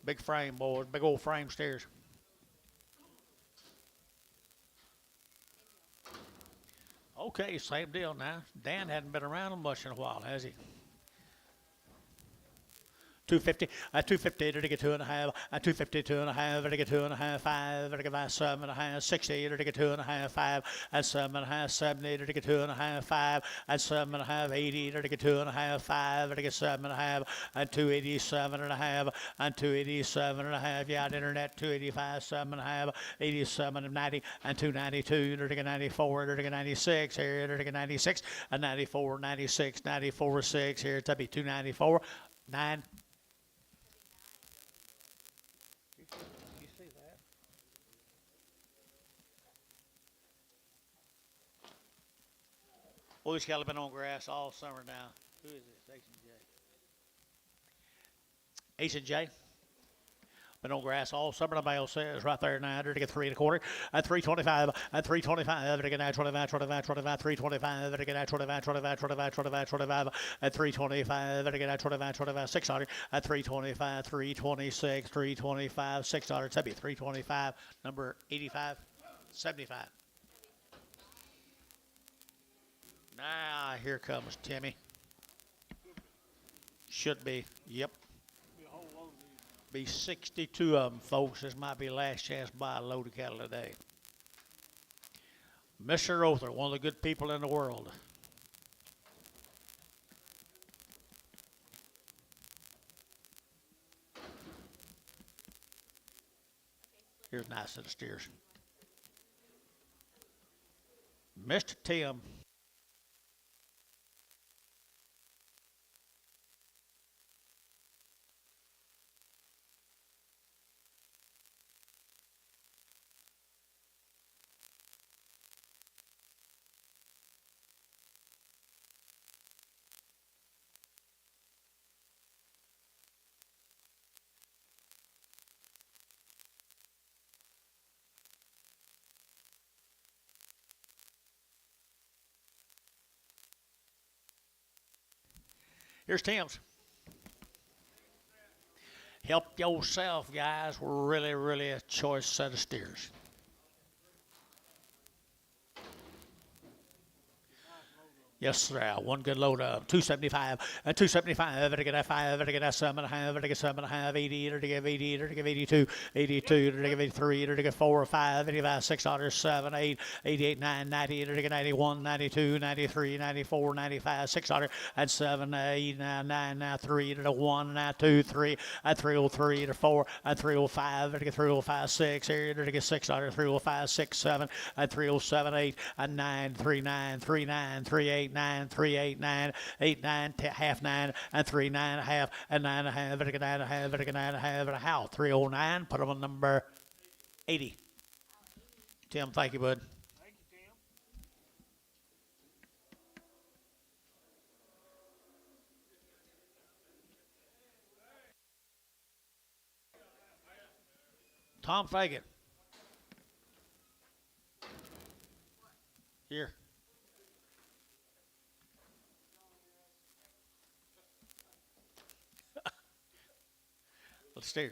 Big frame, boys. Big old frame stairs. Okay, same deal now. Dan hadn't been around much in a while, has he? 250, 250 to get 2 1/2, 250, 2 1/2, to get 2 1/2, 5, to get 7 1/2, 60 to get 2 1/2, 5, and 7 1/2, 70 to get 2 1/2, 5, and 7 1/2, 80 to get 2 1/2, 5, to get 7 1/2, and 287 1/2, and 287 1/2. Yeah, on internet, 285, 7 1/2, 87 and 90, and 292 to get 94, to get 96 here, to get 96, and 94, 96, 94, 6 here, to be 294, 9. Oh, this cattle been on grass all summer now. Who is this? H&J. Been on grass all summer. The male says right there now to get 3 1/4, at 325, at 325, to get 25, 25, 25, 325, to get 25, 25, 25, 25, 25, at 325, to get 25, 25, 600, at 325, 326, 325, 600. That'd be 325, number 85, 75. Now, here comes Timmy. Should be, yep. Be 62 of them, folks. This might be last chance to buy a load of cattle today. Mr. Rother, one of the good people in the world. Here's a nice set of steers. Mr. Tim. Here's Tim's. Help yourself, guys. We're really a choice set of steers. Yes, sir. One good load of 275, and 275, to get a 5, to get a 7 1/2, to get 7 1/2, 80, to get 80, to get 82, 82, to get 83, to get 4 or 5, 85, 600, 7, 8, 88, 9, 90, to get 91, 92, 93, 94, 95, 600, and 7, 8, 9, 9, 3, to 1, 2, 3, and 303, to 4, and 305, to get 305, 6, here, to get 600, 305, 6, 7, and 307, 8, and 9, 39, 39, 38, 8 9, 3 8 9, 8 9, half 9, and 3 9 and a half, and 9 and a half, and a 9 and a half, and a 9 and a half, and a how. 309. Put them on number 80. Tim, thank you, bud. Thank you, Tim. Tom Fagan. Here. Let's do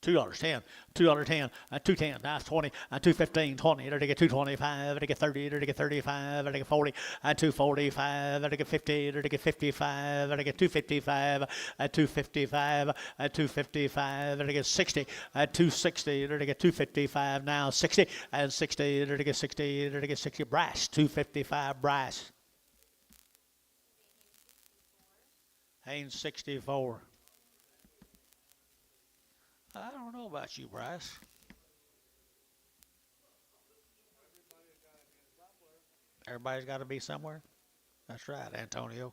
$2.10, $2.10, $2.10, that's 20, $2.15, 20, to get 2.25, to get 30, to get 35, to get 40, 2.45, to get 50, to get 55, to get 2.55, 2.55, 2.55, to get 60, 2.60, to get 2.55, now 60, and 60, to get 60, to get 60, brass, 2.55, brass. Haynes 64. I don't know about you, Bryce. Everybody's got to be somewhere. That's right, Antonio.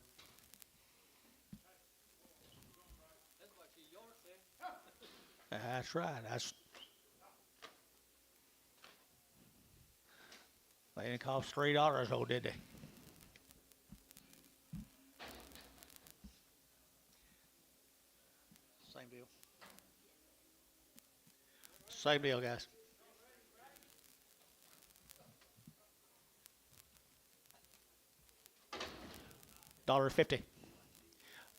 That's right. They didn't cost $3, though, did they? Same deal. Same deal, guys. $1.50.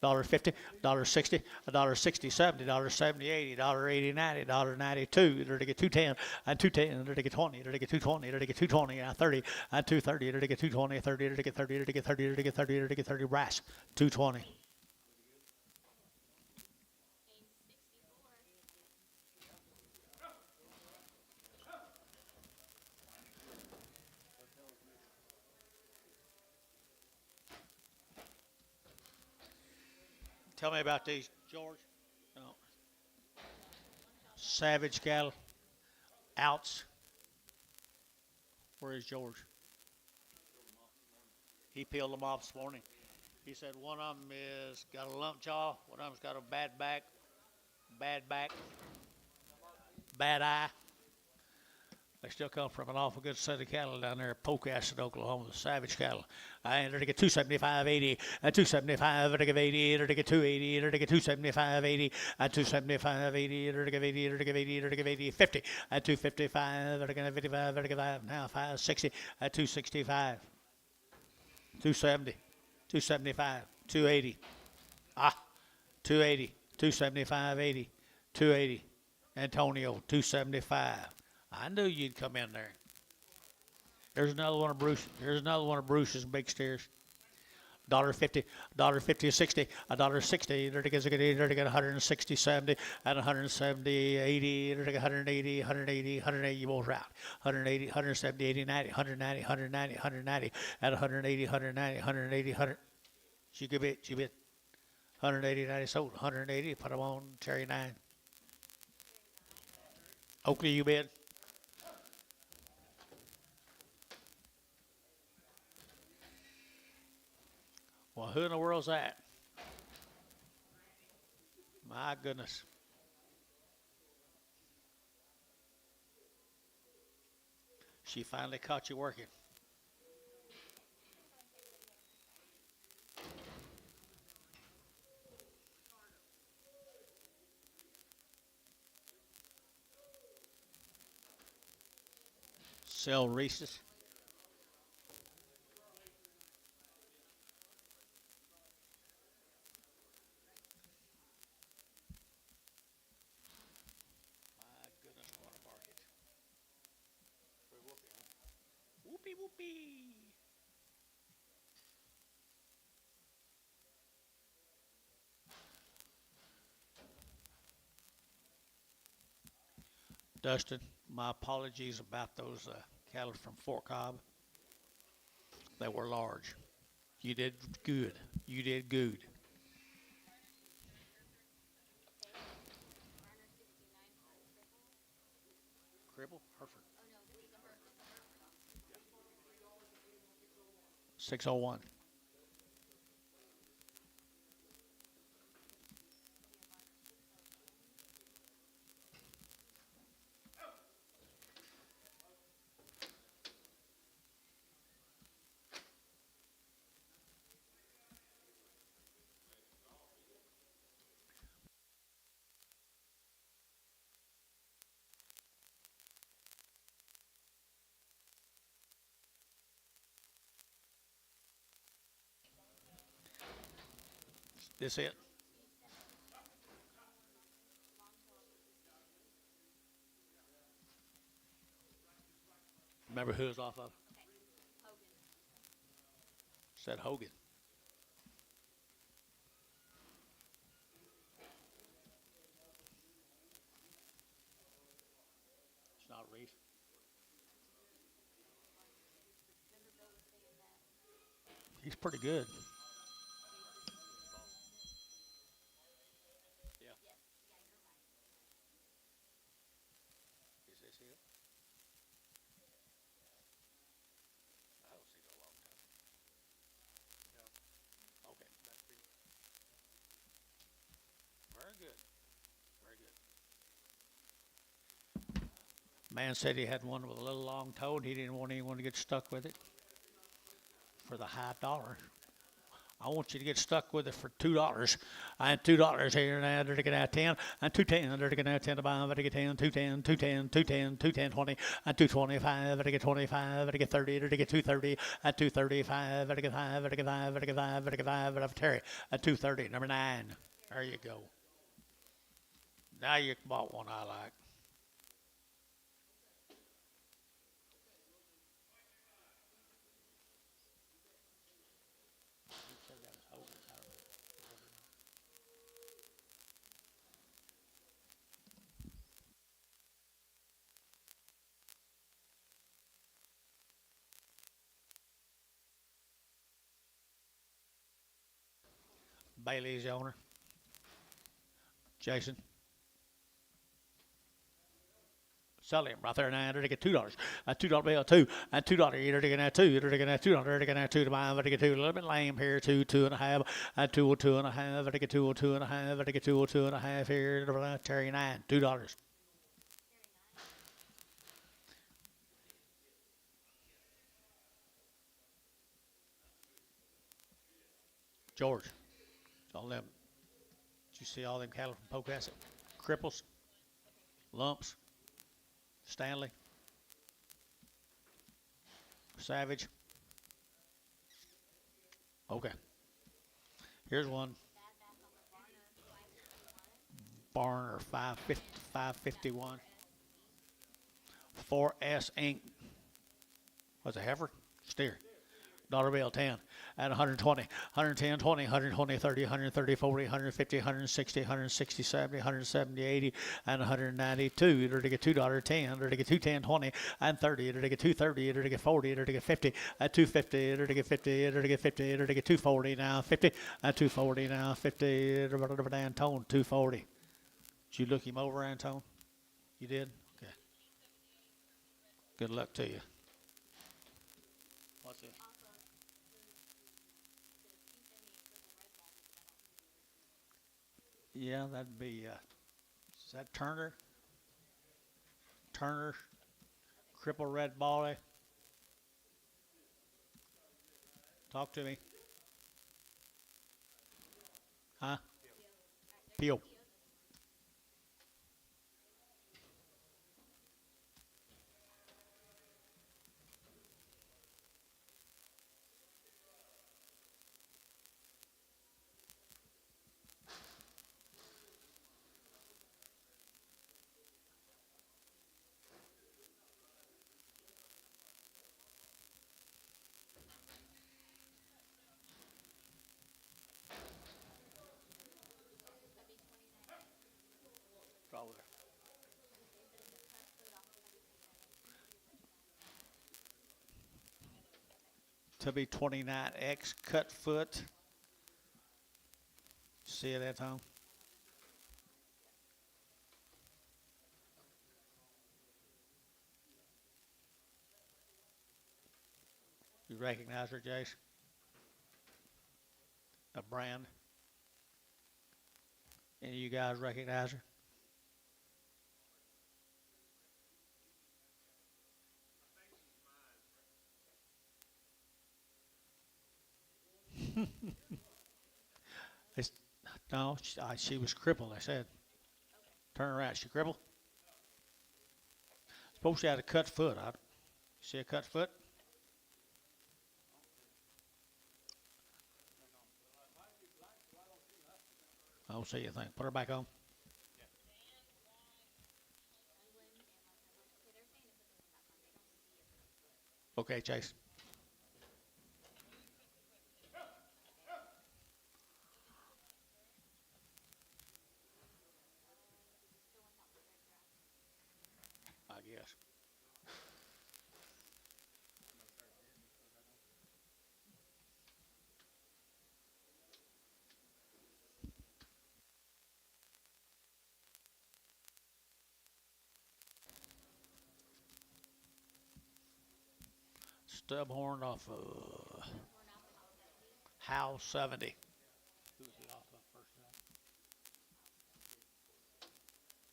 $1.50, $1.60, $1.60, $70, $70, $80, $80, $90, $92, to get 210, and 210, to get 20, to get 220, to get 220, and 30, and 230, to get 220, 30, to get 30, to get 30, to get 30, to get 30, brass, 220. Tell me about these, George. No. Savage cattle. Outs. Where is George? He peeled them off this morning. He said one of them is got a lump jaw, one of them's got a bad back, bad eye. They still come from an awful good set of cattle down there at Polk Acid, Oklahoma, the savage cattle. And to get 275, 80, and 275, to get 80, to get 280, to get 275, 80, and 275, 80, to get 80, to get 80, to get 80, 50, and 255, to get 55, to get 5, now 560, at 265, 270, 275, 280, 280, 275, 80, 280, Antonio, 275. I knew you'd come in there. Here's another one of Bruce. Here's another one of Bruce's big steers. $1.50, $1.50, 60, $1.60. There to get 160, 70, and 170, 80. There to get 180, 180, 180. You both out. 180, 170, 80, 90, 190, 190, 190, at 180, 190, 180, 100. She bid. 180, 90 sold. 180. Put them on Terry 9. Oakley, you bid. Well, who in the world's that? My goodness. She finally caught you working. Sell Reese's. Whoopee whoopee. Dustin, my apologies about those cattle from Fort Cobb. They were large. You did good. You did good. Cribble? Hereford. 601. This it? Remember who it's off of? Hogan. Said Hogan. It's not Reese. He's pretty good. Yeah. Is this it? I don't see no long time. Okay. Very good. Very good. Man said he had one with a little long toe and he didn't want anyone to get stuck with it for the high dollar. I want you to get stuck with it for $2. And $2 here and there to get out 10, and 210 to get out 10 to buy, to get 10, 210, 210, 210, 210, 20, and 225 to get 25, to get 30, to get 230, and 235 to get 5, to get 5, to get 5, to get 5, and Terry at 230, number 9. There you go. Now you bought one I like. Bailey's the owner. Jason. Sell him right there now to get $2. A $2 bill, 2. And $2 eater to get that 2. Eater to get that $2 to get that 2 to buy, to get 2. A little bit lame here, 2, 2.5. And 2, 2.5. To get 2, 2.5. To get 2, 2.5 here. Terry 9. $2. George. All them. Did you see all them cattle from Pocasset? Cripples, Lumps, Stanley, Savage. Okay. Here's one. Barner 551. 4S Inc. What's a heifer? Steer. Dollar bill 10 at 120, 110, 20, 120, 30, 130, 40, 150, 160, 160, 70, 170, 80, and 192. To get $2, 10, to get 210, 20, and 30, to get 230, to get 40, to get 50, at 250, to get 50, to get 50, to get 240 now, 50, at 240 now, 50, Antone, 240. Did you look him over, Antone? You did? Okay. Good luck to you. What's it? Yeah, that'd be, is that Turner? Turner, Cripple Red Bally. Talk to me. Huh? Peel. Over there. To be 29X cut foot. See it at home? You recognize her, Jace? a brand. Any of you guys recognize her? It's, no, she was crippled. I said, turn around. She crippled. Suppose she had a cut foot. See a cut foot? I don't see anything. Put her back on. Okay, Chase. I guess. Stub horn off Howe 70. Who's it off of first time?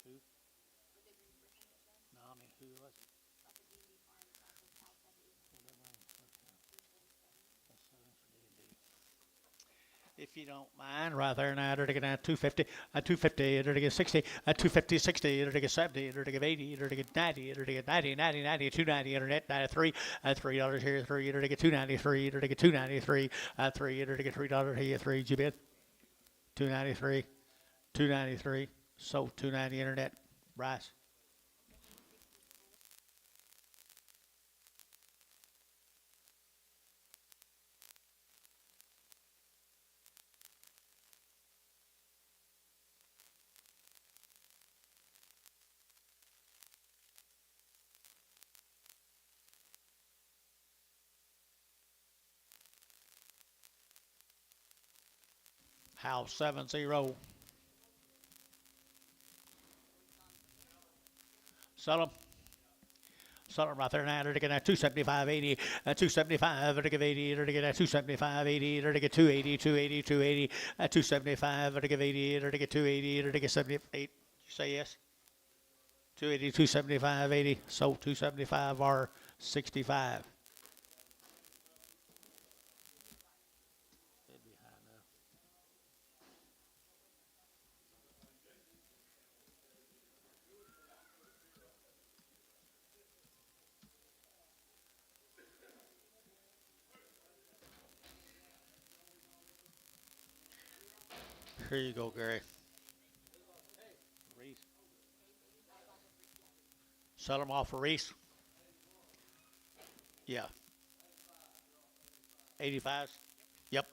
Who? No, I mean, who was it? If you don't mind, right there now, they're going to get 250, 250, they're to get 60, 250, 60, they're to get 70, they're to get 80, they're to get 90, they're to get 90, 90, 90, 290, internet, 93, $3 here, 3, they're to get 293, they're to get 293, 3, they're to get $3 here, 3, did you bid? 293, 293, so 290 internet, Bryce. House 70. Sell them. Sell them right there now. They're to get 275.80, 275. They're to get 80. They're to get 275.80. They're to get 280, 280, 280, 275. They're to get 80. They're to get 280. They're to get 78. You say yes? 280, 275, 80. So 275 or 65. Here you go, Gary. Reese. Sell them off for Reese. Yeah. 85s. Yep.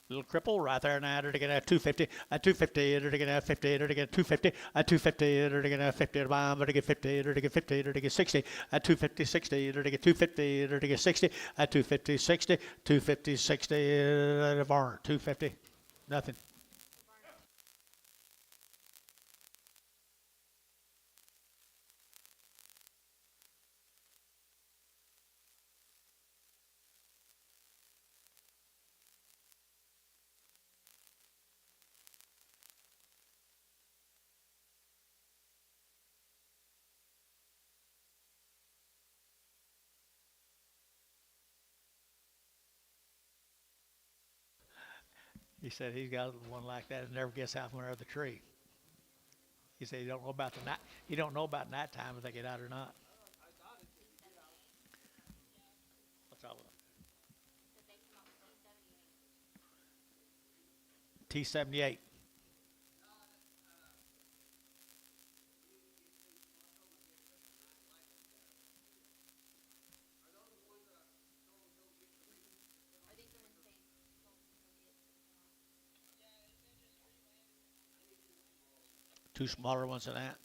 Little cripple right there now. They're to get 250, 250. They're to get 50. They're to get 250, 250. They're to get 50. They're to get 50. They're to get 50. They're to get 60, 250, 60. They're to get 250. They're to get 60, 250, 60, 250, 60. The barn 250. Nothing. He said he's got one like that and never gets out from under the tree. He said he don't know about the night. He don't know about nighttime if they get out or not. What's all T78. Two smaller ones than that.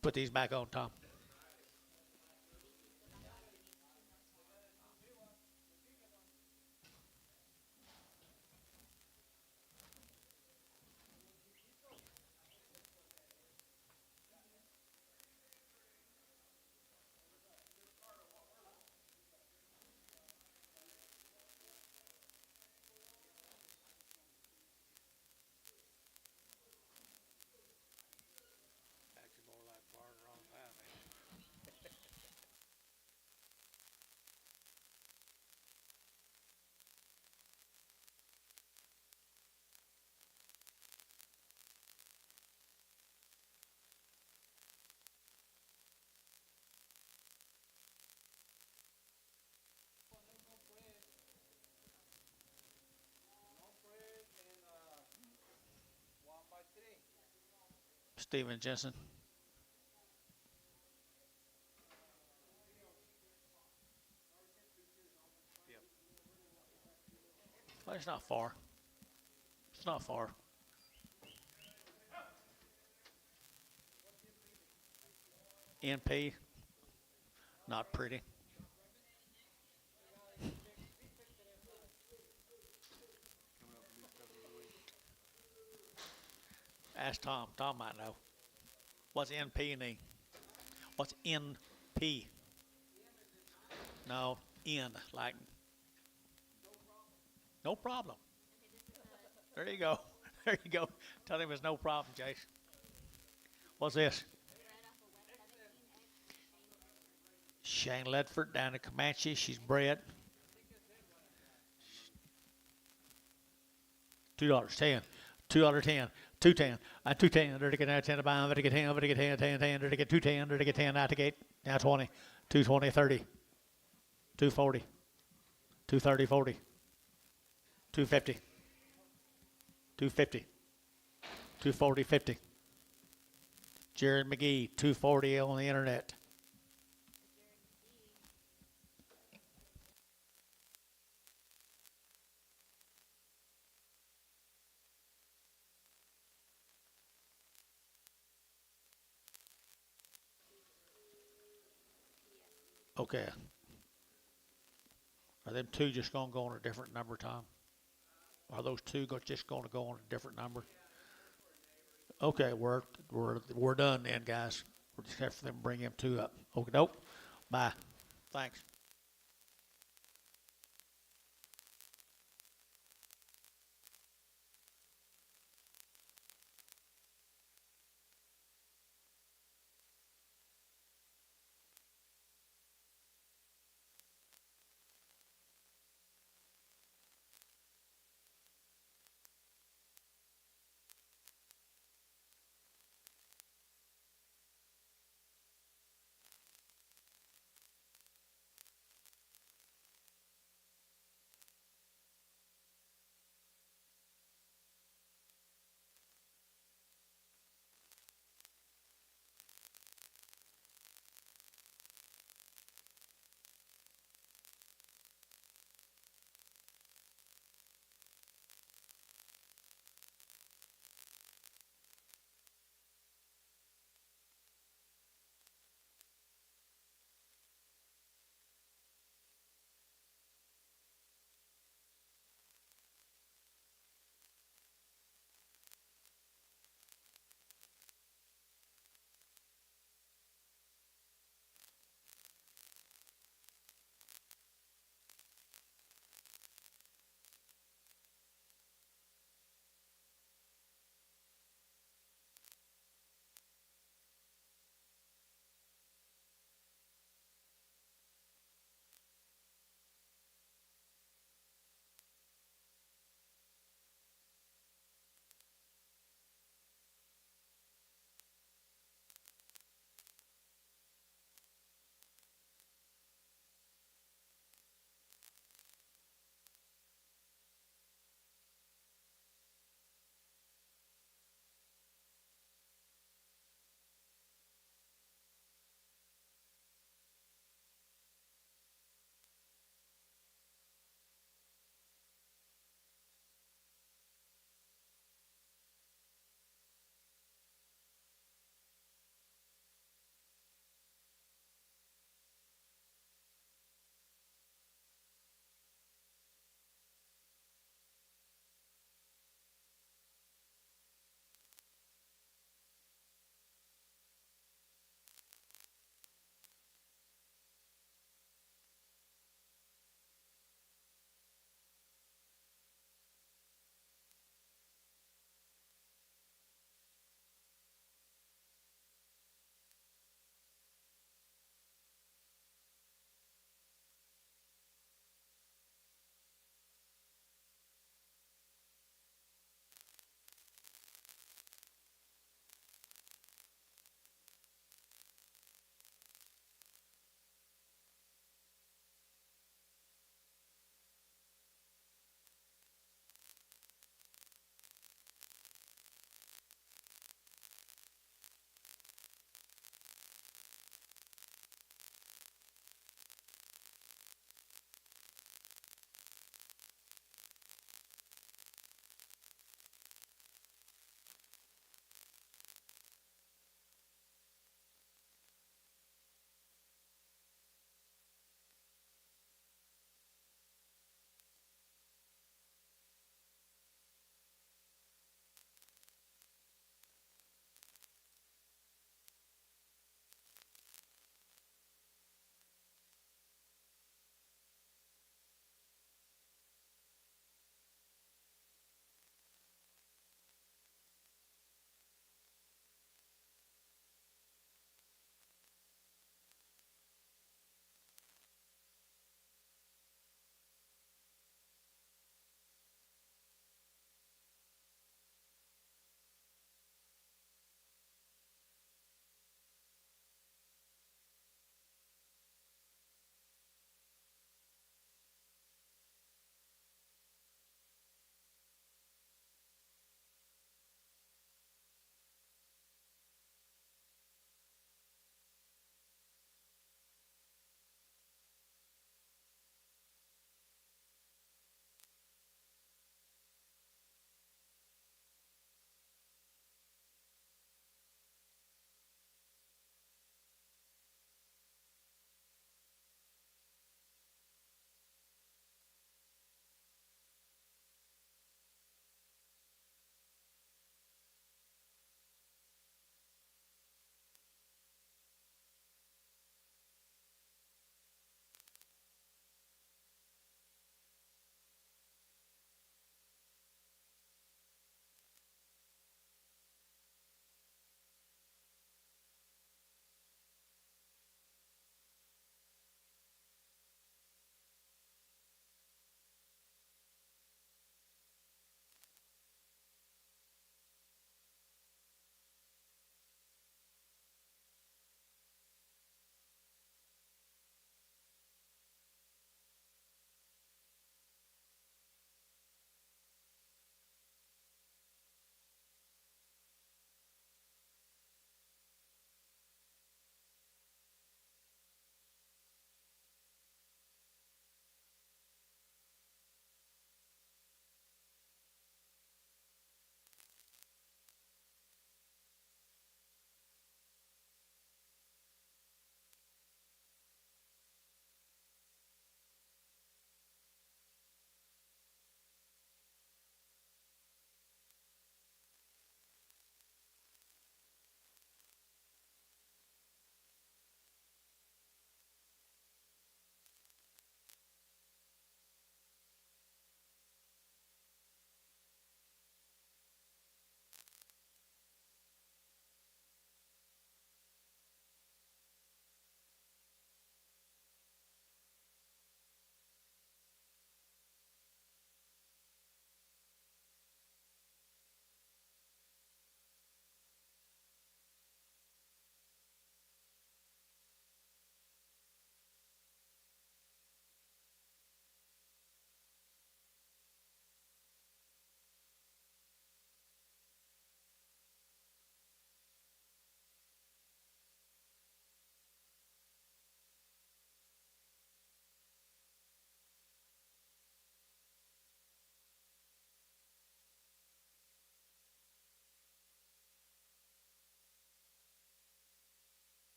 Put these back on, Tom. Steven Jensen. Well, it's not far. It's not far. NP, not pretty. Ask Tom. Tom might know. What's NP and E? What's NP? No, N, like no problem. There you go. There you go. Tell him it's no problem, Jace. What's this? Shane Ledford down in Comanche. She's bred. $2.10. $2.10. 210. 210. There to get 10 to buy. There to get 10. There to get 10. 10. 10. There to get 210. There to get 10. Out to gate. Now 20. 220. 30. 240. 230. 40. 250. 250. 240. 50. Jared McGee. 240 on the internet. Okay. Are them two just going to go on a different number, Tom? Are those two just going to go on a different number? Okay, we're done then, guys. We'll just have for them bring them two up. Okay, nope. Bye. Thanks.